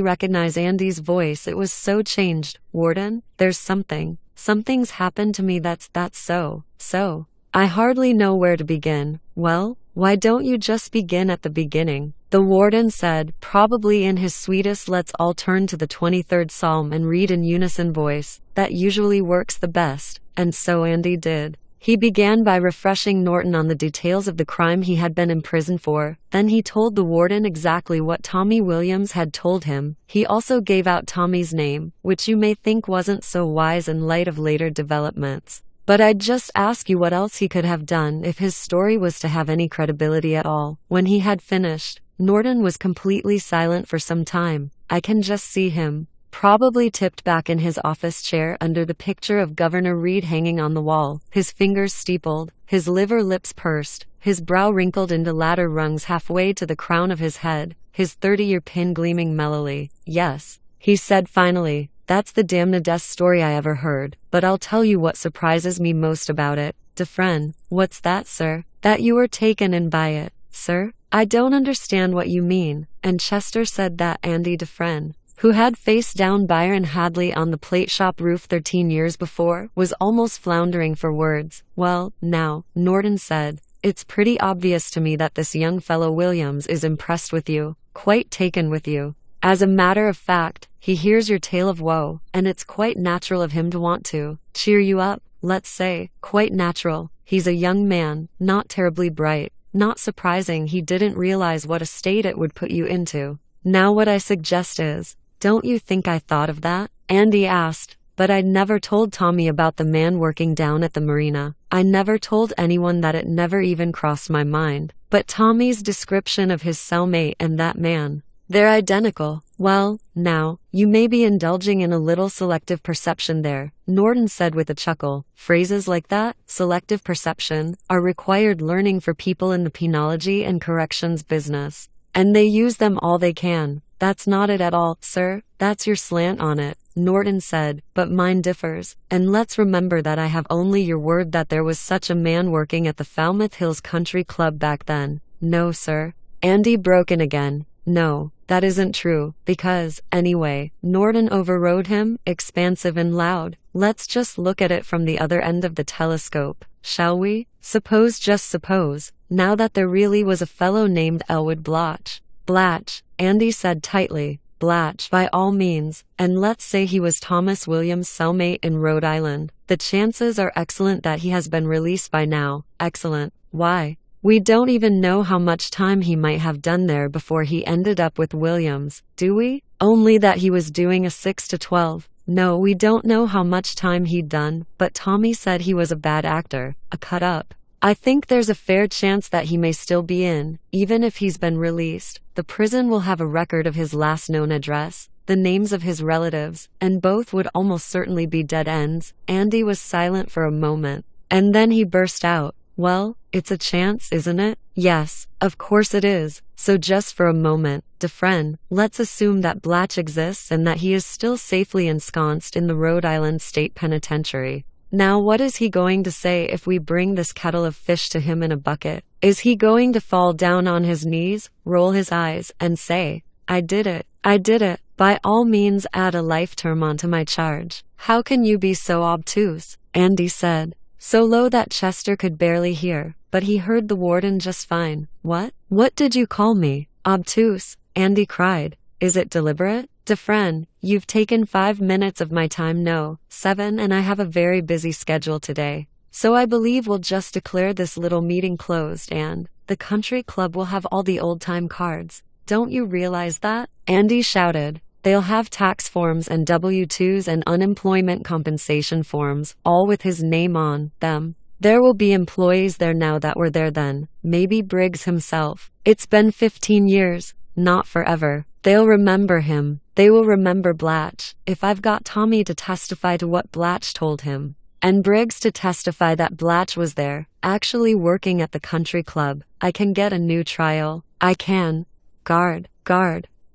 recognize Andy's voice. It was so changed. "Warden, there's something's happened to me that's so. I hardly know where to begin." "Well, why don't you just begin at the beginning?" the warden said, probably in his sweetest "let's all turn to the 23rd Psalm and read in unison" voice. That usually works the best, and so Andy did. He began by refreshing Norton on the details of the crime he had been imprisoned for. Then he told the warden exactly what Tommy Williams had told him. He also gave out Tommy's name, which you may think wasn't so wise in light of later developments. But I'd just ask you what else he could have done if his story was to have any credibility at all. When he had finished, Norton was completely silent for some time. I can just see him, probably tipped back in his office chair under the picture of Governor Reed hanging on the wall, his fingers steepled, his liver lips pursed, his brow wrinkled into ladder rungs halfway to the crown of his head, his 30-year pin gleaming mellowly. "Yes," he said finally, "that's the damnedest story I ever heard, but I'll tell you what surprises me most about it." "Dufresne." "What's that, sir?" "That you were taken in by it." "Sir? I don't understand what you mean." And Chester said that Andy Dufresne, who had faced down Byron Hadley on the plate shop roof 13 years before, was almost floundering for words. "Well, now," Norton said, "it's pretty obvious to me that this young fellow Williams is impressed with you, quite taken with you. As a matter of fact, he hears your tale of woe, and it's quite natural of him to want to cheer you up, let's say, quite natural. He's a young man, not terribly bright. Not surprising he didn't realize what a state it would put you into. Now what I suggest is, don't you think I thought of that?" Andy asked. "But I'd never told Tommy about the man working down at the marina. I never told anyone that. It never even crossed my mind. But Tommy's description of his cellmate and that man, they're identical." "Well, now, you may be indulging in a little selective perception there," Norton said with a chuckle. "Phrases like that, selective perception, are required learning for people in the penology and corrections business. And they use them all they can." "That's not it at all, sir. That's your slant on it," Norton said, "but mine differs. And let's remember that I have only your word that there was such a man working at the Falmouth Hills Country Club back then." "No, sir." Andy broke in again. "No, that isn't true, because, anyway," Norton overrode him, expansive and loud, "let's just look at it from the other end of the telescope, shall we? Just suppose, now that there really was a fellow named Elwood Blatch." "Blatch," Andy said tightly. "Blatch, by all means, and let's say he was Thomas Williams' cellmate in Rhode Island. The chances are excellent that he has been released by now. Excellent. Why? We don't even know how much time he might have done there before he ended up with Williams, do we? Only that he was doing a 6 to 12. No, we don't know how much time he'd done, but Tommy said he was a bad actor, a cut-up. I think there's a fair chance that he may still be in, even if he's been released. The prison will have a record of his last known address, the names of his relatives, and both would almost certainly be dead ends. Andy was silent for a moment, and then he burst out. Well, it's a chance, isn't it? Yes, of course it is. So just for a moment, Dufresne, let's assume that Blatch exists and that he is still safely ensconced in the Rhode Island State Penitentiary. Now what is he going to say if we bring this kettle of fish to him in a bucket? Is he going to fall down on his knees, roll his eyes, and say, I did it, I did it, by all means add a life term onto my charge? How can you be so obtuse? Andy said, so low that Chester could barely hear, but he heard the warden just fine. What did you call me? Obtuse, Andy cried. Is it deliberate? Dufresne, you've taken 5 minutes of my time. No, 7, and I have a very busy schedule today. So I believe we'll just declare this little meeting closed and the country club will have all the old-time cards. Don't you realize that? Andy shouted. They'll have tax forms and W-2s and unemployment compensation forms, all with his name on them. There will be employees there now that were there then, maybe Briggs himself. It's been 15 years, not forever. They'll remember him. They will remember Blatch. If I've got Tommy to testify to what Blatch told him, and Briggs to testify that Blatch was there, actually working at the country club, I can get a new trial. I can. Guard.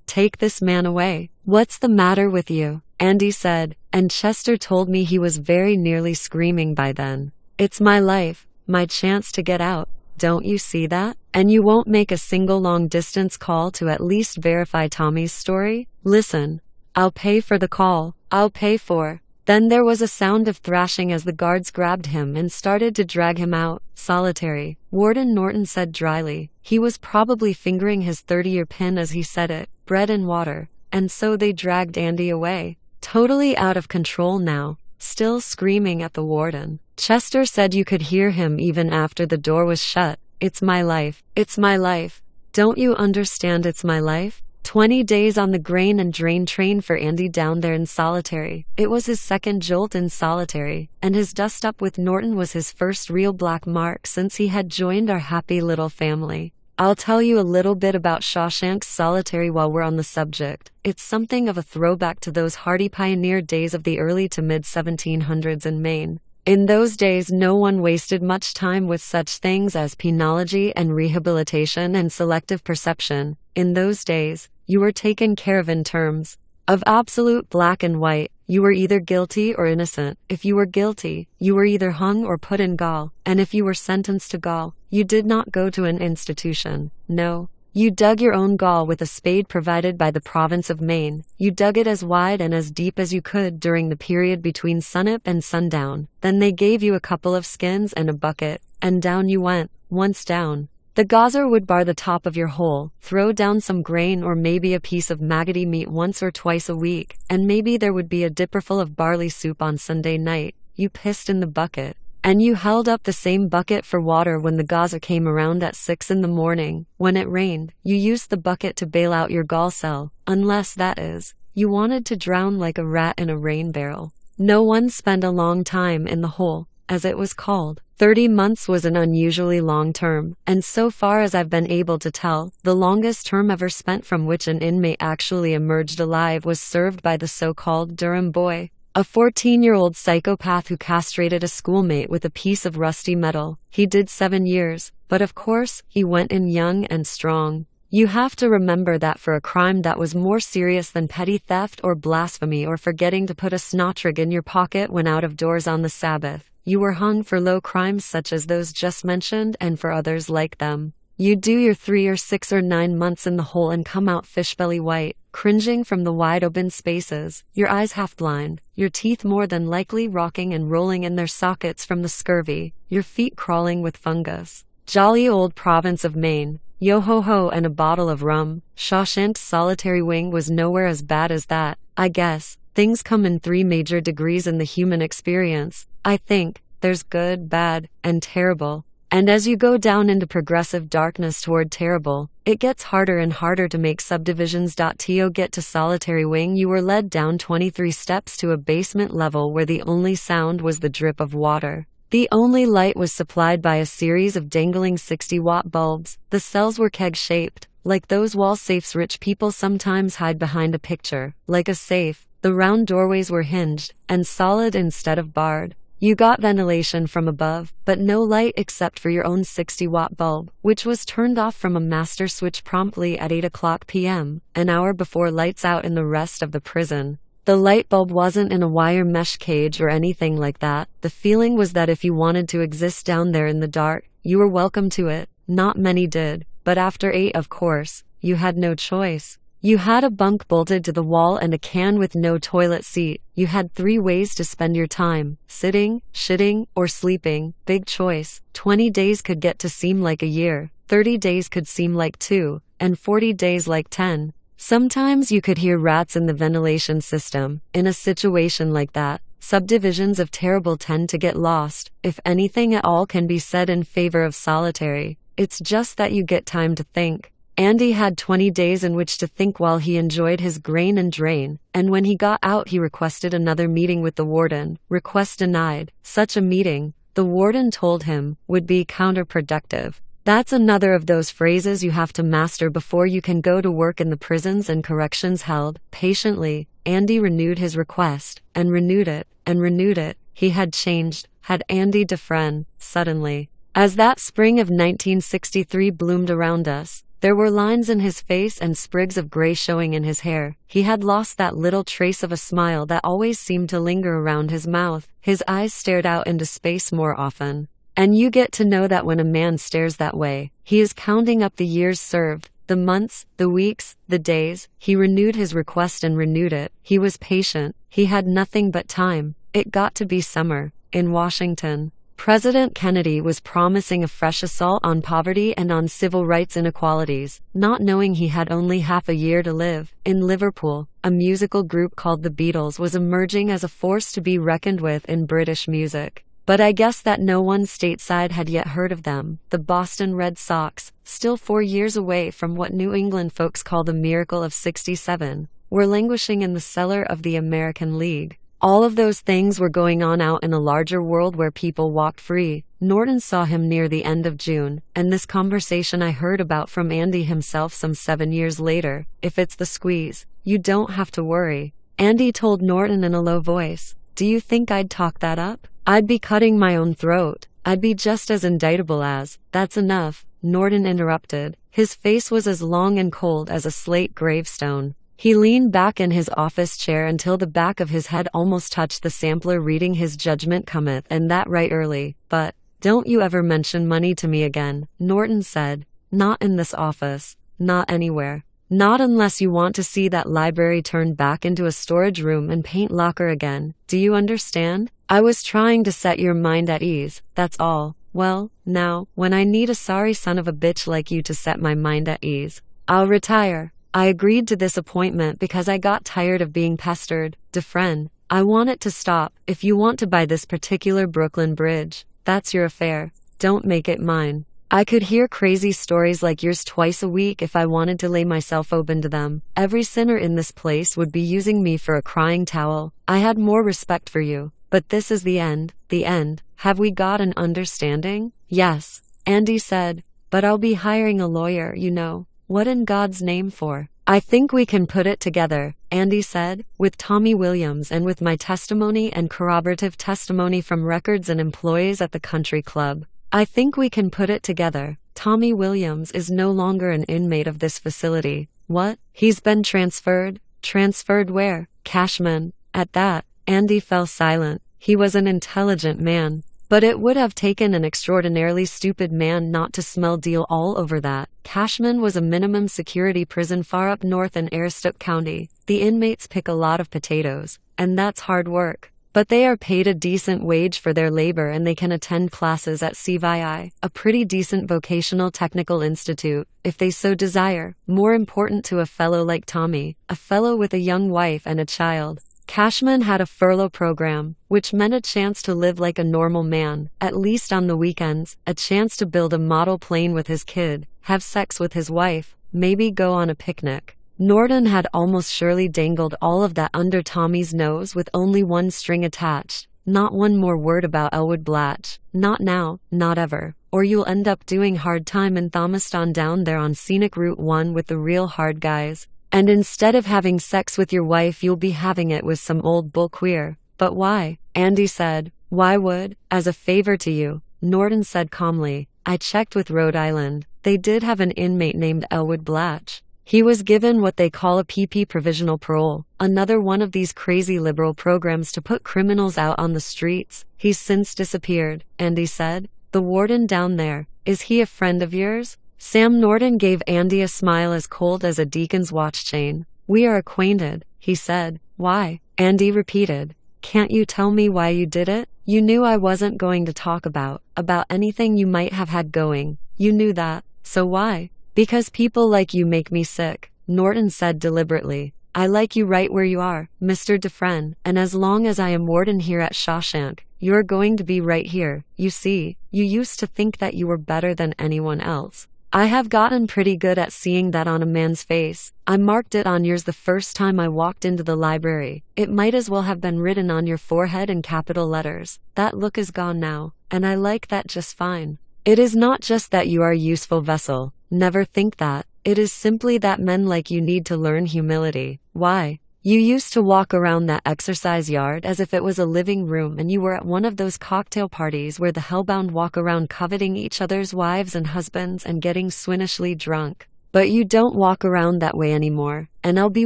Take this man away. What's the matter with you? Andy said, and Chester told me he was very nearly screaming by then. It's my life, my chance to get out. Don't you see that? And you won't make a single long-distance call to at least verify Tommy's story? Listen, I'll pay for the call. I'll pay for. Then there was a sound of thrashing as the guards grabbed him and started to drag him out. Solitary, Warden Norton said dryly. He was probably fingering his 30-year pin as he said it. Bread and water. And so they dragged Andy away. Totally out of control now. Still screaming at the warden. Chester said you could hear him even after the door was shut. It's my life. It's my life. Don't you understand it's my life? 20 days on the grain and drain train for Andy down there in solitary. It was his second jolt in solitary, and his dust-up with Norton was his first real black mark since he had joined our happy little family. I'll tell you a little bit about Shawshank's solitary while we're on the subject. It's something of a throwback to those hardy pioneer days of the early to mid-1700s in Maine. In those days no one wasted much time with such things as penology and rehabilitation and selective perception. In those days, you were taken care of in terms of absolute black and white. You were either guilty or innocent. If you were guilty, you were either hung or put in gaol, and if you were sentenced to gaol, you did not go to an institution. No. You dug your own gaol with a spade provided by the province of Maine. You dug it as wide and as deep as you could during the period between sunup and sundown. Then they gave you a couple of skins and a bucket, and down you went. Once down, the gauzer would bar the top of your hole, throw down some grain or maybe a piece of maggoty meat once or twice a week, and maybe there would be a dipperful of barley soup on Sunday night. You pissed in the bucket. And you held up the same bucket for water when the gauzer came around at 6 in the morning. When it rained, you used the bucket to bail out your gaol cell, unless, that is, you wanted to drown like a rat in a rain barrel. No one spent a long time in the hole, as it was called. 30 months was an unusually long term, and so far as I've been able to tell, the longest term ever spent from which an inmate actually emerged alive was served by the so-called Durham boy. A 14-year-old psychopath who castrated a schoolmate with a piece of rusty metal. He did 7 years, but of course, he went in young and strong. You have to remember that for a crime that was more serious than petty theft or blasphemy or forgetting to put a snotrig in your pocket when out of doors on the Sabbath, you were hung for low crimes such as those just mentioned and for others like them. You'd do your 3 or 6 or 9 months in the hole and come out fishbelly white, cringing from the wide open spaces, your eyes half blind, your teeth more than likely rocking and rolling in their sockets from the scurvy, your feet crawling with fungus. Jolly old province of Maine. Yo-ho-ho and a bottle of rum. Shawshank's solitary wing was nowhere as bad as that, I guess. Things come in 3 major degrees in the human experience. I think there's good, bad, and terrible. And as you go down into progressive darkness toward terrible, it gets harder and harder to make subdivisions. To get to solitary wing, you were led down 23 steps to a basement level where the only sound was the drip of water. The only light was supplied by a series of dangling 60-watt bulbs. The cells were keg-shaped, like those wall safes rich people sometimes hide behind a picture. Like a safe, the round doorways were hinged, and solid instead of barred. You got ventilation from above, but no light except for your own 60-watt bulb, which was turned off from a master switch promptly at 8 p.m., an hour before lights out in the rest of the prison. The light bulb wasn't in a wire mesh cage or anything like that. The feeling was that if you wanted to exist down there in the dark, you were welcome to it. Not many did, but after 8, of course, you had no choice. You had a bunk bolted to the wall and a can with no toilet seat. You had 3 ways to spend your time: sitting, shitting, or sleeping. Big choice. 20 days could get to seem like a year, 30 days could seem like 2, and 40 days like 10. Sometimes you could hear rats in the ventilation system. In a situation like that, subdivisions of terrible tend to get lost. If anything at all can be said in favor of solitary, it's just that you get time to think. Andy had 20 days in which to think while he enjoyed his grain and drain, and when he got out he requested another meeting with the warden. Request denied. Such a meeting, the warden told him, would be counterproductive. That's another of those phrases you have to master before you can go to work in the prisons and corrections held. Patiently, Andy renewed his request, and renewed it, and renewed it. He had changed, had Andy Dufresne, suddenly. As that spring of 1963 bloomed around us, there were lines in his face and sprigs of gray showing in his hair. He had lost that little trace of a smile that always seemed to linger around his mouth. His eyes stared out into space more often. And you get to know that when a man stares that way, he is counting up the years served, the months, the weeks, the days. He renewed his request and renewed it. He was patient. He had nothing but time. It got to be summer. In Washington, President Kennedy was promising a fresh assault on poverty and on civil rights inequalities, not knowing he had only half a year to live. In Liverpool, a musical group called the Beatles was emerging as a force to be reckoned with in British music. But I guess that no one stateside had yet heard of them. The Boston Red Sox, still 4 years away from what New England folks call the miracle of '67, were languishing in the cellar of the American League. All of those things were going on out in a larger world where people walked free. Norton saw him near the end of June, and this conversation I heard about from Andy himself some 7 years later. If it's the squeeze, you don't have to worry. Andy told Norton in a low voice. Do you think I'd talk that up? I'd be cutting my own throat. I'd be just as indictable as. That's enough, Norton interrupted. His face was as long and cold as a slate gravestone. He leaned back in his office chair until the back of his head almost touched the sampler reading His judgment cometh, and that right early. But, don't you ever mention money to me again, Norton said. Not in this office. Not anywhere. Not unless you want to see that library turned back into a storage room and paint locker again. Do you understand? I was trying to set your mind at ease, that's all. Well, now, when I need a sorry son of a bitch like you to set my mind at ease, I'll retire. I agreed to this appointment because I got tired of being pestered. Dufresne, I want it to stop. If you want to buy this particular Brooklyn Bridge, that's your affair. Don't make it mine. I could hear crazy stories like yours twice a week if I wanted to lay myself open to them. Every sinner in this place would be using me for a crying towel. I had more respect for you. But this is the end. The end. Have we got an understanding? Yes, Andy said. But I'll be hiring a lawyer, you know. What in God's name for? I think we can put it together, Andy said, with Tommy Williams and with my testimony and corroborative testimony from records and employees at the country club. I think we can put it together. Tommy Williams is no longer an inmate of this facility. What? He's been transferred? Transferred where? Cashman. At that, Andy fell silent. He was an intelligent man. But it would have taken an extraordinarily stupid man not to smell deal all over that. Cashman was a minimum security prison far up north in Aroostook County. The inmates pick a lot of potatoes, and that's hard work. But they are paid a decent wage for their labor and they can attend classes at CVI, a pretty decent vocational technical institute, if they so desire. More important to a fellow like Tommy, a fellow with a young wife and a child. Cashman had a furlough program, which meant a chance to live like a normal man, at least on the weekends, a chance to build a model plane with his kid, have sex with his wife, maybe go on a picnic. Norton had almost surely dangled all of that under Tommy's nose with only one string attached. Not one more word about Elwood Blatch. Not now, not ever. Or you'll end up doing hard time in Thomaston down there on scenic Route 1 with the real hard guys. And instead of having sex with your wife, you'll be having it with some old bull queer. But why? Andy said. Why would? As a favor to you. Norton said calmly. I checked with Rhode Island. They did have an inmate named Elwood Blatch. He was given what they call a PP provisional parole, another one of these crazy liberal programs to put criminals out on the streets. He's since disappeared, Andy said. The warden down there, is he a friend of yours? Sam Norton gave Andy a smile as cold as a deacon's watch chain. We are acquainted, he said. Why? Andy repeated. Can't you tell me why you did it? You knew I wasn't going to talk about anything you might have had going. You knew that. So why? Because people like you make me sick, Norton said deliberately. I like you right where you are, Mr. Dufresne, and as long as I am warden here at Shawshank, you're going to be right here. You see, you used to think that you were better than anyone else. I have gotten pretty good at seeing that on a man's face. I marked it on yours the first time I walked into the library. It might as well have been written on your forehead in capital letters. That look is gone now, and I like that just fine. It is not just that you are a useful vessel. Never think that. It is simply that men like you need to learn humility. Why? You used to walk around that exercise yard as if it was a living room and you were at one of those cocktail parties where the hellbound walk around coveting each other's wives and husbands and getting swinishly drunk. But you don't walk around that way anymore, and I'll be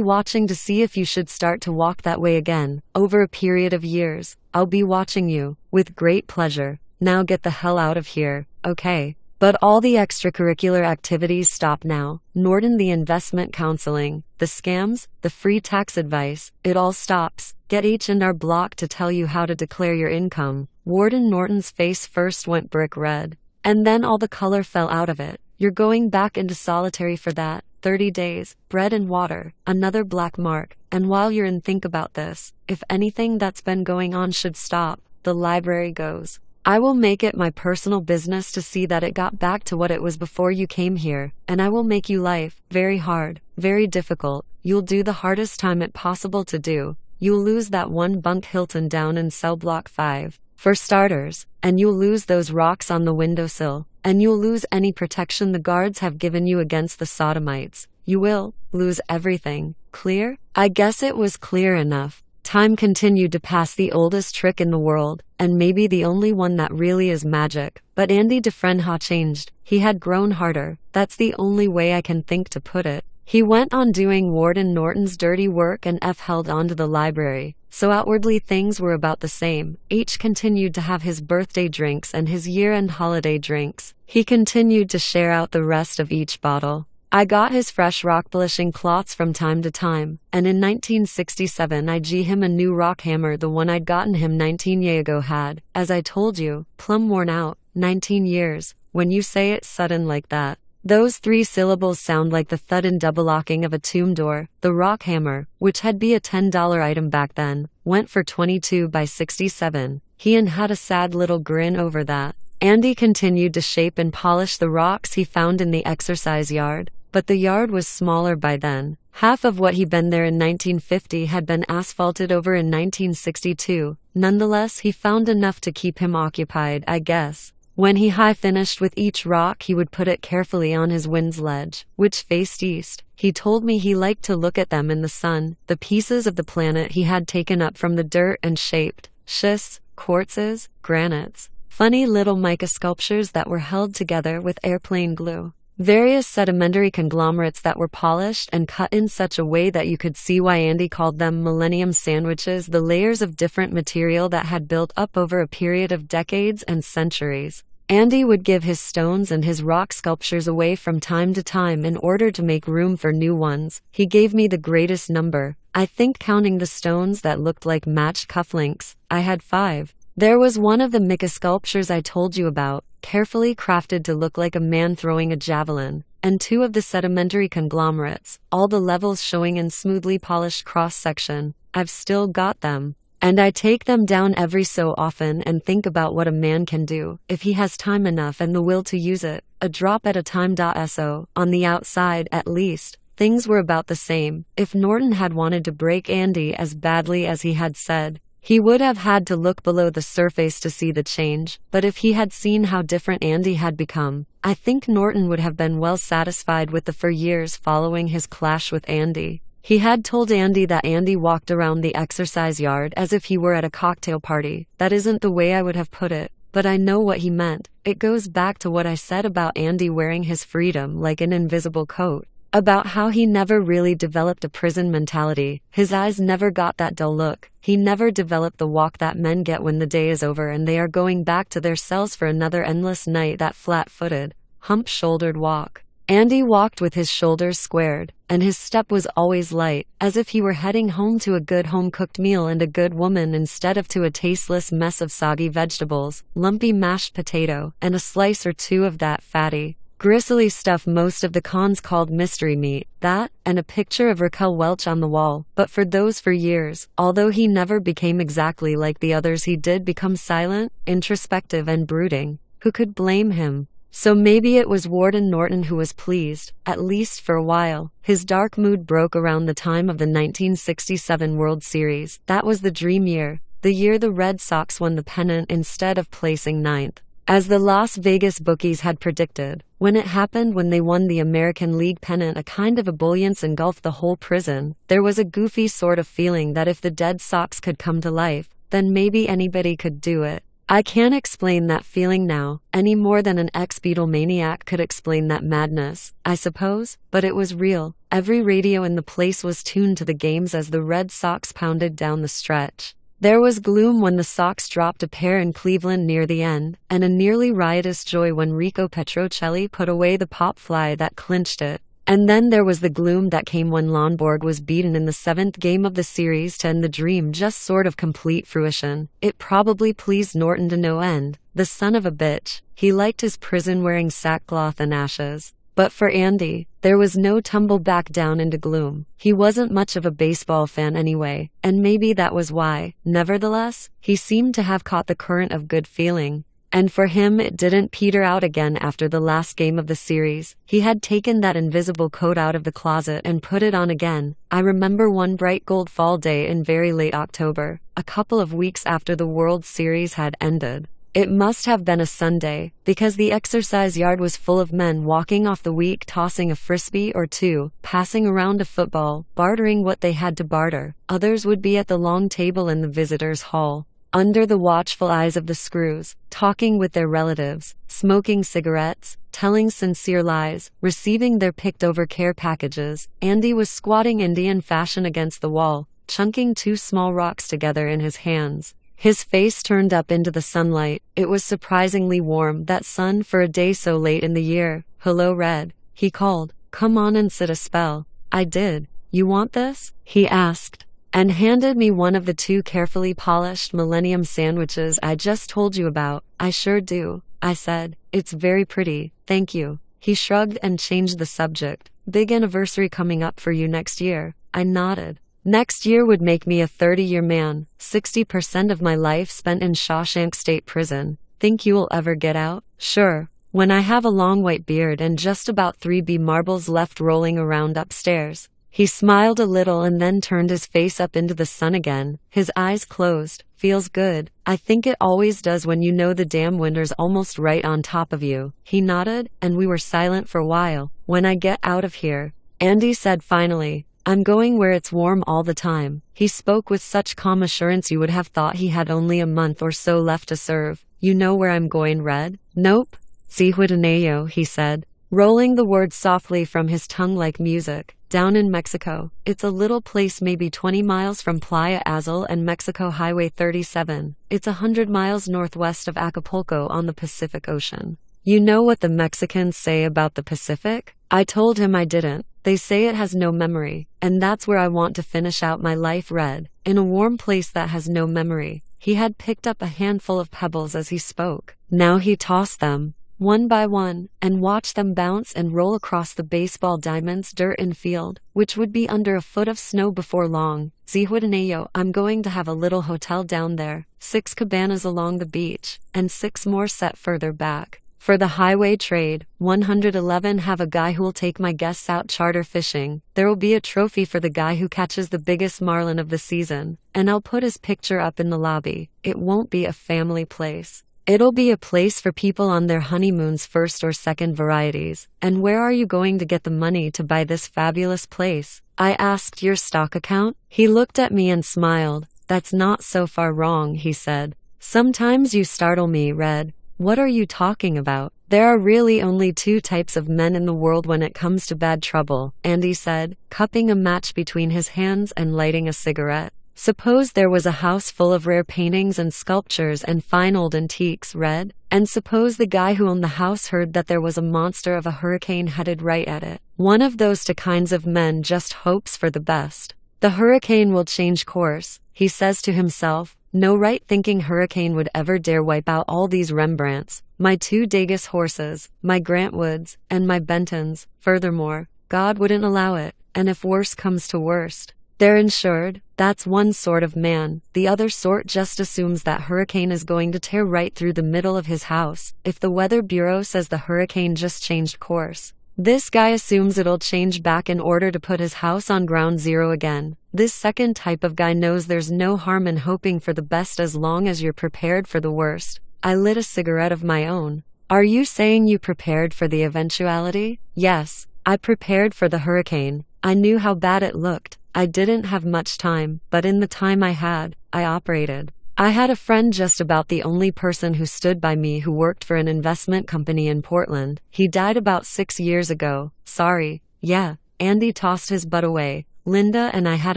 watching to see if you should start to walk that way again, over a period of years. I'll be watching you, with great pleasure. Now get the hell out of here, okay? But all the extracurricular activities stop now. Norton, the investment counseling, the scams, the free tax advice, it all stops. Get H&R Block to tell you how to declare your income. Warden Norton's face first went brick red, and then all the color fell out of it. You're going back into solitary for that. 30 days, bread and water, another black mark. And while you're in, think about this. If anything that's been going on should stop, the library goes. I will make it my personal business to see that it got back to what it was before you came here, and I will make you life very hard, very difficult. You'll do the hardest time it possible to do. You'll lose that one bunk Hilton down in cell block 5, for starters, and you'll lose those rocks on the windowsill, and you'll lose any protection the guards have given you against the sodomites. You will lose everything. Clear? I guess it was clear enough. Time continued to pass, the oldest trick in the world, and maybe the only one that really is magic. But Andy Dufresne had changed. He had grown harder. That's the only way I can think to put it. He went on doing Warden Norton's dirty work and F held on to the library. So outwardly things were about the same. H continued to have his birthday drinks and his year-end holiday drinks. He continued to share out the rest of each bottle. I got his fresh rock polishing cloths from time to time, and in 1967 I g him a new rock hammer. The one I'd gotten him 19 years ago had, as I told you, plumb worn out. 19 years. When you say it sudden like that, those 3 syllables sound like the thud and double locking of a tomb door. The rock hammer, which had be a $10 item back then, went for 22 by 67. He had a sad little grin over that. Andy continued to shape and polish the rocks he found in the exercise yard. But the yard was smaller by then. Half of what he'd been there in 1950 had been asphalted over in 1962. Nonetheless, he found enough to keep him occupied, I guess. When he finished with each rock, he would put it carefully on his wind's ledge, which faced east. He told me he liked to look at them in the sun, the pieces of the planet he had taken up from the dirt and shaped. Schists, quartzes, granites. Funny little mica sculptures that were held together with airplane glue. Various sedimentary conglomerates that were polished and cut in such a way that you could see why Andy called them millennium sandwiches, the layers of different material that had built up over a period of decades and centuries. Andy would give his stones and his rock sculptures away from time to time in order to make room for new ones. He gave me the greatest number. I think counting the stones that looked like matched cufflinks, I had 5. There was one of the mica sculptures I told you about, carefully crafted to look like a man throwing a javelin, and 2 of the sedimentary conglomerates, all the levels showing in smoothly polished cross-section. I've still got them. And I take them down every so often and think about what a man can do, if he has time enough and the will to use it, a drop at a time. So, on the outside, at least, things were about the same. If Norton had wanted to break Andy as badly as he had said, he would have had to look below the surface to see the change, but if he had seen how different Andy had become, I think Norton would have been well satisfied with the for years following his clash with Andy. He had told Andy that Andy walked around the exercise yard as if he were at a cocktail party. That isn't the way I would have put it, but I know what he meant. It goes back to what I said about Andy wearing his freedom like an invisible coat. About how he never really developed a prison mentality. His eyes never got that dull look. He never developed the walk that men get when the day is over and they are going back to their cells for another endless night, that flat-footed, hump-shouldered walk. Andy walked with his shoulders squared, and his step was always light, as if he were heading home to a good home-cooked meal and a good woman instead of to a tasteless mess of soggy vegetables, lumpy mashed potato, and a slice or two of that fatty, gristly stuff most of the cons called mystery meat, that, and a picture of Raquel Welch on the wall. But for those 4 years, although he never became exactly like the others, he did become silent, introspective and brooding. Who could blame him? So maybe it was Warden Norton who was pleased, at least for a while. His dark mood broke around the time of the 1967 World Series. That was the dream year, the year the Red Sox won the pennant instead of placing ninth, as the Las Vegas bookies had predicted. When it happened, when they won the American League pennant, a kind of ebullience engulfed the whole prison. There was a goofy sort of feeling that if the dead Sox could come to life, then maybe anybody could do it. I can't explain that feeling now, any more than an ex-Beatle maniac could explain that madness, I suppose, but it was real. Every radio in the place was tuned to the games as the Red Sox pounded down the stretch. There was gloom when the Sox dropped a pair in Cleveland near the end, and a nearly riotous joy when Rico Petrocelli put away the pop fly that clinched it. And then there was the gloom that came when Lonborg was beaten in the 7th game of the series to end the dream just sort of complete fruition. It probably pleased Norton to no end. The son of a bitch. He liked his prison wearing sackcloth and ashes. But for Andy, there was no tumble back down into gloom. He wasn't much of a baseball fan anyway, and maybe that was why. Nevertheless, he seemed to have caught the current of good feeling. And for him it didn't peter out again after the last game of the series. He had taken that invisible coat out of the closet and put it on again. I remember one bright gold fall day in very late October, a couple of weeks after the World Series had ended. It must have been a Sunday, because the exercise yard was full of men walking off the week, tossing a frisbee or two, passing around a football, bartering what they had to barter. Others would be at the long table in the visitors' hall, under the watchful eyes of the screws, talking with their relatives, smoking cigarettes, telling sincere lies, receiving their picked-over care packages. Andy was squatting Indian fashion against the wall, chunking 2 small rocks together in his hands. His face turned up into the sunlight. It was surprisingly warm, that sun, for a day so late in the year. "Hello, Red," he called. "Come on and sit a spell." I did. "You want this?" he asked, and handed me one of the 2 carefully polished Millennium sandwiches I just told you about. "I sure do," I said. "It's very pretty, thank you." He shrugged and changed the subject. "Big anniversary coming up for you next year." I nodded. "Next year would make me a 30-year man, 60% of my life spent in Shawshank State Prison. Think you'll ever get out?" "Sure, when I have a long white beard and just about 3B marbles left rolling around upstairs." He smiled a little and then turned his face up into the sun again, his eyes closed. "Feels good. I think it always does when you know the damn winter's almost right on top of you." He nodded, and we were silent for a while. "When I get out of here," Andy said finally, "I'm going where it's warm all the time." He spoke with such calm assurance you would have thought he had only a month or so left to serve. "You know where I'm going, Red?" "Nope." "Zihuatanejo," he said, rolling the word softly from his tongue like music. "Down in Mexico. It's a little place maybe 20 miles from Playa Azul and Mexico Highway 37. It's 100 miles northwest of Acapulco on the Pacific Ocean." "You know what the Mexicans say about the Pacific?" I told him I didn't. "They say it has no memory, and that's where I want to finish out my life, Red, in a warm place that has no memory." He had picked up a handful of pebbles as he spoke. Now he tossed them. one by one, and watch them bounce and roll across the baseball diamonds, dirt, and field, which would be under a foot of snow before long. Zihuataneyo, I'm going to have a little hotel down there, 6 cabanas along the beach, and 6 more set further back. For the highway trade, 111 have a guy who'll take my guests out charter fishing. There'll be a trophy for the guy who catches the biggest marlin of the season, and I'll put his picture up in the lobby. It won't be a family place. It'll be a place for people on their honeymoon's first or second varieties. And where are you going to get the money to buy this fabulous place? I asked. Your stock account? He looked at me and smiled. That's not so far wrong, he said. Sometimes you startle me, Red. What are you talking about? There are really only 2 types of men in the world when it comes to bad trouble, Andy said, cupping a match between his hands and lighting a cigarette. Suppose there was a house full of rare paintings and sculptures and fine old antiques, Red. And suppose the guy who owned the house heard that there was a monster of a hurricane headed right at it. One of those 2 kinds of men just hopes for the best. The hurricane will change course, he says to himself. No right-thinking hurricane would ever dare wipe out all these Rembrandts, my 2 Degas horses, my Grant Woods, and my Bentons. Furthermore, God wouldn't allow it, and if worse comes to worst, they're insured. That's one sort of man. The other sort just assumes that hurricane is going to tear right through the middle of his house. If the Weather Bureau says the hurricane just changed course, this guy assumes it'll change back in order to put his house on ground zero again. This second type of guy knows there's no harm in hoping for the best as long as you're prepared for the worst. I lit a cigarette of my own. Are you saying you prepared for the eventuality? Yes, I prepared for the hurricane. I knew how bad it looked. I didn't have much time, but in the time I had, I operated. I had a friend, just about the only person who stood by me, who worked for an investment company in Portland. He died about 6 years ago. Sorry. Yeah. Andy tossed his butt away. Linda and I had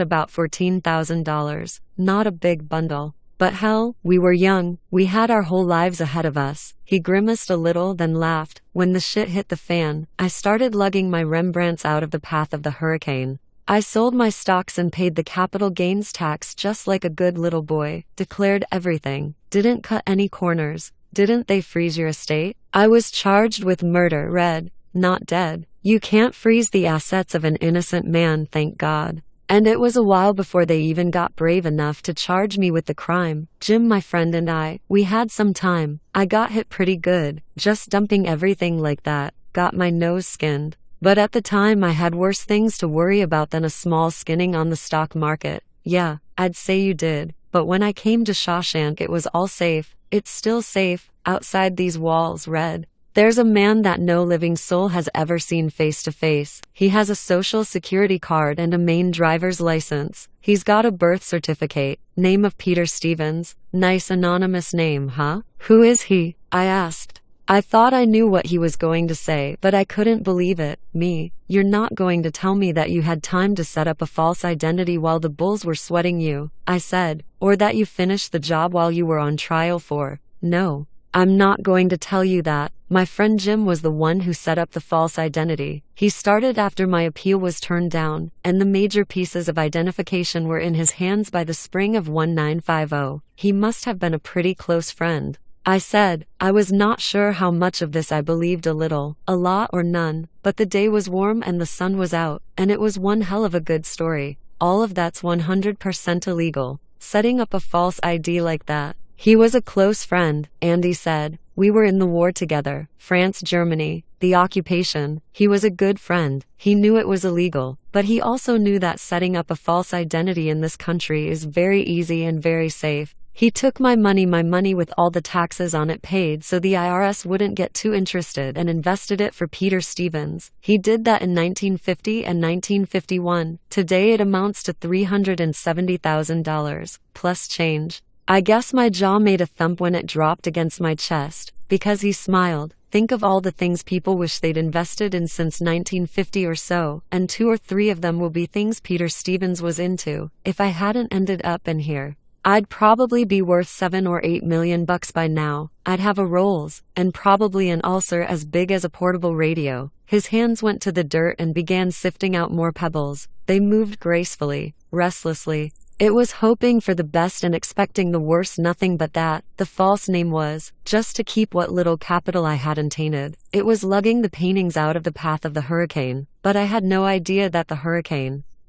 about $14,000. Not a big bundle. But hell, we were young. We had our whole lives ahead of us. He grimaced a little, then laughed. When the shit hit the fan, I started lugging my Rembrandts out of the path of the hurricane. I sold my stocks and paid the capital gains tax just like a good little boy. Declared everything. Didn't cut any corners. Didn't they freeze your estate? I was charged with murder, Red. Not dead. You can't freeze the assets of an innocent man, thank God. And it was a while before they even got brave enough to charge me with the crime. Jim, my friend, and I, we had some time. I got hit pretty good. Just dumping everything like that. Got my nose skinned. But at the time I had worse things to worry about than a small skinning on the stock market. Yeah, I'd say you did. But when I came to Shawshank, it was all safe. It's still safe, outside these walls, Red. There's a man that no living soul has ever seen face to face. He has a social security card and a Maine driver's license. He's got a birth certificate. Name of Peter Stevens. Nice anonymous name, huh? Who is he? I asked. I thought I knew what he was going to say, but I couldn't believe it. Me. You're not going to tell me that you had time to set up a false identity while the bulls were sweating you, I said, or that you finished the job while you were on trial for. No. I'm not going to tell you that. My friend Jim was the one who set up the false identity. He started after my appeal was turned down, and the major pieces of identification were in his hands by the spring of 1950. He must have been a pretty close friend. I said. I was not sure how much of this I believed, a little, a lot, or none, but the day was warm and the sun was out, and it was one hell of a good story. All of that's 100% illegal. Setting up a false ID like that. He was a close friend, Andy said. We were in the war together, France, Germany, the occupation. He was a good friend. He knew it was illegal, but he also knew that setting up a false identity in this country is very easy and very safe. He took my money with all the taxes on it paid so the IRS wouldn't get too interested, and invested it for Peter Stevens. He did that in 1950 and 1951. Today it amounts to $370,000, plus change. I guess my jaw made a thump when it dropped against my chest, because he smiled. Think of all the things people wish they'd invested in since 1950 or so, and 2 or 3 of them will be things Peter Stevens was into. If I hadn't ended up in here, I'd probably be worth $7 or $8 million by now. I'd have a Rolls, and probably an ulcer as big as a portable radio. His hands went to the dirt and began sifting out more pebbles. They moved gracefully, restlessly. It was hoping for the best and expecting the worst, nothing but that. The false name was, just to keep what little capital I hadn't tainted. It was lugging the paintings out of the path of the hurricane, but I had no idea that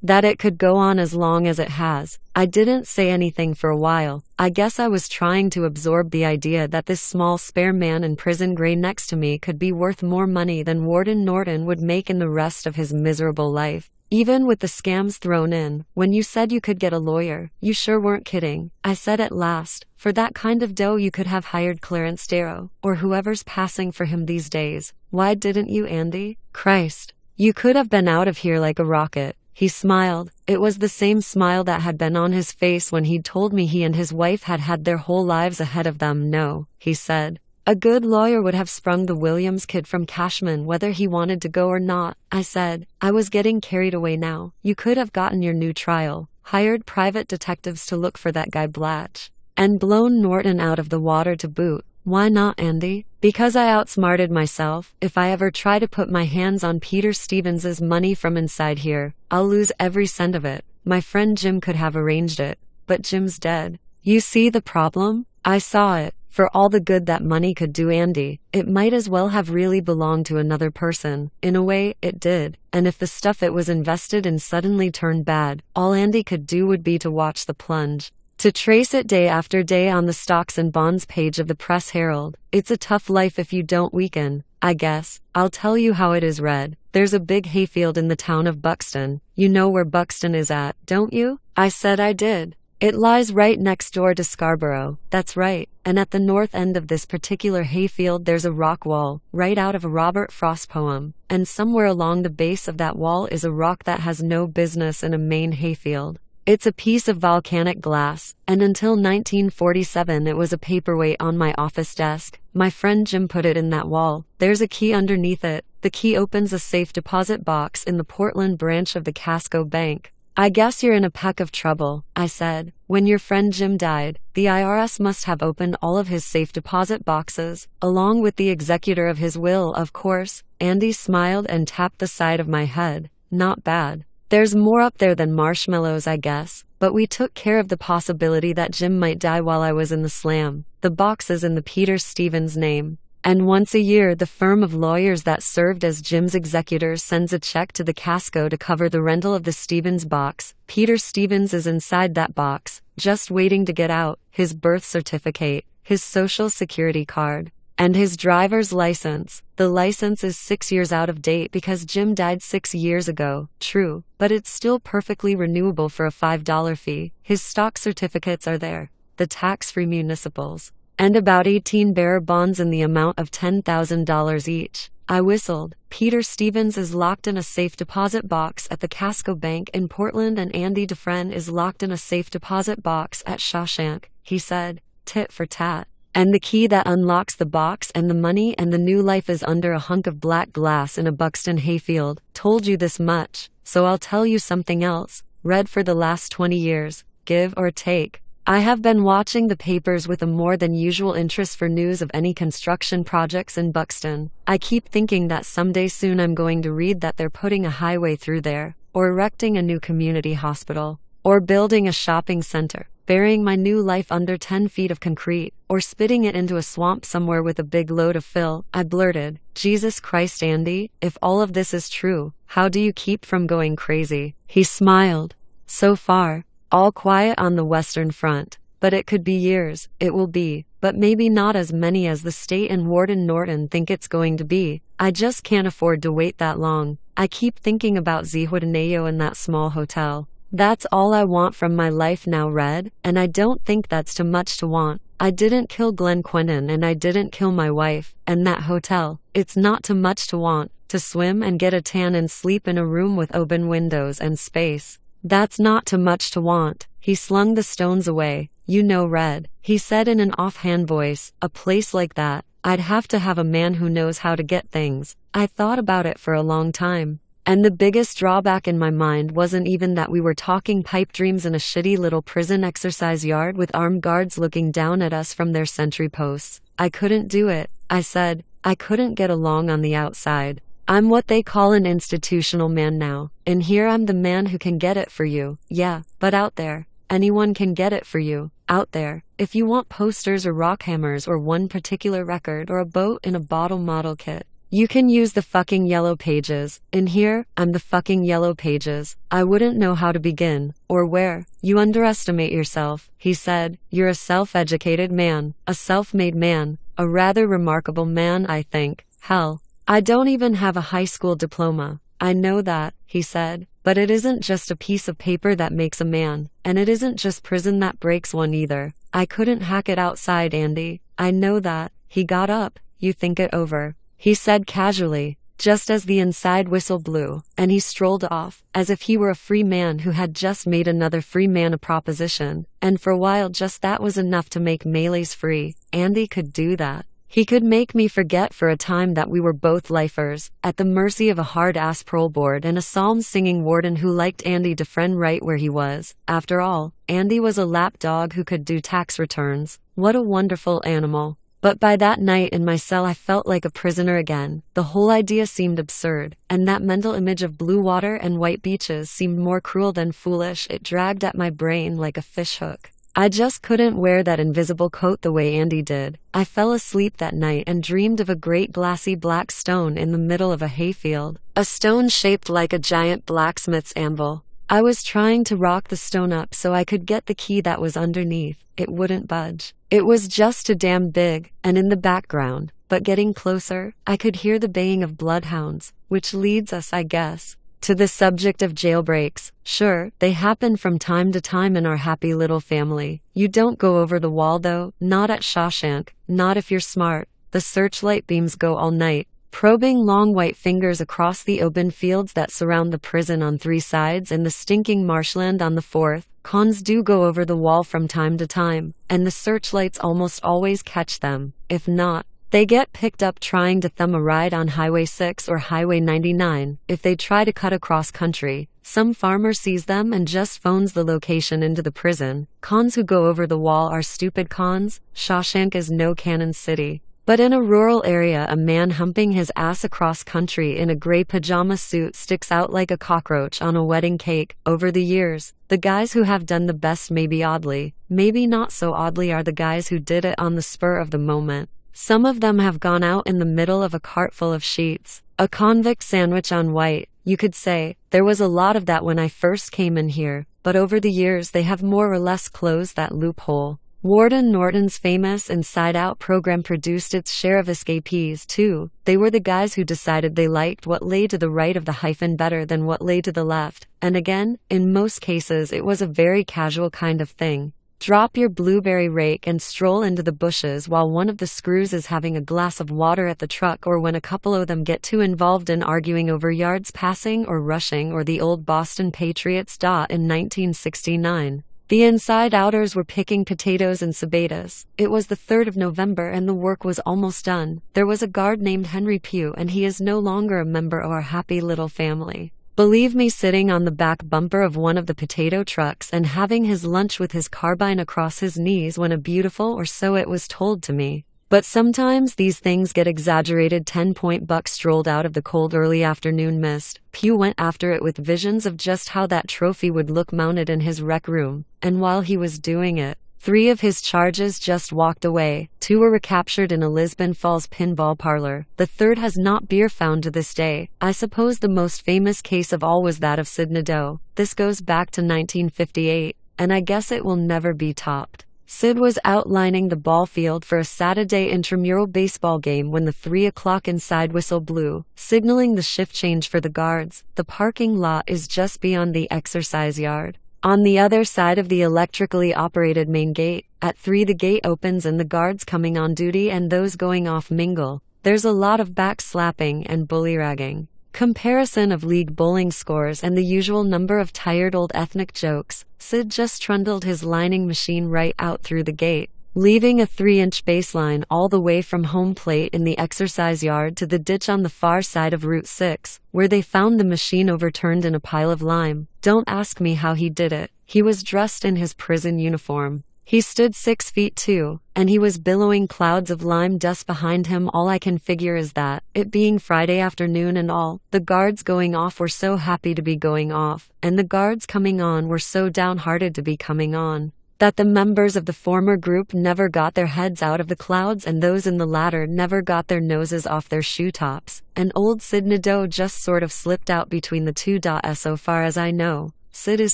that it could go on as long as it has. I didn't say anything for a while. I guess I was trying to absorb the idea that this small spare man in prison gray next to me could be worth more money than Warden Norton would make in the rest of his miserable life. Even with the scams thrown in, when you said you could get a lawyer, you sure weren't kidding, I said at last. For that kind of dough you could have hired Clarence Darrow, or whoever's passing for him these days. Why didn't you, Andy? Christ. You could have been out of here like a rocket. He smiled. It was the same smile that had been on his face when he'd told me he and his wife had had their whole lives ahead of them. No, he said. A good lawyer would have sprung the Williams kid from Cashman whether he wanted to go or not, I said. I was getting carried away now. You could have gotten your new trial, hired private detectives to look for that guy Blatch, and blown Norton out of the water to boot. Why not, Andy? Because I outsmarted myself. If I ever try to put my hands on Peter Stevens's money from inside here, I'll lose every cent of it. My friend Jim could have arranged it, but Jim's dead. You see the problem? I saw it. For all the good that money could do, Andy, it might as well have really belonged to another person. In a way, it did. And if the stuff it was invested in suddenly turned bad, all Andy could do would be to watch the plunge. To trace it day after day on the stocks and bonds page of the Press Herald. It's a tough life if you don't weaken, I guess. I'll tell you how it is, Red. There's a big hayfield in the town of Buxton. You know where Buxton is at, don't you? I said I did. It lies right next door to Scarborough. That's right. And at the north end of this particular hayfield there's a rock wall, right out of a Robert Frost poem. And somewhere along the base of that wall is a rock that has no business in a main hayfield. It's a piece of volcanic glass, and until 1947 it was a paperweight on my office desk. My friend Jim put it in that wall. There's a key underneath it. The key opens a safe deposit box in the Portland branch of the Casco Bank. I guess you're in a peck of trouble, I said. When your friend Jim died, the IRS must have opened all of his safe deposit boxes, along with the executor of his will, of course. Andy smiled and tapped the side of my head. Not bad. There's more up there than marshmallows, I guess. But we took care of the possibility that Jim might die while I was in the slam. The box is in the Peter Stevens name. And once a year the firm of lawyers that served as Jim's executors sends a check to the Casco to cover the rental of the Stevens box. Peter Stevens is inside that box, just waiting to get out. His birth certificate, his social security card, and his driver's license. The license is 6 years out of date because Jim died 6 years ago, true, but it's still perfectly renewable for a $5 fee. His stock certificates are there, the tax-free municipals, and about 18 bearer bonds in the amount of $10,000 each. I whistled. Peter Stevens is locked in a safe deposit box at the Casco Bank in Portland, and Andy Dufresne is locked in a safe deposit box at Shawshank, he said. Tit for tat. And the key that unlocks the box and the money and the new life is under a hunk of black glass in a Buxton hayfield. Told you this much, so I'll tell you something else. Read for the last 20 years, give or take. I have been watching the papers with a more than usual interest for news of any construction projects in Buxton. I keep thinking that someday soon I'm going to read that they're putting a highway through there, or erecting a new community hospital, or building a shopping center, burying my new life under 10 feet of concrete, or spitting it into a swamp somewhere with a big load of fill. I blurted, Jesus Christ, Andy, if all of this is true, how do you keep from going crazy? He smiled. So far, all quiet on the Western Front, but it could be years. It will be, but maybe not as many as the state and Warden Norton think it's going to be. I just can't afford to wait that long. I keep thinking about Zihuatanejo in that small hotel. That's all I want from my life now, Red, and I don't think that's too much to want. I didn't kill Glenn Quentin and I didn't kill my wife, and that hotel, it's not too much to want. To swim and get a tan and sleep in a room with open windows and space. That's not too much to want. He slung the stones away. You know, Red, he said in an offhand voice, a place like that, I'd have to have a man who knows how to get things. I thought about it for a long time. And the biggest drawback in my mind wasn't even that we were talking pipe dreams in a shitty little prison exercise yard with armed guards looking down at us from their sentry posts. I couldn't do it, I said. I couldn't get along on the outside. I'm what they call an institutional man now, and here I'm the man who can get it for you. Yeah, but out there, anyone can get it for you, out there. If you want posters or rock hammers or one particular record or a boat in a bottle model kit, you can use the fucking Yellow Pages. In here, I'm the fucking Yellow Pages. I wouldn't know how to begin, or where. You underestimate yourself, he said. You're a self-educated man, a self-made man, a rather remarkable man, I think. Hell, I don't even have a high school diploma. I know that, he said, but it isn't just a piece of paper that makes a man, and it isn't just prison that breaks one either. I couldn't hack it outside, Andy. I know that. He got up. You think it over, he said casually, just as the inside whistle blew, and he strolled off, as if he were a free man who had just made another free man a proposition, and for a while just that was enough to make melees free. Andy could do that. He could make me forget for a time that we were both lifers, at the mercy of a hard-ass parole board and a psalm-singing warden who liked Andy to friend right where he was. After all, Andy was a lap dog who could do tax returns. What a wonderful animal. But by that night in my cell I felt like a prisoner again. The whole idea seemed absurd, and that mental image of blue water and white beaches seemed more cruel than foolish. It dragged at my brain like a fishhook. I just couldn't wear that invisible coat the way Andy did. I fell asleep that night and dreamed of a great glassy black stone in the middle of a hayfield. A stone shaped like a giant blacksmith's anvil. I was trying to rock the stone up so I could get the key that was underneath. It wouldn't budge. It was just too damn big, and in the background, but getting closer, I could hear the baying of bloodhounds, which leads us, I guess, to the subject of jailbreaks. Sure, they happen from time to time in our happy little family. You don't go over the wall though, not at Shawshank, not if you're smart. The searchlight beams go all night, probing long white fingers across the open fields that surround the prison on 3 sides and the stinking marshland on the 4th. Cons do go over the wall from time to time, and the searchlights almost always catch them. If not, they get picked up trying to thumb a ride on Highway 6 or Highway 99. If they try to cut across country, some farmer sees them and just phones the location into the prison. Cons who go over the wall are stupid cons. Shawshank is no Cannon City. But in a rural area, a man humping his ass across country in a gray pajama suit sticks out like a cockroach on a wedding cake. Over the years, the guys who have done the best, maybe oddly, maybe not so oddly, are the guys who did it on the spur of the moment. Some of them have gone out in the middle of a cart full of sheets, a convict sandwich on white, you could say. There was a lot of that when I first came in here, but over the years they have more or less closed that loophole. Warden Norton's famous Inside Out program produced its share of escapees too. They were the guys who decided they liked what lay to the right of the hyphen better than what lay to the left, and again, in most cases it was a very casual kind of thing. Drop your blueberry rake and stroll into the bushes while one of the screws is having a glass of water at the truck, or when a couple of them get too involved in arguing over yards passing or rushing or the old Boston Patriots. In 1969. The inside-outers were picking potatoes in Sabatas. It was the 3rd of November and the work was almost done. There was a guard named Henry Pugh, and he is no longer a member of our happy little family. Believe me, sitting on the back bumper of one of the potato trucks and having his lunch with his carbine across his knees when a beautiful, or so it was told to me. But sometimes these things get exaggerated. 10-point buck strolled out of the cold early afternoon mist. Pugh went after it with visions of just how that trophy would look mounted in his rec room, and while he was doing it, 3 of his charges just walked away. 2 were recaptured in a Lisbon Falls pinball parlor. The 3rd has not been found to this day. I suppose the most famous case of all was that of Sid Nadeau. This goes back to 1958, and I guess it will never be topped. Sid was outlining the ball field for a Saturday intramural baseball game when the 3 o'clock inside whistle blew, signaling the shift change for the guards. The parking lot is just beyond the exercise yard, on the other side of the electrically operated main gate. At 3 the gate opens and the guards coming on duty and those going off mingle. There's a lot of backslapping and bullyragging, comparison of league bowling scores, and the usual number of tired old ethnic jokes. Sid just trundled his lining machine right out through the gate, leaving a 3-inch baseline all the way from home plate in the exercise yard to the ditch on the far side of Route 6, where they found the machine overturned in a pile of lime. Don't ask me how he did it. He was dressed in his prison uniform. He stood 6 feet 2, and he was billowing clouds of lime dust behind him. All I can figure is that, it being Friday afternoon and all, the guards going off were so happy to be going off, and the guards coming on were so downhearted to be coming on, that the members of the former group never got their heads out of the clouds and those in the latter never got their noses off their shoe tops, and old Sid Nadeau just sort of slipped out between the two. So far as I know, Sid is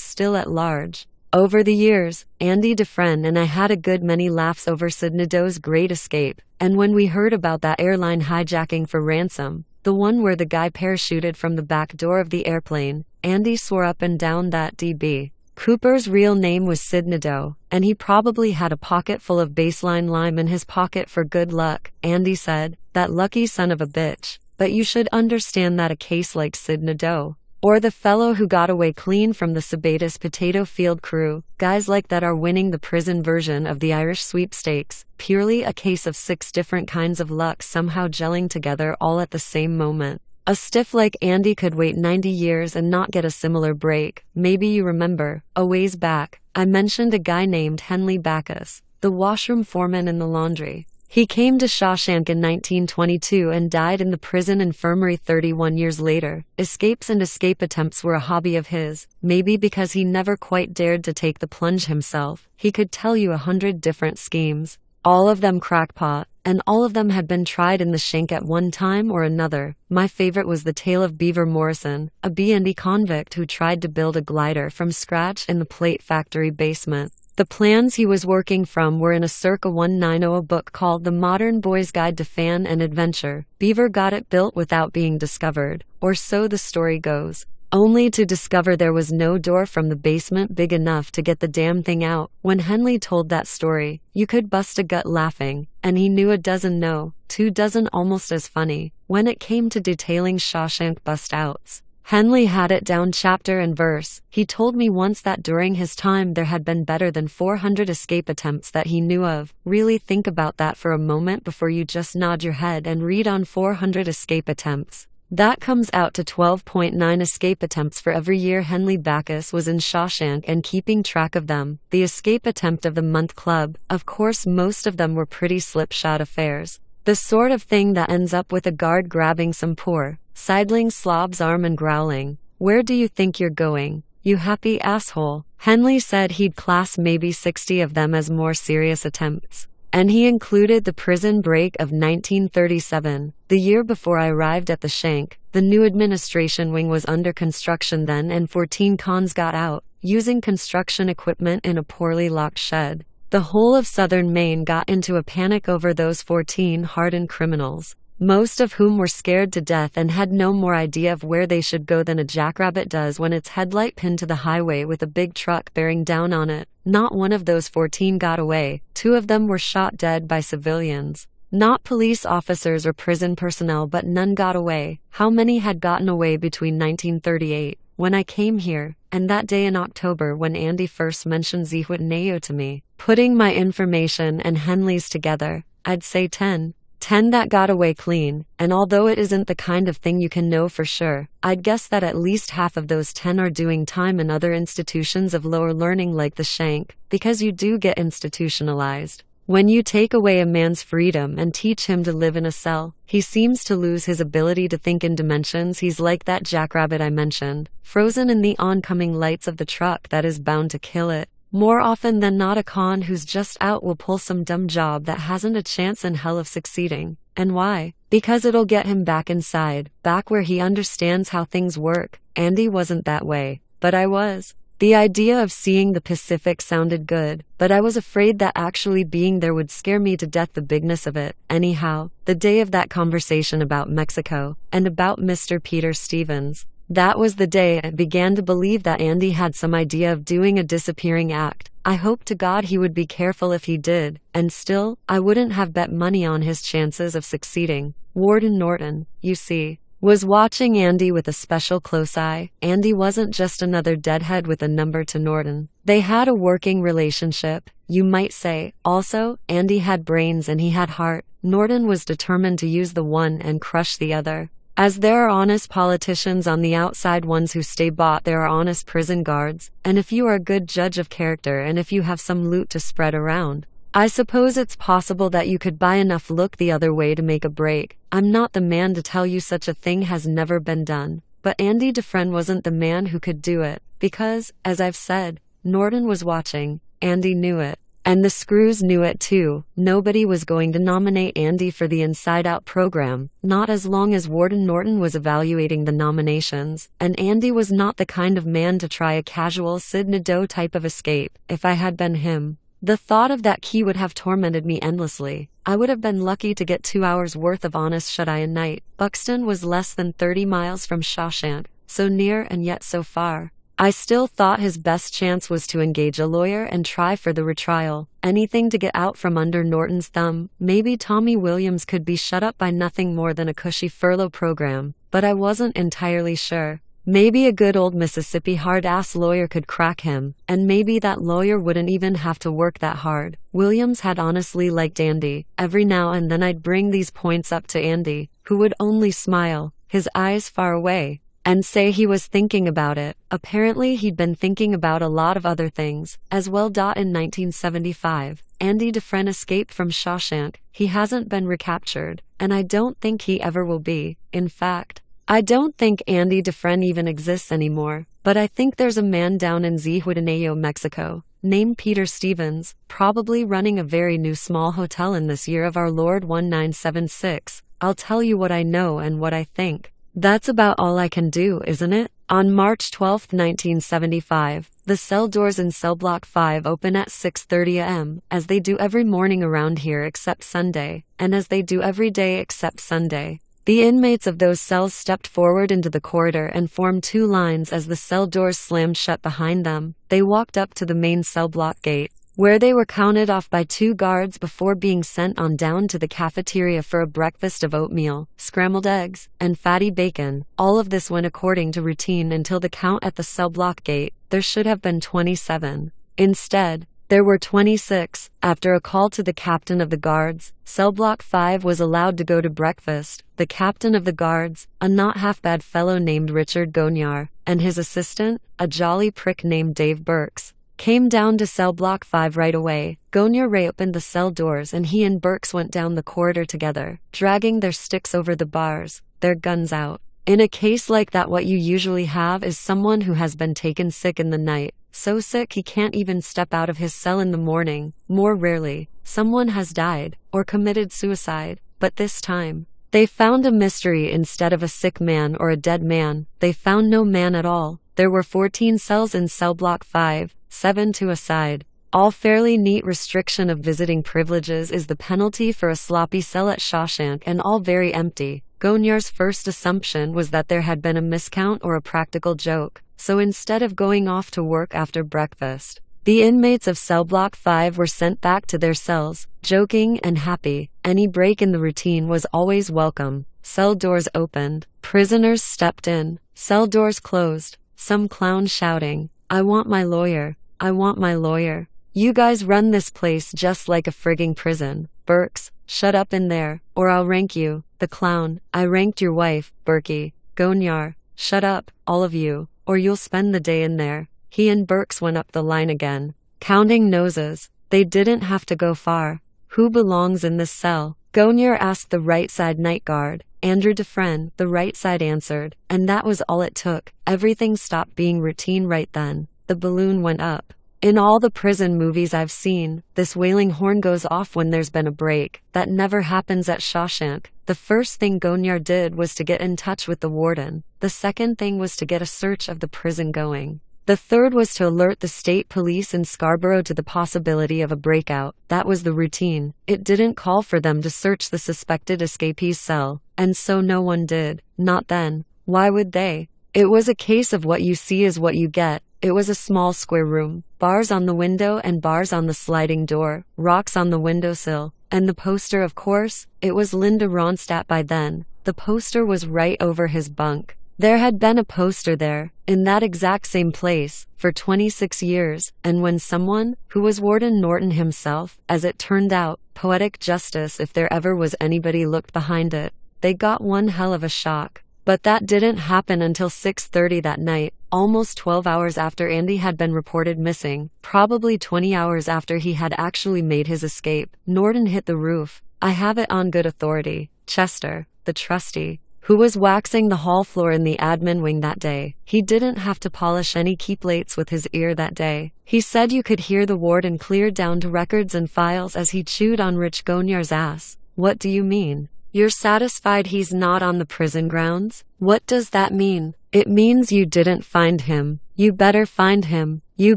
still at large. Over the years, Andy Dufresne and I had a good many laughs over Sid Nadeau's great escape, and when we heard about that airline hijacking for ransom, the one where the guy parachuted from the back door of the airplane, Andy swore up and down that D.B. Cooper's real name was Sid Nadeau, and he probably had a pocket full of baseline lime in his pocket for good luck, Andy said, that lucky son of a bitch. But you should understand that a case like Sid Nadeau, or the fellow who got away clean from the Sebatis potato field crew, guys like that are winning the prison version of the Irish sweepstakes, purely a case of 6 different kinds of luck somehow gelling together all at the same moment. A stiff like Andy could wait 90 years and not get a similar break. Maybe you remember, a ways back, I mentioned a guy named Henley Backus, the washroom foreman in the laundry. He came to Shawshank in 1922 and died in the prison infirmary 31 years later. Escapes and escape attempts were a hobby of his, maybe because he never quite dared to take the plunge himself. He could tell you 100 different schemes, all of them crackpot, and all of them had been tried in the shank at one time or another. My favorite was the tale of Beaver Morrison, a B&E convict who tried to build a glider from scratch in the plate factory basement. The plans he was working from were in a circa 190 book called The Modern Boy's Guide to Fan and Adventure. Beaver got it built without being discovered, or so the story goes, only to discover there was no door from the basement big enough to get the damn thing out. When Henley told that story, you could bust a gut laughing, and he knew 2 dozen almost as funny. When it came to detailing Shawshank bust-outs, Henley had it down chapter and verse. He told me once that during his time there had been better than 400 escape attempts that he knew of. Really think about that for a moment before you just nod your head and read on 400 escape attempts. That comes out to 12.9 escape attempts for every year Henley Backus was in Shawshank and keeping track of them. The Escape Attempt of the Month Club, of course most of them were pretty slipshod affairs. The sort of thing that ends up with a guard grabbing some poor, sidling slob's arm and growling, "Where do you think you're going, you happy asshole?" Henley said he'd class maybe 60 of them as more serious attempts. And he included the prison break of 1937, the year before I arrived at the shank. The new administration wing was under construction then and 14 cons got out, using construction equipment in a poorly locked shed. The whole of southern Maine got into a panic over those 14 hardened criminals, most of whom were scared to death and had no more idea of where they should go than a jackrabbit does when its headlight pinned to the highway with a big truck bearing down on it. Not one of those 14 got away. 2 of them were shot dead by civilians. Not police officers or prison personnel, but none got away. How many had gotten away between 1938, when I came here, and that day in October when Andy first mentioned Zihuatanejo to me? Putting my information and Henley's together, I'd say 10. 10 that got away clean, and although it isn't the kind of thing you can know for sure, I'd guess that at least half of those 10 are doing time in other institutions of lower learning like the shank, because you do get institutionalized. When you take away a man's freedom and teach him to live in a cell, he seems to lose his ability to think in dimensions. He's like that jackrabbit I mentioned, frozen in the oncoming lights of the truck that is bound to kill it. More often than not, a con who's just out will pull some dumb job that hasn't a chance in hell of succeeding. And why? Because it'll get him back inside, back where he understands how things work. Andy wasn't that way, but I was. The idea of seeing the Pacific sounded good, but I was afraid that actually being there would scare me to death, the bigness of it. Anyhow, the day of that conversation about Mexico, and about Mr. Peter Stevens, that was the day I began to believe that Andy had some idea of doing a disappearing act. I hoped to God he would be careful if he did, and still, I wouldn't have bet money on his chances of succeeding. Warden Norton, you see, was watching Andy with a special close eye. Andy wasn't just another deadhead with a number to Norton. They had a working relationship, you might say. Also, Andy had brains and he had heart. Norton was determined to use the one and crush the other. As there are honest politicians on the outside, ones who stay bought, there are honest prison guards, and if you are a good judge of character and if you have some loot to spread around, I suppose it's possible that you could buy enough look the other way to make a break. I'm not the man to tell you such a thing has never been done, but Andy Dufresne wasn't the man who could do it, because, as I've said, Norton was watching. Andy knew it. And the screws knew it too. Nobody was going to nominate Andy for the Inside Out program, not as long as Warden Norton was evaluating the nominations, and Andy was not the kind of man to try a casual Sid Nadeau type of escape. If I had been him, the thought of that key would have tormented me endlessly. I would have been lucky to get 2 hours worth of honest shut-eye a night. Buxton was less than 30 miles from Shawshank, so near and yet so far. I still thought his best chance was to engage a lawyer and try for the retrial. Anything to get out from under Norton's thumb. Maybe Tommy Williams could be shut up by nothing more than a cushy furlough program, but I wasn't entirely sure. Maybe a good old Mississippi hard-ass lawyer could crack him, and maybe that lawyer wouldn't even have to work that hard. Williams had honestly liked Andy. Every now and then I'd bring these points up to Andy, who would only smile, his eyes far away, and say he was thinking about it. Apparently he'd been thinking about a lot of other things, as well. In 1975, Andy Dufresne escaped from Shawshank. He hasn't been recaptured, and I don't think he ever will be. In fact, I don't think Andy Dufresne even exists anymore, but I think there's a man down in Zihuatanejo, Mexico, named Peter Stevens, probably running a very new small hotel in this year of our Lord 1976. I'll tell you what I know and what I think. That's about all I can do, isn't it? On March 12, 1975, the cell doors in cell block 5 open at 6:30 a.m., as they do every morning around here except Sunday, and as they do every day except Sunday. The inmates of those cells stepped forward into the corridor and formed two lines as the cell doors slammed shut behind them. They walked up to the main cell block gate, where they were counted off by 2 guards before being sent on down to the cafeteria for a breakfast of oatmeal, scrambled eggs, and fatty bacon. All of this went according to routine until the count at the cell block gate. There should have been 27. Instead, there were 26. After a call to the captain of the guards, cell block 5 was allowed to go to breakfast. The captain of the guards, a not half-bad fellow named Richard Gonyar, and his assistant, a jolly prick named Dave Burks, came down to cell block 5 right away. Gonyar reopened the cell doors and he and Burks went down the corridor together, dragging their sticks over the bars, their guns out. In a case like that, what you usually have is someone who has been taken sick in the night, so sick he can't even step out of his cell in the morning. More rarely, someone has died, or committed suicide, but this time, they found a mystery. Instead of a sick man or a dead man, they found no man at all. There were 14 cells in cell block 5, 7 to a side. All fairly neat. Restriction of visiting privileges is the penalty for a sloppy cell at Shawshank, and all very empty. Gonyar's first assumption was that there had been a miscount or a practical joke, so instead of going off to work after breakfast, the inmates of cell block 5 were sent back to their cells, joking and happy. Any break in the routine was always welcome. Cell doors opened. Prisoners stepped in. Cell doors closed. Some clown shouting, "I want my lawyer. I want my lawyer. You guys run this place just like a frigging prison. Burks, shut up in there, or I'll rank you." The clown, "I ranked your wife, Berkey." Gonyar, "Shut up, all of you, or you'll spend the day in there." He and Burks went up the line again, counting noses. They didn't have to go far. "Who belongs in this cell?" Gonyar asked the right side night guard. Andrew Dufresne, the right side answered, and that was all it took. Everything stopped being routine right then. The balloon went up. In all the prison movies I've seen, this wailing horn goes off when there's been a break. That never happens at Shawshank. The first thing Gonyar did was to get in touch with the warden. The second thing was to get a search of the prison going. The third was to alert the state police in Scarborough to the possibility of a breakout. That was the routine. It didn't call for them to search the suspected escapee's cell, and so no one did. Not then. Why would they? It was a case of what you see is what you get. It was a small square room, bars on the window and bars on the sliding door, rocks on the windowsill, and the poster, of course. It was Linda Ronstadt by then. The poster was right over his bunk. There had been a poster there, in that exact same place, for 26 years, and when someone, who was Warden Norton himself, as it turned out, poetic justice if there ever was anybody, looked behind it, they got one hell of a shock. But that didn't happen until 6:30 that night, almost 12 hours after Andy had been reported missing, probably 20 hours after he had actually made his escape. Norton hit the roof. I have it on good authority. Chester, the trustee, who was waxing the hall floor in the admin wing that day, he didn't have to polish any key plates with his ear that day. He said you could hear the warden clear down to records and files as he chewed on Rich Gonyar's ass. What do you mean? You're satisfied he's not on the prison grounds? What does that mean? It means you didn't find him. You better find him. You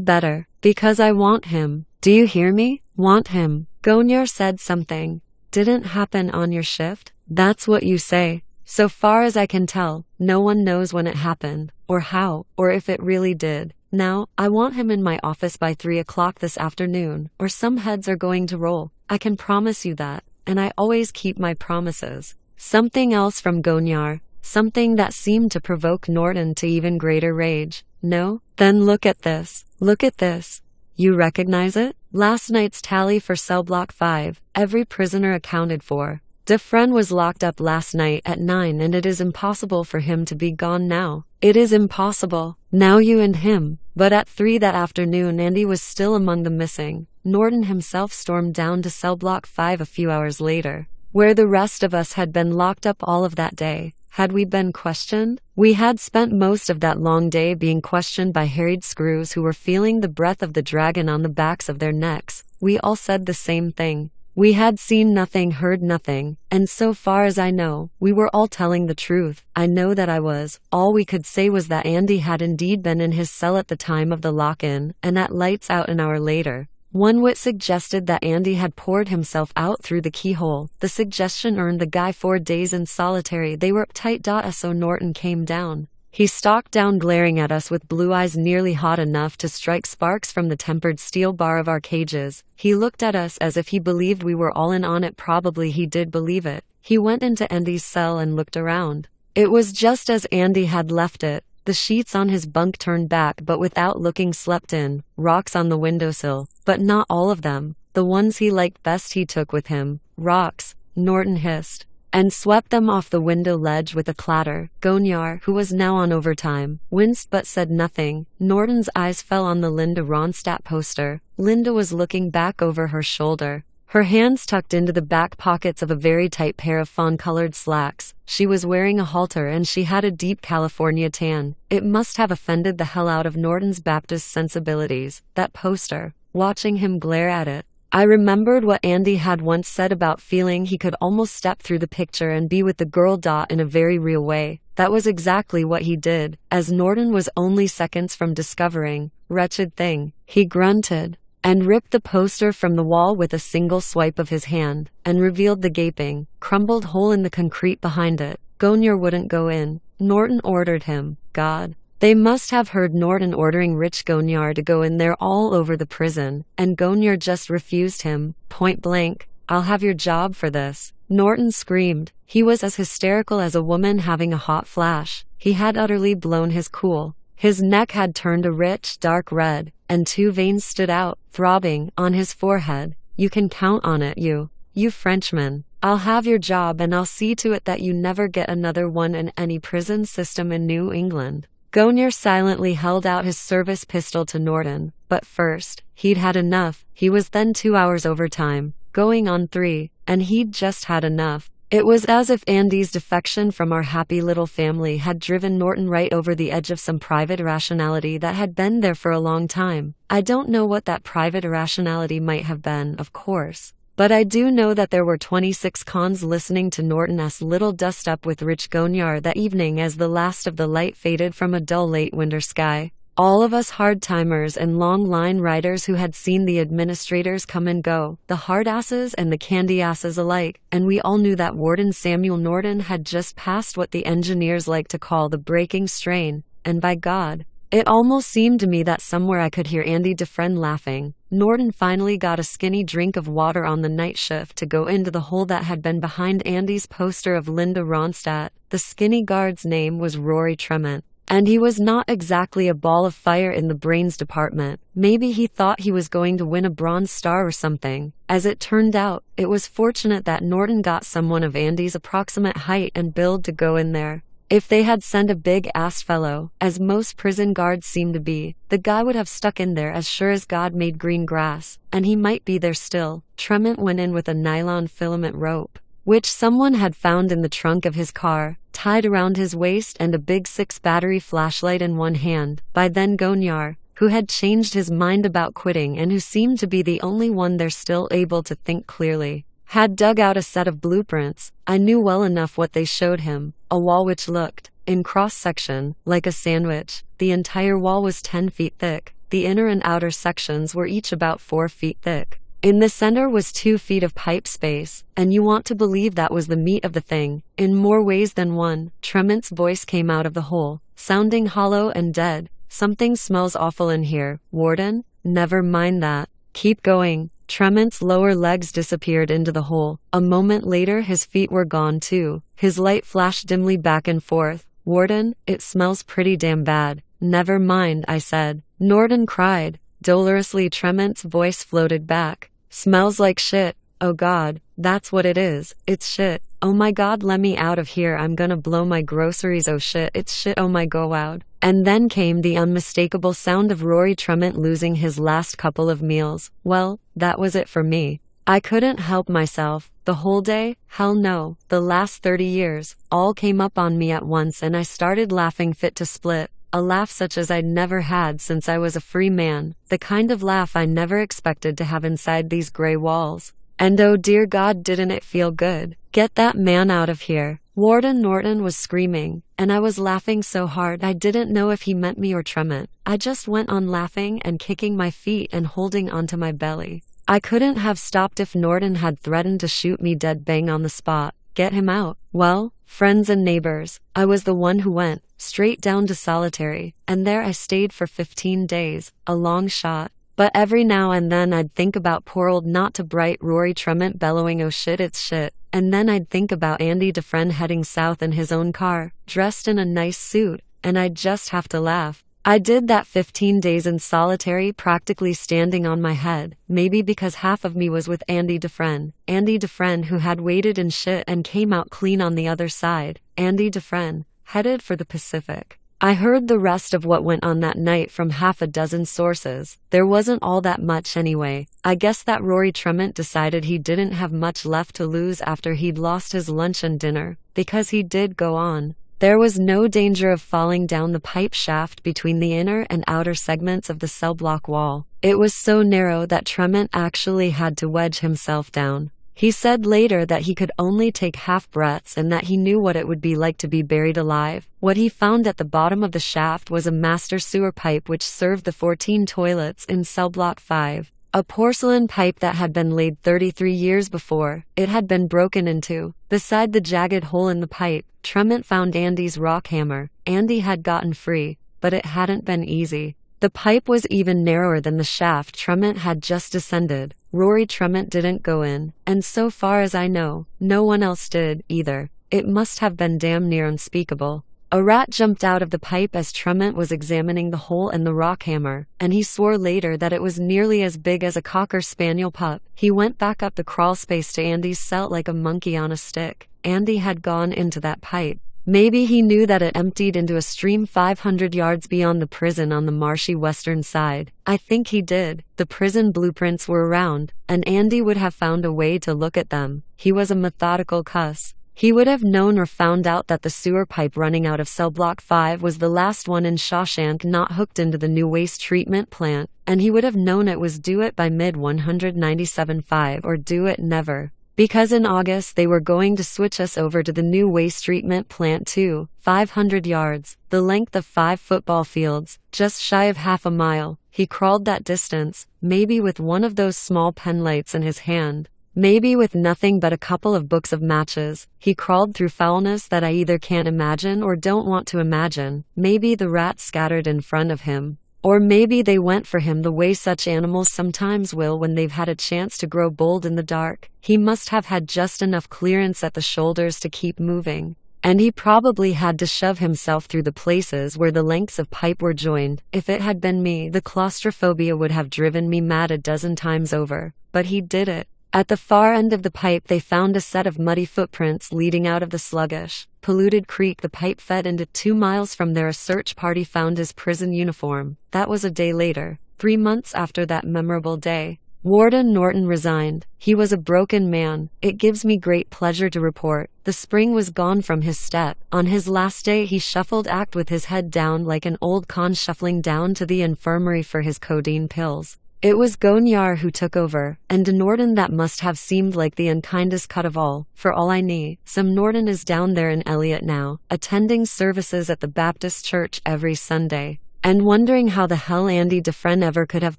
better. Because I want him. Do you hear me? Want him. Gonyar said something. Didn't happen on your shift? That's what you say. So far as I can tell, no one knows when it happened, or how, or if it really did. Now, I want him in my office by 3 o'clock this afternoon, or some heads are going to roll. I can promise you that. And I always keep my promises. Something else from Gonyar, something that seemed to provoke Norton to even greater rage. No? Then look at this. Look at this. You recognize it? Last night's tally for cell block 5, every prisoner accounted for. Dufresne was locked up last night at 9 and it is impossible for him to be gone now. It is impossible. Now you and him. But at 3 that afternoon Andy was still among the missing. Norton himself stormed down to cell block 5 a few hours later, where the rest of us had been locked up all of that day. Had we been questioned? We had spent most of that long day being questioned by harried screws who were feeling the breath of the dragon on the backs of their necks. We all said the same thing. We had seen nothing, heard nothing, and so far as I know, we were all telling the truth. I know that I was. All we could say was that Andy had indeed been in his cell at the time of the lock-in, and at lights out an hour later. One wit suggested that Andy had poured himself out through the keyhole. The suggestion earned the guy 4 days in solitary. They were uptight. So Norton came down. He stalked down glaring at us with blue eyes nearly hot enough to strike sparks from the tempered steel bar of our cages. He looked at us as if he believed we were all in on it. Probably he did believe it. He went into Andy's cell and looked around. It was just as Andy had left it. The sheets on his bunk turned back but without looking slept in. Rocks on the windowsill. But not all of them. The ones he liked best he took with him. Rocks, Norton hissed, and swept them off the window ledge with a clatter. Gonyar, who was now on overtime, winced but said nothing. Norton's eyes fell on the Linda Ronstadt poster. Linda was looking back over her shoulder, her hands tucked into the back pockets of a very tight pair of fawn-colored slacks. She was wearing a halter and she had a deep California tan. It must have offended the hell out of Norton's Baptist sensibilities, that poster. Watching him glare at it, I remembered what Andy had once said about feeling he could almost step through the picture and be with the girl. In a very real way. That was exactly what he did, as Norton was only seconds from discovering. Wretched thing. He grunted and ripped the poster from the wall with a single swipe of his hand, and revealed the gaping, crumbled hole in the concrete behind it. Gonyar wouldn't go in. Norton ordered him. God. They must have heard Norton ordering Rich Gonyar to go in there all over the prison, and Gonyar just refused him, point blank. I'll have your job for this. Norton screamed. He was as hysterical as a woman having a hot flash. He had utterly blown his cool. His neck had turned a rich, dark red, and 2 veins stood out, throbbing, on his forehead. You can count on it, you Frenchman. I'll have your job and I'll see to it that you never get another one in any prison system in New England. Gonyar silently held out his service pistol to Norton, but first, he'd had enough. He was then 2 hours overtime, going on 3, and he'd just had enough. It was as if Andy's defection from our happy little family had driven Norton right over the edge of some private irrationality that had been there for a long time. I don't know what that private irrationality might have been, of course. But I do know that there were 26 cons listening to Norton's little dust-up with Rich Gonyar that evening as the last of the light faded from a dull late winter sky. All of us hard-timers and long-line riders who had seen the administrators come and go, the hard-asses and the candy-asses alike, and we all knew that Warden Samuel Norton had just passed what the engineers like to call the breaking strain, and by God, it almost seemed to me that somewhere I could hear Andy Dufresne laughing. Norton finally got a skinny drink of water on the night shift to go into the hole that had been behind Andy's poster of Linda Ronstadt. The skinny guard's name was Rory Tremont, and he was not exactly a ball of fire in the brains department. Maybe he thought he was going to win a Bronze Star or something. As it turned out, it was fortunate that Norton got someone of Andy's approximate height and build to go in there. If they had sent a big-assed fellow, as most prison guards seem to be, the guy would have stuck in there as sure as God made green grass, and he might be there still. Tremont went in with a nylon filament rope, which someone had found in the trunk of his car, tied around his waist, and a big 6-battery flashlight in one hand. By then Gonyar, who had changed his mind about quitting and who seemed to be the only one there still able to think clearly, had dug out a set of blueprints. I knew well enough what they showed him, a wall which looked, in cross-section, like a sandwich. The entire wall was 10 feet thick. The inner and outer sections were each about 4 feet thick. In the center was 2 feet of pipe space, and you want to believe that was the meat of the thing, in more ways than one. Tremont's voice came out of the hole, sounding hollow and dead. Something smells awful in here, Warden. Never mind that. Keep going. Tremont's lower legs disappeared into the hole. A moment later his feet were gone too. His light flashed dimly back and forth. Warden, it smells pretty damn bad. Never mind, I said. Norton cried. Dolorously Tremont's voice floated back. Smells like shit. Oh God, that's what it is. It's shit. Oh my God, let me out of here. I'm gonna blow my groceries. Oh shit, it's shit. Oh my go out. And then came the unmistakable sound of Rory Tremont losing his last couple of meals. Well, that was it for me. I couldn't help myself. The whole day? Hell no. The last 30 years. All came up on me at once and I started laughing fit to split. A laugh such as I'd never had since I was a free man. The kind of laugh I never expected to have inside these gray walls. And oh dear God, didn't it feel good. Get that man out of here. Warden Norton was screaming, and I was laughing so hard I didn't know if he meant me or Tremont. I just went on laughing and kicking my feet and holding onto my belly. I couldn't have stopped if Norton had threatened to shoot me dead bang on the spot. Get him out. Well, friends and neighbors, I was the one who went straight down to solitary, and there I stayed for 15 days, a long shot. But every now and then I'd think about poor old not too bright Rory Tremont bellowing oh shit it's shit, and then I'd think about Andy Dufresne heading south in his own car, dressed in a nice suit, and I'd just have to laugh. I did that 15 days in solitary practically standing on my head, maybe because half of me was with Andy Dufresne who had waited in shit and came out clean on the other side. Andy Dufresne, headed for the Pacific. I heard the rest of what went on that night from half a dozen sources. There wasn't all that much anyway. I guess that Rory Tremont decided he didn't have much left to lose after he'd lost his lunch and dinner, because he did go on. There was no danger of falling down the pipe shaft between the inner and outer segments of the cell block wall. It was so narrow that Tremont actually had to wedge himself down. He said later that he could only take half breaths and that he knew what it would be like to be buried alive. What he found at the bottom of the shaft was a master sewer pipe which served the 14 toilets in cell block 5. A porcelain pipe that had been laid 33 years before. It had been broken into. Beside the jagged hole in the pipe, Tremont found Andy's rock hammer. Andy had gotten free, but it hadn't been easy. The pipe was even narrower than the shaft Tremont had just descended. Rory Tremont didn't go in, and so far as I know, no one else did, either. It must have been damn near unspeakable. A rat jumped out of the pipe as Tremont was examining the hole in the rock hammer, and he swore later that it was nearly as big as a Cocker Spaniel pup. He went back up the crawl space to Andy's cell like a monkey on a stick. Andy had gone into that pipe. Maybe he knew that it emptied into a stream 500 yards beyond the prison on the marshy western side. I think he did. The prison blueprints were around, and Andy would have found a way to look at them. He was a methodical cuss. He would have known or found out that the sewer pipe running out of cell block 5 was the last one in Shawshank not hooked into the new waste treatment plant, and he would have known it was due it by mid-197.5 or due it never. Because in August they were going to switch us over to the new waste treatment plant too. 500 yards, the length of 5 football fields, just shy of half a mile. He crawled that distance, maybe with one of those small pen lights in his hand. Maybe with nothing but a couple of books of matches. He crawled through foulness that I either can't imagine or don't want to imagine. Maybe the rats scattered in front of him. Or maybe they went for him the way such animals sometimes will when they've had a chance to grow bold in the dark. He must have had just enough clearance at the shoulders to keep moving. And he probably had to shove himself through the places where the lengths of pipe were joined. If it had been me, the claustrophobia would have driven me mad a dozen times over. But he did it. At the far end of the pipe they found a set of muddy footprints leading out of the sluggish, polluted creek the pipe fed into. 2 miles from there, a search party found his prison uniform. That was a day later. 3 months after that memorable day, Warden Norton resigned. He was a broken man. It gives me great pleasure to report. The spring was gone from his step. On his last day he shuffled act with his head down like an old con shuffling down to the infirmary for his codeine pills. It was Gonyar who took over, and to Norton that must have seemed like the unkindest cut of all. For all I knew, some Norton is down there in Elliott now, attending services at the Baptist church every Sunday, and wondering how the hell Andy Dufresne ever could have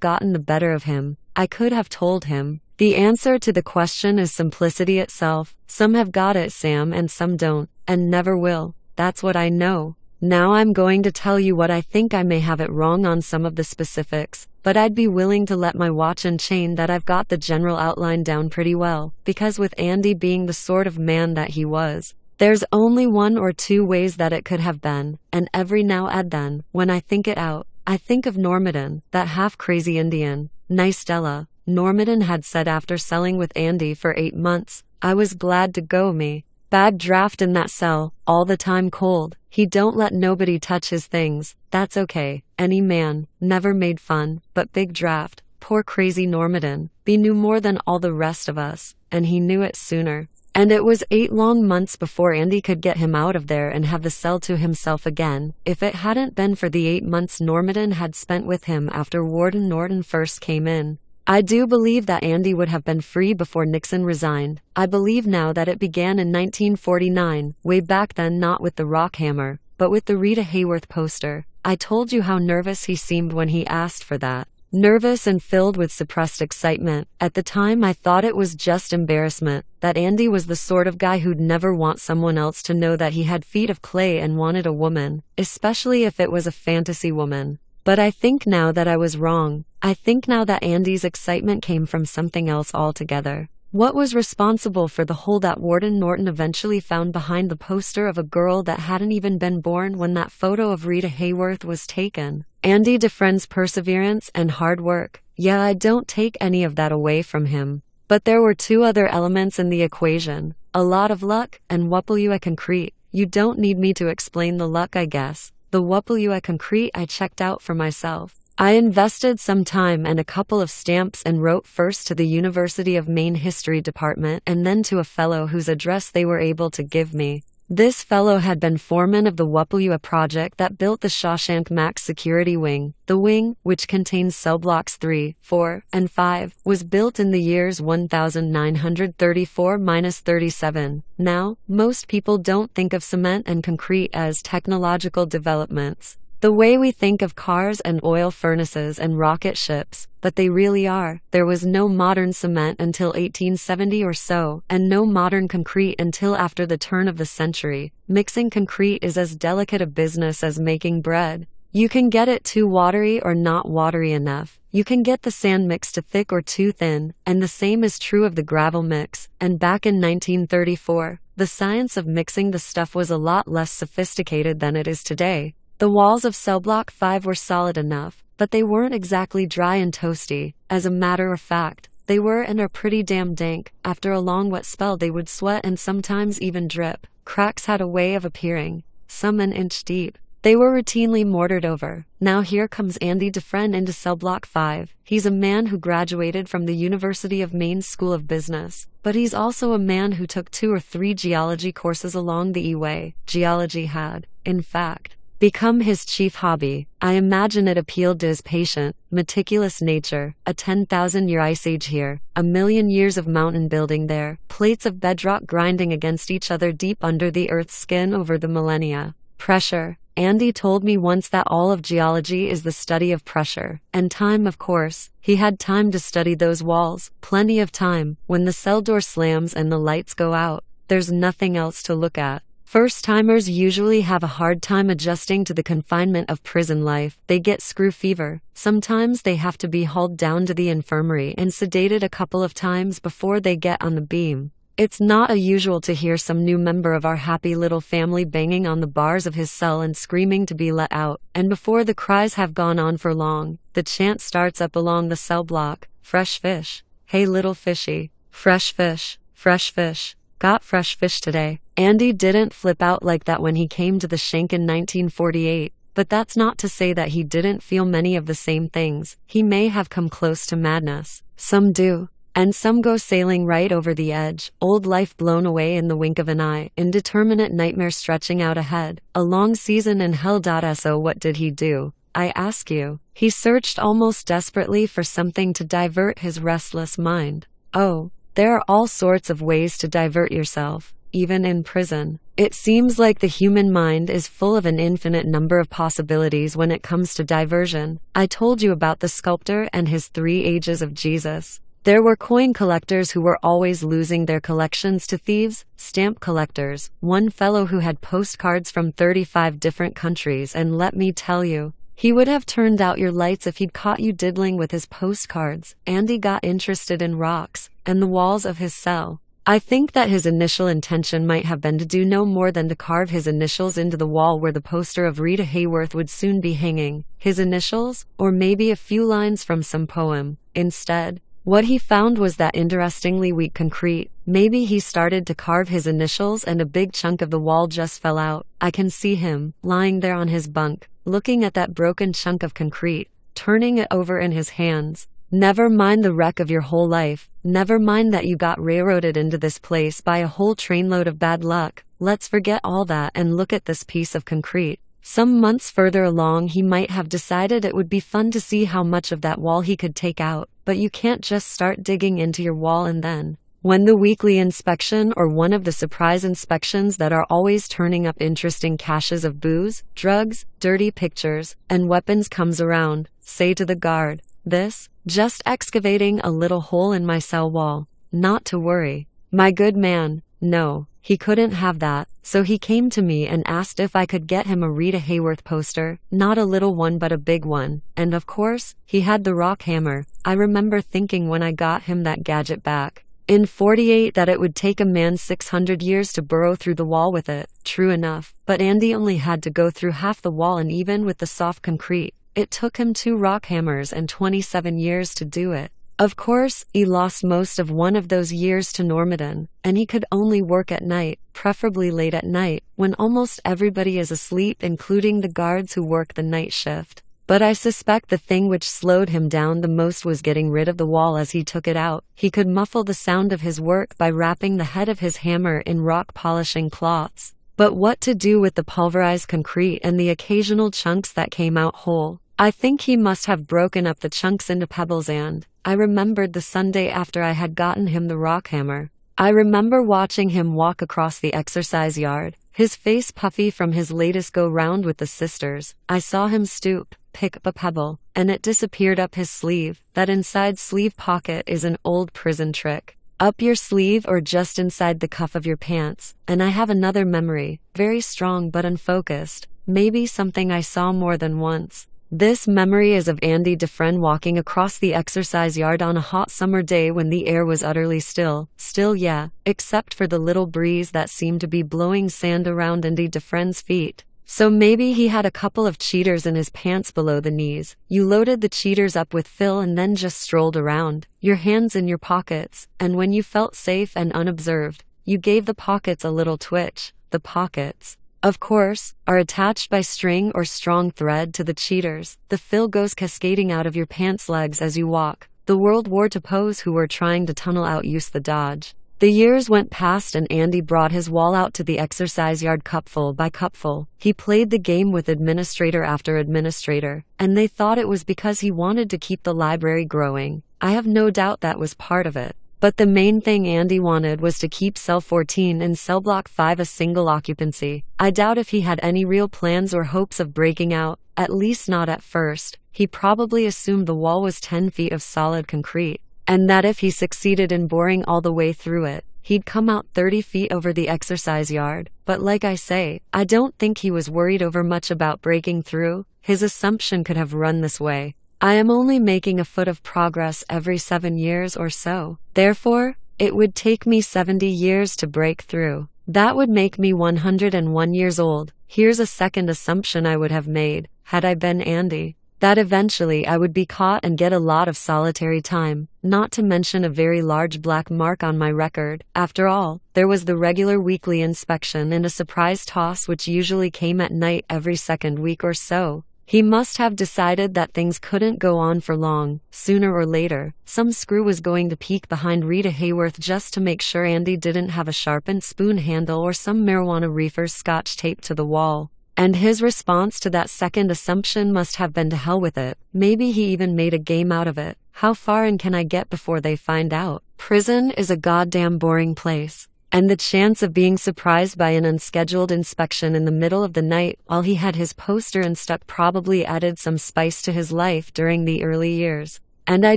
gotten the better of him. I could have told him. The answer to the question is simplicity itself. Some have got it, Sam, and some don't, and never will. That's what I know. Now I'm going to tell you what I think. I may have it wrong on some of the specifics, but I'd be willing to let my watch and chain that I've got the general outline down pretty well, because with Andy being the sort of man that he was, there's only one or two ways that it could have been, and every now and then, when I think it out, I think of Normanton, that half-crazy Indian. Nice Della, Normanton had said after selling with Andy for 8 months. I was glad to go, me. Bad draft in that cell, all the time cold. He don't let nobody touch his things. That's okay. Any man. Never made fun, but big draft. Poor crazy Normanton. He knew more than all the rest of us, and he knew it sooner. And it was 8 long months before Andy could get him out of there and have the cell to himself again. If it hadn't been for the 8 months Normanton had spent with him after Warden Norton first came in, I do believe that Andy would have been free before Nixon resigned. I believe now that it began in 1949, way back then, not with the rock hammer, but with the Rita Hayworth poster. I told you how nervous he seemed when he asked for that. Nervous and filled with suppressed excitement. At the time I thought it was just embarrassment, that Andy was the sort of guy who'd never want someone else to know that he had feet of clay and wanted a woman, especially if it was a fantasy woman. But I think now that I was wrong. I think now that Andy's excitement came from something else altogether. What was responsible for the hole that Warden Norton eventually found behind the poster of a girl that hadn't even been born when that photo of Rita Hayworth was taken? Andy Dufresne's perseverance and hard work. Yeah, I don't take any of that away from him. But there were 2 other elements in the equation. A lot of luck, and WA concrete. You don't need me to explain the luck, I guess. The WA concrete I checked out for myself. I invested some time and a couple of stamps and wrote first to the University of Maine History Department and then to a fellow whose address they were able to give me. This fellow had been foreman of the WA project that built the Shawshank Max Security Wing. The wing, which contains cell blocks 3, 4, and 5, was built in the years 1934–37. Now, most people don't think of cement and concrete as technological developments, the way we think of cars and oil furnaces and rocket ships, but they really are. There was no modern cement until 1870 or so, and no modern concrete until after the turn of the century. Mixing concrete is as delicate a business as making bread. You can get it too watery or not watery enough. You can get the sand mix too thick or too thin, and the same is true of the gravel mix. And back in 1934, the science of mixing the stuff was a lot less sophisticated than it is today. The walls of cell block 5 were solid enough, but they weren't exactly dry and toasty. As a matter of fact, they were and are pretty damn dank. After a long wet spell they would sweat and sometimes even drip. Cracks had a way of appearing, some an inch deep. They were routinely mortared over. Now here comes Andy Dufresne into cell block 5. He's a man who graduated from the University of Maine School of Business, but he's also a man who took 2 or 3 geology courses along the way. Geology had, in fact, become his chief hobby. I imagine it appealed to his patient, meticulous nature. A 10,000-year ice age here, a million years of mountain building there, plates of bedrock grinding against each other deep under the Earth's skin over the millennia. Pressure. Andy told me once that all of geology is the study of pressure. And time, of course. He had time to study those walls. Plenty of time. When the cell door slams and the lights go out, there's nothing else to look at. First-timers usually have a hard time adjusting to the confinement of prison life. They get screw fever. Sometimes they have to be hauled down to the infirmary and sedated a couple of times before they get on the beam. It's not unusual to hear some new member of our happy little family banging on the bars of his cell and screaming to be let out. And before the cries have gone on for long, the chant starts up along the cell block. Fresh fish. Hey little fishy. Fresh fish. Fresh fish. Got fresh fish today. Andy didn't flip out like that when he came to the shank in 1948, but that's not to say that he didn't feel many of the same things. He may have come close to madness. Some do. And some go sailing right over the edge, old life blown away in the wink of an eye, indeterminate nightmare stretching out ahead, a long season in hell. So what did he do? I ask you. He searched almost desperately for something to divert his restless mind. Oh, there are all sorts of ways to divert yourself, even in prison. It seems like the human mind is full of an infinite number of possibilities when it comes to diversion. I told you about the sculptor and his 3 ages of Jesus. There were coin collectors who were always losing their collections to thieves, stamp collectors, one fellow who had postcards from 35 different countries, and let me tell you, he would have turned out your lights if he'd caught you diddling with his postcards. Andy got interested in rocks and the walls of his cell. I think that his initial intention might have been to do no more than to carve his initials into the wall where the poster of Rita Hayworth would soon be hanging. His initials, or maybe a few lines from some poem. Instead, what he found was that interestingly weak concrete. Maybe he started to carve his initials and a big chunk of the wall just fell out. I can see him, lying there on his bunk, looking at that broken chunk of concrete, turning it over in his hands. Never mind the wreck of your whole life. Never mind that you got railroaded into this place by a whole trainload of bad luck. Let's forget all that and look at this piece of concrete. Some months further along he might have decided it would be fun to see how much of that wall he could take out, but you can't just start digging into your wall and then, when the weekly inspection or one of the surprise inspections that are always turning up interesting caches of booze, drugs, dirty pictures, and weapons comes around, say to the guard, "This, just excavating a little hole in my cell wall. Not to worry. My good man." No, he couldn't have that, so he came to me and asked if I could get him a Rita Hayworth poster, not a little one but a big one, and of course, he had the rock hammer. I remember thinking when I got him that gadget back in 48 that it would take a man 600 years to burrow through the wall with it. True enough, but Andy only had to go through half the wall, and even with the soft concrete, it took him 2 rock hammers and 27 years to do it. Of course, he lost most of one of those years to Normanton, and he could only work at night, preferably late at night, when almost everybody is asleep, including the guards who work the night shift. But I suspect the thing which slowed him down the most was getting rid of the wall as he took it out. He could muffle the sound of his work by wrapping the head of his hammer in rock polishing cloths. But what to do with the pulverized concrete and the occasional chunks that came out whole? I think he must have broken up the chunks into pebbles, and I remembered the Sunday after I had gotten him the rock hammer. I remember watching him walk across the exercise yard, his face puffy from his latest go-round with the sisters. I saw him stoop, pick up a pebble, and it disappeared up his sleeve. That inside sleeve pocket is an old prison trick. Up your sleeve or just inside the cuff of your pants. And I have another memory, very strong but unfocused, maybe something I saw more than once. This memory is of Andy Dufresne walking across the exercise yard on a hot summer day when the air was utterly still, yeah, except for the little breeze that seemed to be blowing sand around Andy Dufresne's feet. So maybe he had a couple of cheaters in his pants below the knees. You loaded the cheaters up with fill and then just strolled around, your hands in your pockets, and when you felt safe and unobserved, you gave the pockets a little twitch. The pockets, of course, are attached by string or strong thread to the cheaters. The fill goes cascading out of your pants legs as you walk. The World War II pose who were trying to tunnel out used the dodge. The years went past and Andy brought his wall out to the exercise yard cupful by cupful. He played the game with administrator after administrator, and they thought it was because he wanted to keep the library growing. I have no doubt that was part of it. But the main thing Andy wanted was to keep cell 14 and cell block 5 a single occupancy. I doubt if he had any real plans or hopes of breaking out, at least not at first. He probably assumed the wall was 10 feet of solid concrete, and that if he succeeded in boring all the way through it, he'd come out 30 feet over the exercise yard. But like I say, I don't think he was worried over much about breaking through. His assumption could have run this way: I am only making a foot of progress every 7 years or so. Therefore, it would take me 70 years to break through. That would make me 101 years old. Here's a second assumption I would have made, had I been Andy. That eventually I would be caught and get a lot of solitary time, not to mention a very large black mark on my record. After all, there was the regular weekly inspection and a surprise toss which usually came at night every second week or so. He must have decided that things couldn't go on for long. Sooner or later, some screw was going to peek behind Rita Hayworth just to make sure Andy didn't have a sharpened spoon handle or some marijuana reefer scotch taped to the wall. And his response to that second assumption must have been to hell with it. Maybe he even made a game out of it. How far in can I get before they find out? Prison is a goddamn boring place. And the chance of being surprised by an unscheduled inspection in the middle of the night while he had his poster unstuck probably added some spice to his life during the early years. And I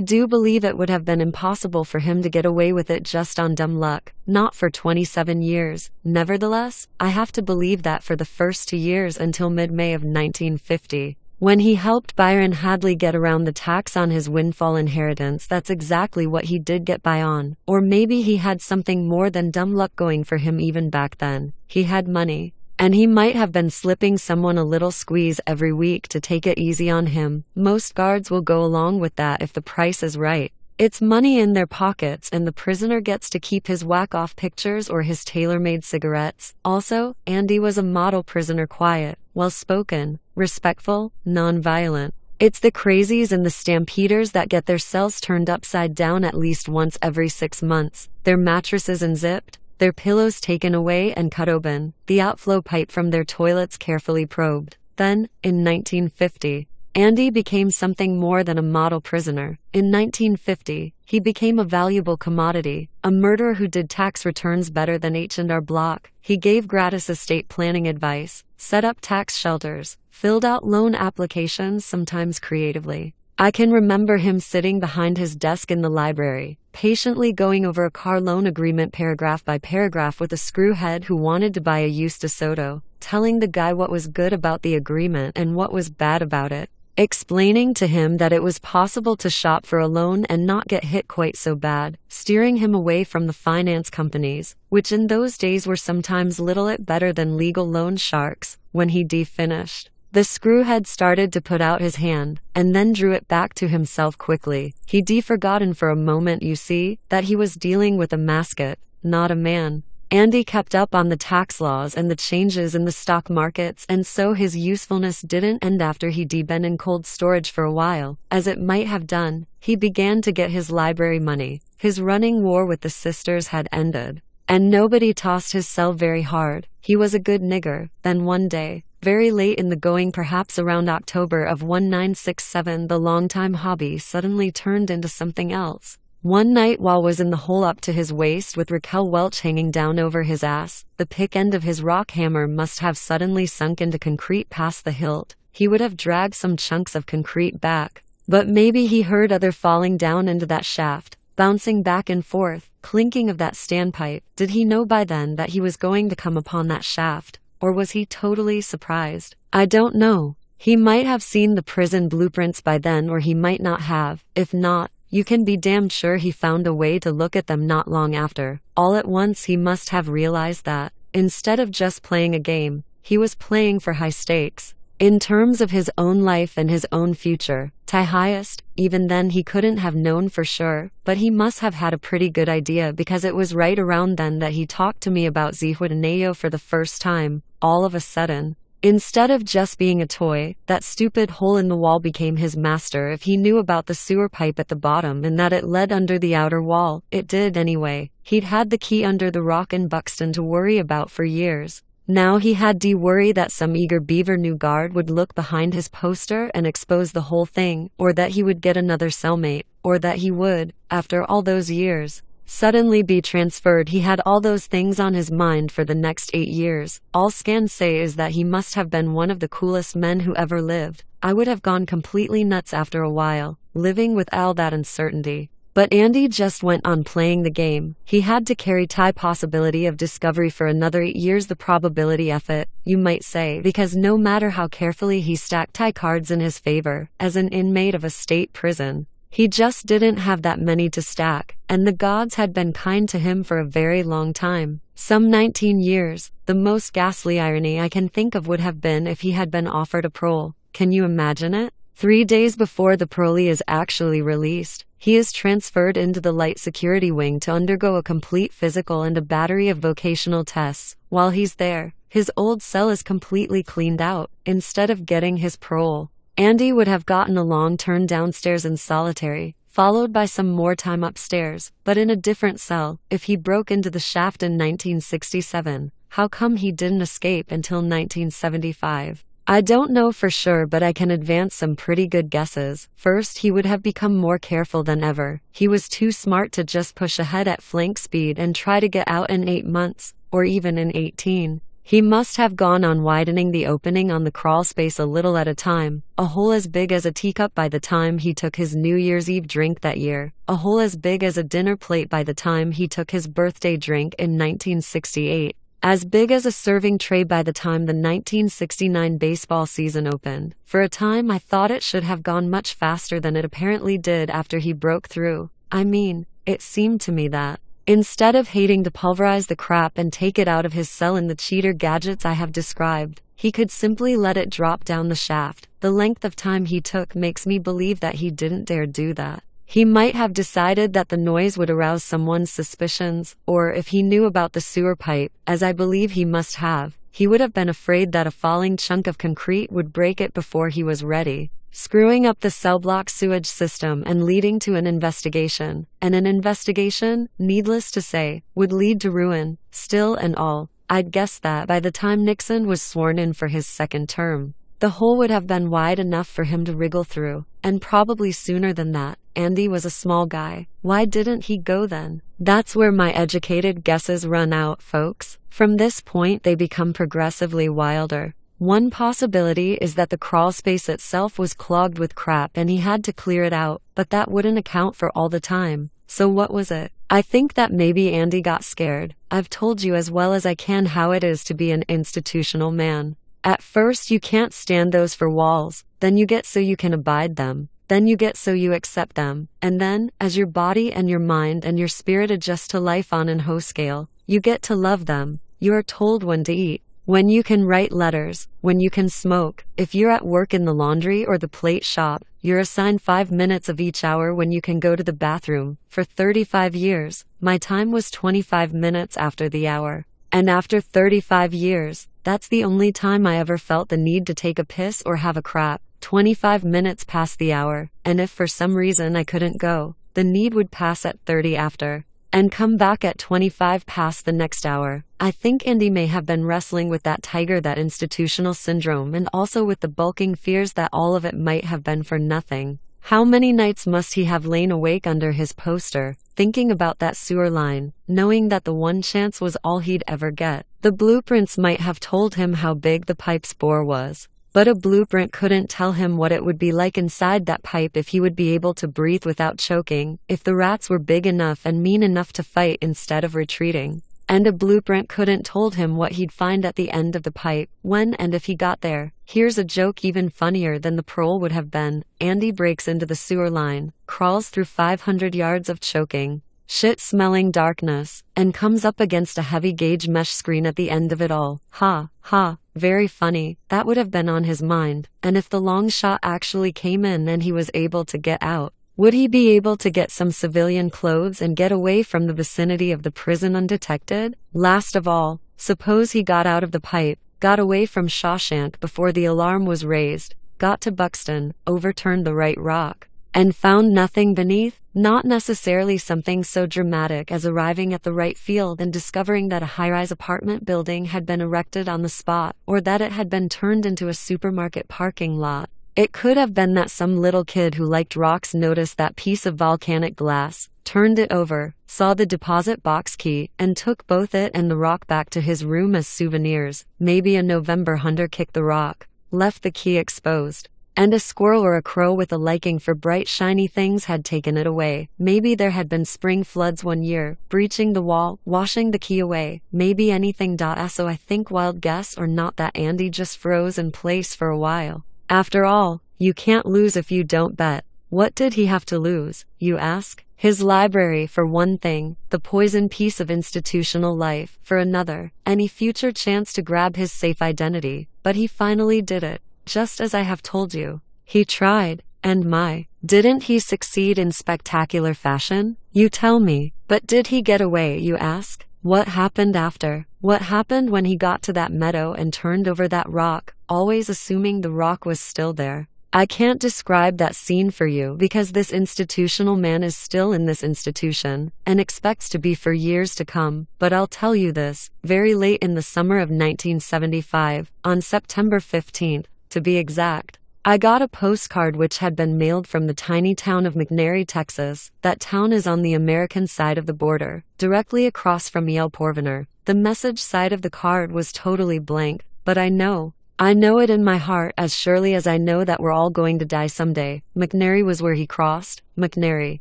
do believe it would have been impossible for him to get away with it just on dumb luck, not for 27 years. Nevertheless, I have to believe that for the first 2 years until mid-May of 1950. When he helped Byron Hadley get around the tax on his windfall inheritance, that's exactly what he did get by on. Or maybe he had something more than dumb luck going for him even back then. He had money. And he might have been slipping someone a little squeeze every week to take it easy on him. Most guards will go along with that if the price is right. It's money in their pockets and the prisoner gets to keep his whack-off pictures or his tailor-made cigarettes. Also, Andy was a model prisoner, quiet, well-spoken, respectful, non-violent. It's the crazies and the stampeders that get their cells turned upside down at least once every 6 months, their mattresses unzipped, their pillows taken away and cut open, the outflow pipe from their toilets carefully probed. Then, in 1950, Andy became something more than a model prisoner. In 1950, he became a valuable commodity, a murderer who did tax returns better than H&R Block. He gave gratis estate planning advice, set up tax shelters, filled out loan applications sometimes creatively. I can remember him sitting behind his desk in the library, patiently going over a car loan agreement paragraph by paragraph with a screwhead who wanted to buy a used DeSoto, telling the guy what was good about the agreement and what was bad about it, explaining to him that it was possible to shop for a loan and not get hit quite so bad, steering him away from the finance companies, which in those days were sometimes little better than legal loan sharks. When he finished, the screwhead started to put out his hand, and then drew it back to himself quickly. He'd forgotten for a moment, you see, that he was dealing with a mascot, not a man. Andy kept up on the tax laws and the changes in the stock markets, and so his usefulness didn't end after he'd been in cold storage for a while, as it might have done. He began to get his library money. His running war with the sisters had ended, and nobody tossed his cell very hard. He was a good nigger. Then one day, very late in the going, perhaps around October of 1967, the longtime hobby suddenly turned into something else. One night while was in the hole up to his waist with Raquel Welch hanging down over his ass, the pick end of his rock hammer must have suddenly sunk into concrete past the hilt. He would have dragged some chunks of concrete back. But maybe he heard other falling down into that shaft, bouncing back and forth, clinking of that standpipe. Did he know by then that he was going to come upon that shaft? Or was he totally surprised? I don't know. He might have seen the prison blueprints by then, or he might not have. If not, you can be damned sure he found a way to look at them not long after. All at once he must have realized that, instead of just playing a game, he was playing for high stakes. In terms of his own life and his own future, the highest. Even then he couldn't have known for sure, but he must have had a pretty good idea, because it was right around then that he talked to me about Zihuatanejo for the first time. All of a sudden, instead of just being a toy, that stupid hole in the wall became his master. If he knew about the sewer pipe at the bottom and that it led under the outer wall, it did anyway. He'd had the key under the rock in Buxton to worry about for years. Now he had to worry that some eager beaver new guard would look behind his poster and expose the whole thing, or that he would get another cellmate, or that he would, after all those years, suddenly be transferred. He had all those things on his mind for the next 8 years. All scans say is that he must have been one of the coolest men who ever lived. I would have gone completely nuts after a while, living with all that uncertainty. But Andy just went on playing the game. He had to carry the possibility of discovery for another 8 years, the probability of it, you might say, because no matter how carefully he stacked the cards in his favor, as an inmate of a state prison, he just didn't have that many to stack, and the gods had been kind to him for a very long time. Some 19 years. The most ghastly irony I can think of would have been if he had been offered a parole. Can you imagine it? 3 days before the parolee is actually released, he is transferred into the light security wing to undergo a complete physical and a battery of vocational tests. While he's there, his old cell is completely cleaned out. Instead of getting his parole, Andy would have gotten a long turn downstairs in solitary, followed by some more time upstairs, but in a different cell. If he broke into the shaft in 1967, how come he didn't escape until 1975? I don't know for sure, but I can advance some pretty good guesses. First, he would have become more careful than ever. He was too smart to just push ahead at flank speed and try to get out in 8 months, or even in 18. He must have gone on widening the opening on the crawl space a little at a time, a hole as big as a teacup by the time he took his New Year's Eve drink that year, a hole as big as a dinner plate by the time he took his birthday drink in 1968. As big as a serving tray by the time the 1969 baseball season opened. For a time I thought it should have gone much faster than it apparently did after he broke through. I mean, it seemed to me that, instead of hating to pulverize the crap and take it out of his cell in the cheater gadgets I have described, he could simply let it drop down the shaft. The length of time he took makes me believe that he didn't dare do that. He might have decided that the noise would arouse someone's suspicions, or if he knew about the sewer pipe, as I believe he must have, he would have been afraid that a falling chunk of concrete would break it before he was ready, screwing up the cell block sewage system and leading to an investigation. And an investigation, needless to say, would lead to ruin. Still and all, I'd guess that by the time Nixon was sworn in for his second term, the hole would have been wide enough for him to wriggle through, and probably sooner than that. Andy was a small guy. Why didn't he go then? That's where my educated guesses run out, folks. From this point they become progressively wilder. One possibility is that the crawl space itself was clogged with crap and he had to clear it out, but that wouldn't account for all the time. So what was it? I think that maybe Andy got scared. I've told you as well as I can how it is to be an institutional man. At first you can't stand those four walls, then you get so you can abide them, then you get so you accept them, and then, as your body and your mind and your spirit adjust to life on an hoe scale, you get to love them. You are told when to eat, when you can write letters, when you can smoke. If you're at work in the laundry or the plate shop, you're assigned 5 minutes of each hour when you can go to the bathroom. For 35 years, my time was 25 minutes after the hour. And after 35 years, that's the only time I ever felt the need to take a piss or have a crap. 25 minutes past the hour, and if for some reason I couldn't go, the need would pass at 30 after, and come back at 25 past the next hour. I think Andy may have been wrestling with that tiger, that institutional syndrome, and also with the bulking fears that all of it might have been for nothing. How many nights must he have lain awake under his poster, thinking about that sewer line, knowing that the one chance was all he'd ever get? The blueprints might have told him how big the pipe's bore was, but a blueprint couldn't tell him what it would be like inside that pipe, if he would be able to breathe without choking, if the rats were big enough and mean enough to fight instead of retreating. And a blueprint couldn't told him what he'd find at the end of the pipe, when and if he got there. Here's a joke even funnier than the parole would have been. Andy breaks into the sewer line, crawls through 500 yards of choking, shit-smelling darkness, and comes up against a heavy-gauge mesh screen at the end of it all. Ha, ha, very funny. That would have been on his mind. And if the long shot actually came in and he was able to get out, would he be able to get some civilian clothes and get away from the vicinity of the prison undetected? Last of all, suppose he got out of the pipe, got away from Shawshank before the alarm was raised, got to Buxton, overturned the right rock, and found nothing beneath? Not necessarily something so dramatic as arriving at the right field and discovering that a high-rise apartment building had been erected on the spot, or that it had been turned into a supermarket parking lot. It could have been that some little kid who liked rocks noticed that piece of volcanic glass, turned it over, saw the deposit box key, and took both it and the rock back to his room as souvenirs. Maybe a November hunter kicked the rock, left the key exposed, and a squirrel or a crow with a liking for bright shiny things had taken it away. Maybe there had been spring floods one year, breaching the wall, washing the key away. Maybe anything. So I think, wild guess or not, that Andy just froze in place for a while. After all, you can't lose if you don't bet. What did he have to lose, you ask? His library, for one thing, the poison piece of institutional life, for another, any future chance to grab his safe identity. But he finally did it, just as I have told you. He tried, and didn't he succeed in spectacular fashion? You tell me. But did he get away, you ask? What happened after? What happened when he got to that meadow and turned over that rock, always assuming the rock was still there? I can't describe that scene for you because this institutional man is still in this institution and expects to be for years to come, but I'll tell you this, very late in the summer of 1975, on September 15th, to be exact, I got a postcard which had been mailed from the tiny town of McNairy, Texas. That town is on the American side of the border, directly across from Yale Porvenir. The message side of the card was totally blank, but I know it in my heart as surely as I know that we're all going to die someday. McNairy was where he crossed. McNairy,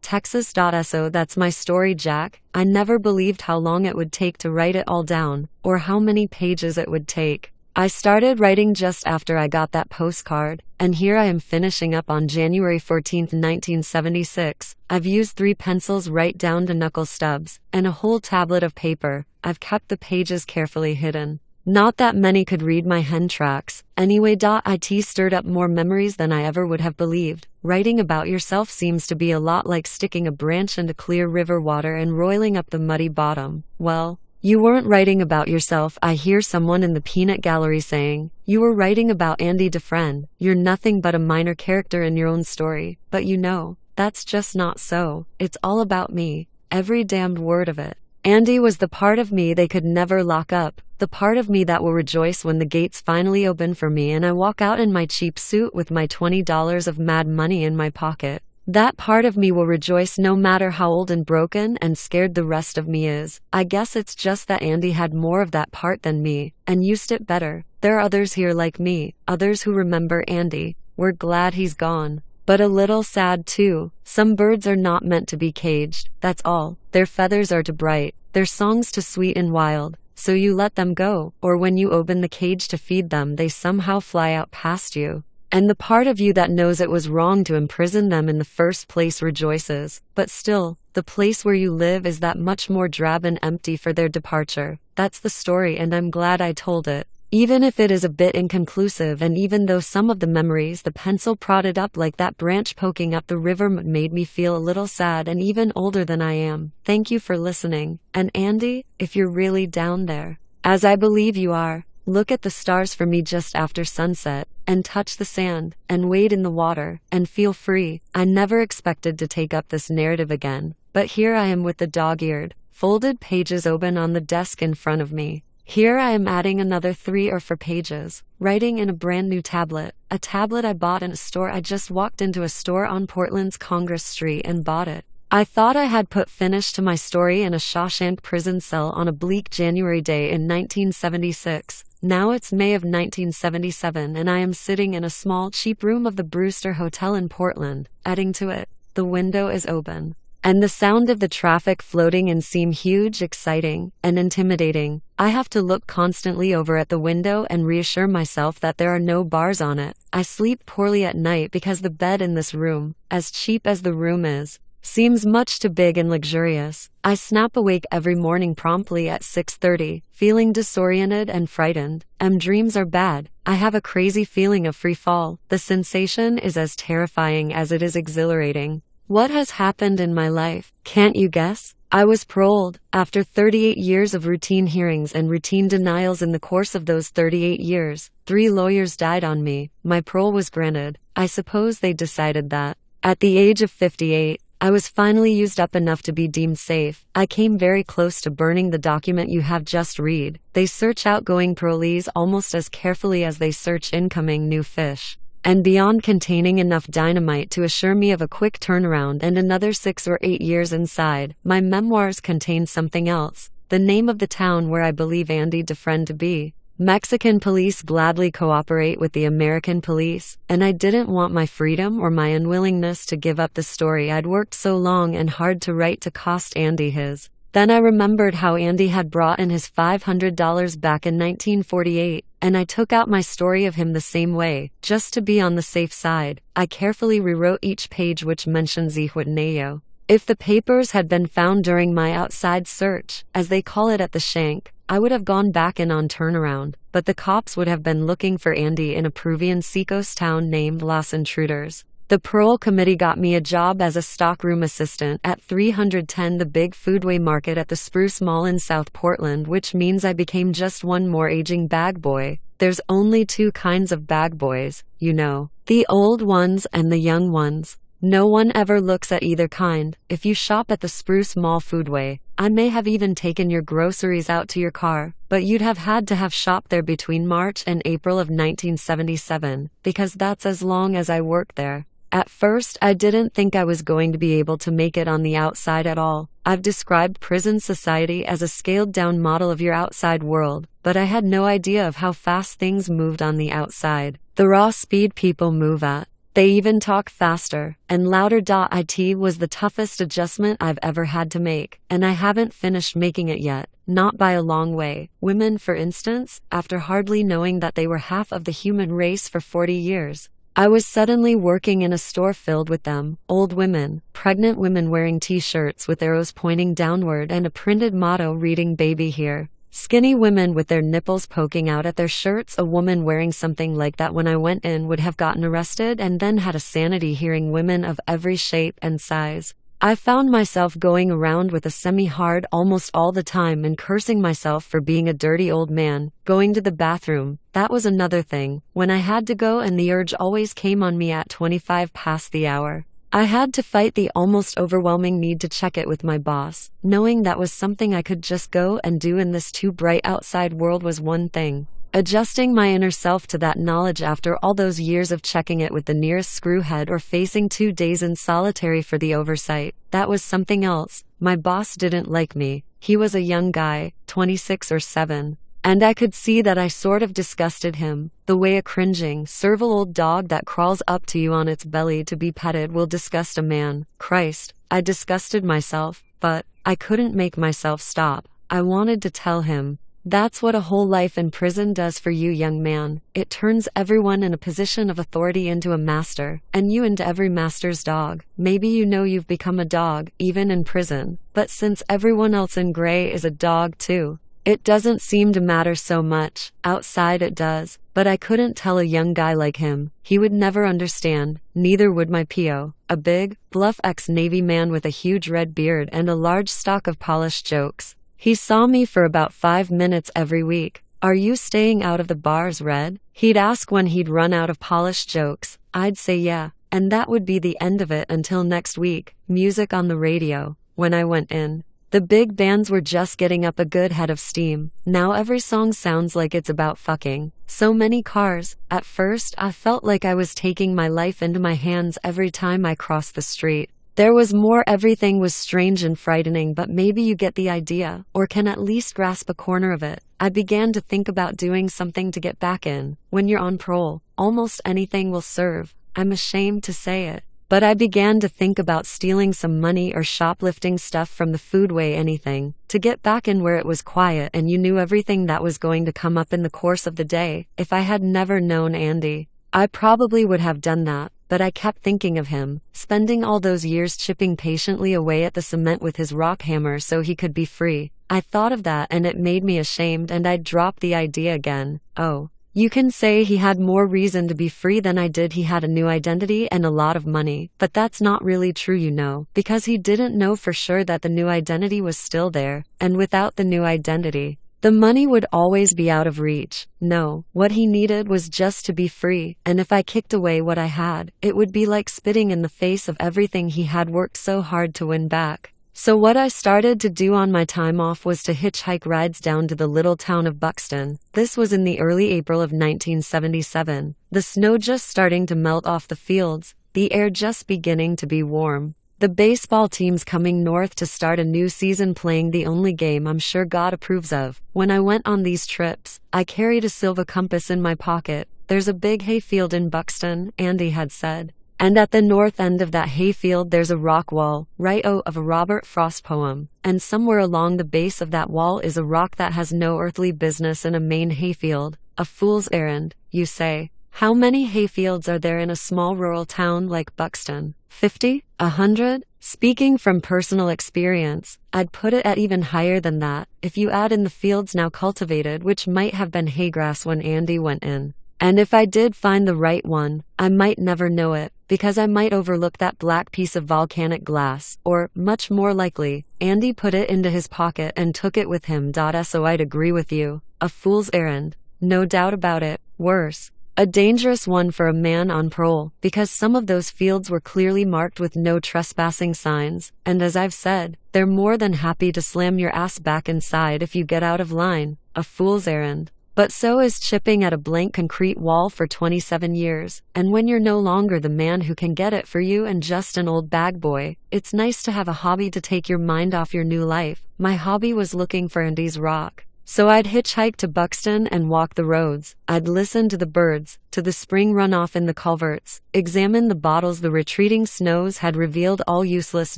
Texas. So that's my story, Jack. I never believed how long it would take to write it all down, or how many pages it would take. I started writing just after I got that postcard, and here I am finishing up on January 14, 1976. I've used 3 pencils right down to knuckle stubs, and a whole tablet of paper. I've kept the pages carefully hidden. Not that many could read my hen tracks. Anyway, it stirred up more memories than I ever would have believed. Writing about yourself seems to be a lot like sticking a branch into clear river water and roiling up the muddy bottom. Well, you weren't writing about yourself, I hear someone in the peanut gallery saying. You were writing about Andy Dufresne. You're nothing but a minor character in your own story. But you know, that's just not so. It's all about me. Every damned word of it. Andy was the part of me they could never lock up. The part of me that will rejoice when the gates finally open for me and I walk out in my cheap suit with my $20 of mad money in my pocket. That part of me will rejoice no matter how old and broken and scared the rest of me is. I guess it's just that Andy had more of that part than me, and used it better. There are others here like me, others who remember Andy. We're glad he's gone. But a little sad too. Some birds are not meant to be caged, that's all. Their feathers are too bright, their songs too sweet and wild. So you let them go, or when you open the cage to feed them they somehow fly out past you. And the part of you that knows it was wrong to imprison them in the first place rejoices. But still, the place where you live is that much more drab and empty for their departure. That's the story and I'm glad I told it. Even if it is a bit inconclusive and even though some of the memories the pencil prodded up like that branch poking up the river made me feel a little sad and even older than I am. Thank you for listening. And Andy, if you're really down there, as I believe you are, look at the stars for me just after sunset, and touch the sand, and wade in the water, and feel free. I never expected to take up this narrative again, but here I am with the dog-eared, folded pages open on the desk in front of me. Here I am adding another 3 or 4 pages, writing in a brand new tablet, a tablet I bought in a store. I just walked into a store on Portland's Congress Street and bought it. I thought I had put finish to my story in a Shawshank prison cell on a bleak January day in 1976. Now it's May of 1977 and I am sitting in a small cheap room of the Brewster Hotel in Portland. Adding to it, the window is open, and the sound of the traffic floating in seem huge, exciting, and intimidating. I have to look constantly over at the window and reassure myself that there are no bars on it. I sleep poorly at night because the bed in this room, as cheap as the room is, seems much too big and luxurious. I snap awake every morning promptly at 6:30, feeling disoriented and frightened. Dreams are bad. I have a crazy feeling of free fall. The sensation is as terrifying as it is exhilarating. What has happened in my life? Can't you guess? I was paroled. After 38 years of routine hearings and routine denials in the course of those 38 years, 3 lawyers died on me. My parole was granted. I suppose they decided that, at the age of 58, I was finally used up enough to be deemed safe. I came very close to burning the document you have just read. They search outgoing parolees almost as carefully as they search incoming new fish. And beyond containing enough dynamite to assure me of a quick turnaround and another 6 or 8 years inside, my memoirs contain something else. The name of the town where I believe Andy Dufresne to be. Mexican police gladly cooperate with the American police, and I didn't want my freedom or my unwillingness to give up the story I'd worked so long and hard to write to cost Andy his. Then I remembered how Andy had brought in his $500 back in 1948, and I took out my story of him the same way, just to be on the safe side. I carefully rewrote each page which mentions Ihuatneyo. If the papers had been found during my outside search, as they call it at the shank, I would have gone back in on turnaround, but the cops would have been looking for Andy in a Peruvian seacoast town named Los Intruders. The parole committee got me a job as a stockroom assistant at 310 the Big Foodway Market at the Spruce Mall in South Portland, which means I became just one more aging bag boy. There's only two kinds of bag boys, you know, the old ones and the young ones. No one ever looks at either kind. If you shop at the Spruce Mall Foodway, I may have even taken your groceries out to your car, but you'd have had to have shopped there between March and April of 1977, because that's as long as I worked there. At first, I didn't think I was going to be able to make it on the outside at all. I've described prison society as a scaled-down model of your outside world, but I had no idea of how fast things moved on the outside. The raw speed people move at. They even talk faster and louder. It was the toughest adjustment I've ever had to make, and I haven't finished making it yet, not by a long way. Women, for instance, after hardly knowing that they were half of the human race for 40 years. I was suddenly working in a store filled with them, old women, pregnant women wearing t-shirts with arrows pointing downward and a printed motto reading "Baby here." Skinny women with their nipples poking out at their shirts. A woman wearing something like that when I went in would have gotten arrested and then had a sanity hearing. Women of every shape and size. I found myself going around with a semi-hard almost all the time and cursing myself for being a dirty old man. Going to the bathroom, that was another thing. When I had to go, and the urge always came on me at 25 past the hour. I had to fight the almost overwhelming need to check it with my boss. Knowing that was something I could just go and do in this too bright outside world was one thing. Adjusting my inner self to that knowledge after all those years of checking it with the nearest screwhead or facing 2 days in solitary for the oversight, that was something else. My boss didn't like me. He was a young guy, 26 or 7. And I could see that I sort of disgusted him, the way a cringing, servile old dog that crawls up to you on its belly to be petted will disgust a man. Christ, I disgusted myself, but I couldn't make myself stop. I wanted to tell him. That's what a whole life in prison does for you, young man. It turns everyone in a position of authority into a master, and you into every master's dog. Maybe you know you've become a dog, even in prison, but since everyone else in gray is a dog too, it doesn't seem to matter so much. Outside it does, but I couldn't tell a young guy like him. He would never understand, neither would my P.O., a big, bluff ex-Navy man with a huge red beard and a large stock of polished jokes. He saw me for about 5 minutes every week. "Are you staying out of the bars, Red?" He'd ask when he'd run out of polished jokes. I'd say yeah, and that would be the end of it until next week. Music on the radio. When I went in, the big bands were just getting up a good head of steam. Now every song sounds like it's about fucking. So many cars. At first, I felt like I was taking my life into my hands every time I crossed the street. There was more. Everything was strange and frightening, but maybe you get the idea, or can at least grasp a corner of it. I began to think about doing something to get back in. When you're on parole, almost anything will serve. I'm ashamed to say it, but I began to think about stealing some money or shoplifting stuff from the foodway, anything, to get back in where it was quiet and you knew everything that was going to come up in the course of the day. If I had never known Andy, I probably would have done that. But I kept thinking of him, spending all those years chipping patiently away at the cement with his rock hammer so he could be free. I thought of that and it made me ashamed, and I'd dropped the idea again. Oh, you can say he had more reason to be free than I did. He had a new identity and a lot of money, but that's not really true, you know, because he didn't know for sure that the new identity was still there, and without the new identity, the money would always be out of reach. No, what he needed was just to be free, and if I kicked away what I had, it would be like spitting in the face of everything he had worked so hard to win back. So what I started to do on my time off was to hitchhike rides down to the little town of Buxton. This was in the early April of 1977. The snow just starting to melt off the fields, the air just beginning to be warm. The baseball team's coming north to start a new season, playing the only game I'm sure God approves of. When I went on these trips, I carried a silver compass in my pocket. "There's a big hayfield in Buxton," Andy had said. "And at the north end of that hayfield there's a rock wall, right out of a Robert Frost poem. And somewhere along the base of that wall is a rock that has no earthly business in a main hayfield. A fool's errand, you say. How many hayfields are there in a small rural town like Buxton? 50? 100? Speaking from personal experience, I'd put it at even higher than that, if you add in the fields now cultivated, which might have been haygrass when Andy went in. And if I did find the right one, I might never know it, because I might overlook that black piece of volcanic glass, or, much more likely, Andy put it into his pocket and took it with him. So I'd agree with you. A fool's errand. No doubt about it. Worse. A dangerous one for a man on parole, because some of those fields were clearly marked with no trespassing signs, and as I've said, they're more than happy to slam your ass back inside if you get out of line. A fool's errand. But so is chipping at a blank concrete wall for 27 years, and when you're no longer the man who can get it for you and just an old bag boy, it's nice to have a hobby to take your mind off your new life. My hobby was looking for Andy's rock. So I'd hitchhike to Buxton and walk the roads. I'd listen to the birds, to the spring runoff in the culverts, examine the bottles the retreating snows had revealed, all useless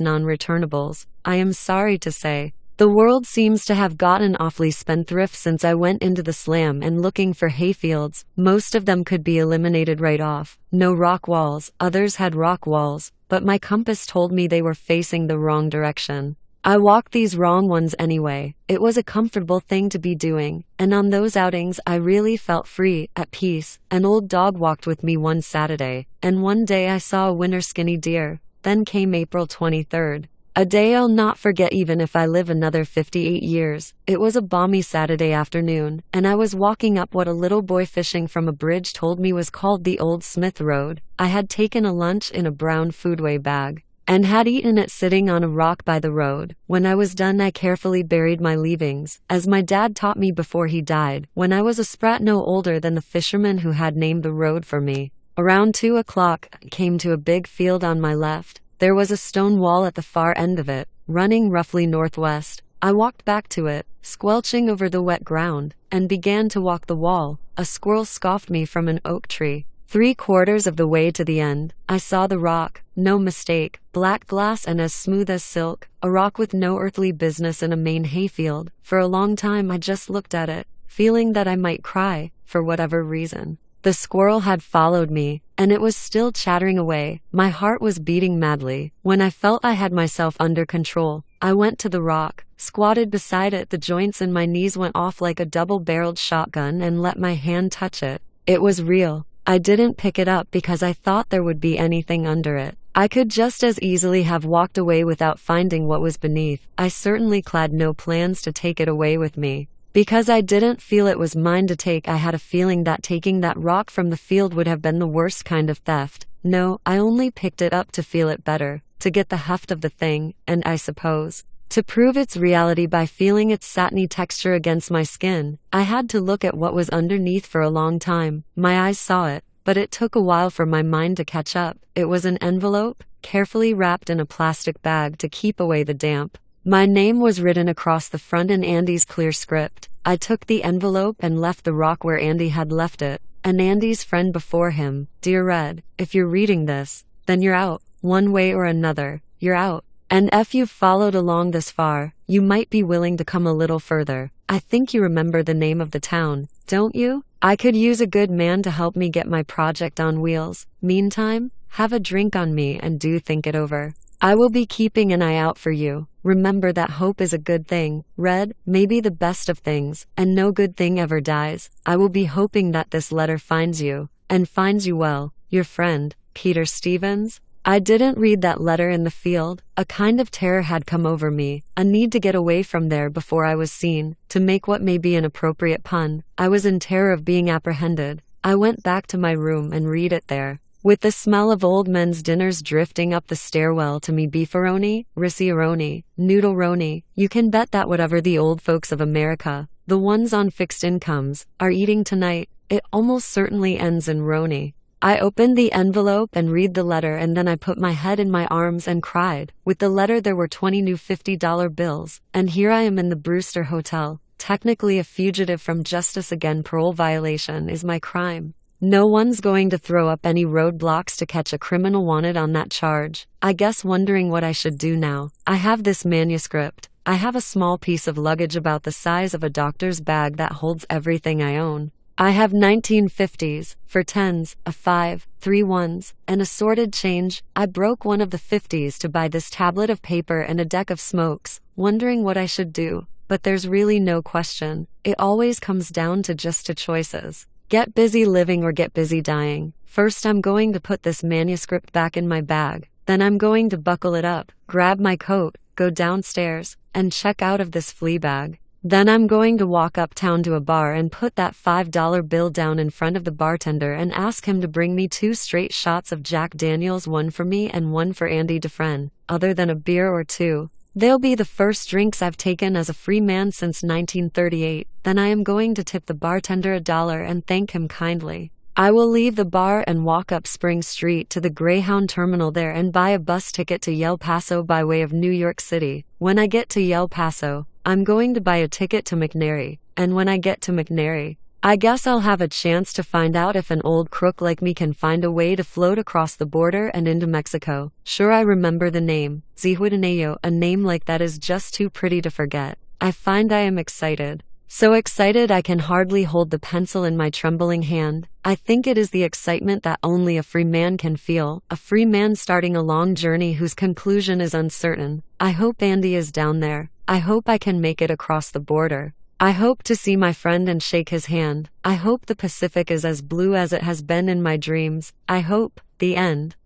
non-returnables. I am sorry to say, the world seems to have gotten awfully spendthrift since I went into the slam and looking for hayfields. Most of them could be eliminated right off. No rock walls, others had rock walls, but my compass told me they were facing the wrong direction. I walked these wrong ones anyway. It was a comfortable thing to be doing, and on those outings I really felt free, at peace. An old dog walked with me one Saturday, and one day I saw a winter skinny deer. Then came April 23rd. A day I'll not forget even if I live another 58 years. It was a balmy Saturday afternoon, and I was walking up what a little boy fishing from a bridge told me was called the Old Smith Road. I had taken a lunch in a brown foodway bag, and had eaten it sitting on a rock by the road. When I was done, I carefully buried my leavings, as my dad taught me before he died, when I was a sprat no older than the fisherman who had named the road for me. Around 2 o'clock, I came to a big field on my left. There was a stone wall at the far end of it, running roughly northwest. I walked back to it, squelching over the wet ground, and began to walk the wall. A squirrel scoffed me from an oak tree. 3/4 of the way to the end, I saw the rock. No mistake, black glass and as smooth as silk, a rock with no earthly business in a Maine hayfield. For a long time I just looked at it, feeling that I might cry, for whatever reason. The squirrel had followed me, and it was still chattering away. My heart was beating madly. When I felt I had myself under control, I went to the rock, squatted beside it. The joints in my knees went off like a double-barreled shotgun, and let my hand touch it. It was real. I didn't pick it up because I thought there would be anything under it. I could just as easily have walked away without finding what was beneath. I certainly clad no plans to take it away with me. Because I didn't feel it was mine to take, I had a feeling that taking that rock from the field would have been the worst kind of theft. No, I only picked it up to feel it better, to get the heft of the thing, and I suppose, to prove its reality by feeling its satiny texture against my skin. I had to look at what was underneath for a long time. My eyes saw it, but it took a while for my mind to catch up. It was an envelope, carefully wrapped in a plastic bag to keep away the damp. My name was written across the front in Andy's clear script. I took the envelope and left the rock where Andy had left it, and Andy's friend before him. Dear Red, if you're reading this, then you're out. One way or another, you're out. And if you've followed along this far, you might be willing to come a little further. I think you remember the name of the town, don't you? I could use a good man to help me get my project on wheels. Meantime, have a drink on me and do think it over. I will be keeping an eye out for you. Remember that hope is a good thing, Red, maybe the best of things, and no good thing ever dies. I will be hoping that this letter finds you, and finds you well. Your friend, Peter Stevens. I didn't read that letter in the field. A kind of terror had come over me, a need to get away from there before I was seen. To make what may be an appropriate pun, I was in terror of being apprehended. I went back to my room and read it there, with the smell of old men's dinners drifting up the stairwell to me. Beefaroni, Risciaroni, Noodleroni. You can bet that whatever the old folks of America, the ones on fixed incomes, are eating tonight, it almost certainly ends in roni. I opened the envelope and read the letter, and then I put my head in my arms and cried. With the letter there were 20 new $50 bills, and here I am in the Brewster Hotel, technically a fugitive from justice again. Parole violation is my crime. No one's going to throw up any roadblocks to catch a criminal wanted on that charge. I guess wondering what I should do now. I have this manuscript. I have a small piece of luggage about the size of a doctor's bag that holds everything I own. I have 1950s, for tens, a 5, 3 ones, and assorted change. I broke one of the 50s to buy this tablet of paper and a deck of smokes, wondering what I should do. But there's really no question. It always comes down to just two choices. Get busy living or get busy dying. First, I'm going to put this manuscript back in my bag. Then I'm going to buckle it up, grab my coat, go downstairs, and check out of this flea bag. Then I'm going to walk uptown to a bar and put that $5 bill down in front of the bartender and ask him to bring me 2 straight shots of Jack Daniels, one for me and one for Andy Dufresne, other than a beer or two. They'll be the first drinks I've taken as a free man since 1938. Then I am going to tip the bartender $1 and thank him kindly. I will leave the bar and walk up Spring Street to the Greyhound terminal there and buy a bus ticket to El Paso by way of New York City. When I get to El Paso, I'm going to buy a ticket to McNairy, and when I get to McNairy, I guess I'll have a chance to find out if an old crook like me can find a way to float across the border and into Mexico. Sure, I remember the name, Zihuatanejo. A name like that is just too pretty to forget. I find I am excited. So excited I can hardly hold the pencil in my trembling hand. I think it is the excitement that only a free man can feel, a free man starting a long journey whose conclusion is uncertain. I hope Andy is down there. I hope I can make it across the border. I hope to see my friend and shake his hand. I hope the Pacific is as blue as it has been in my dreams. I hope. The end.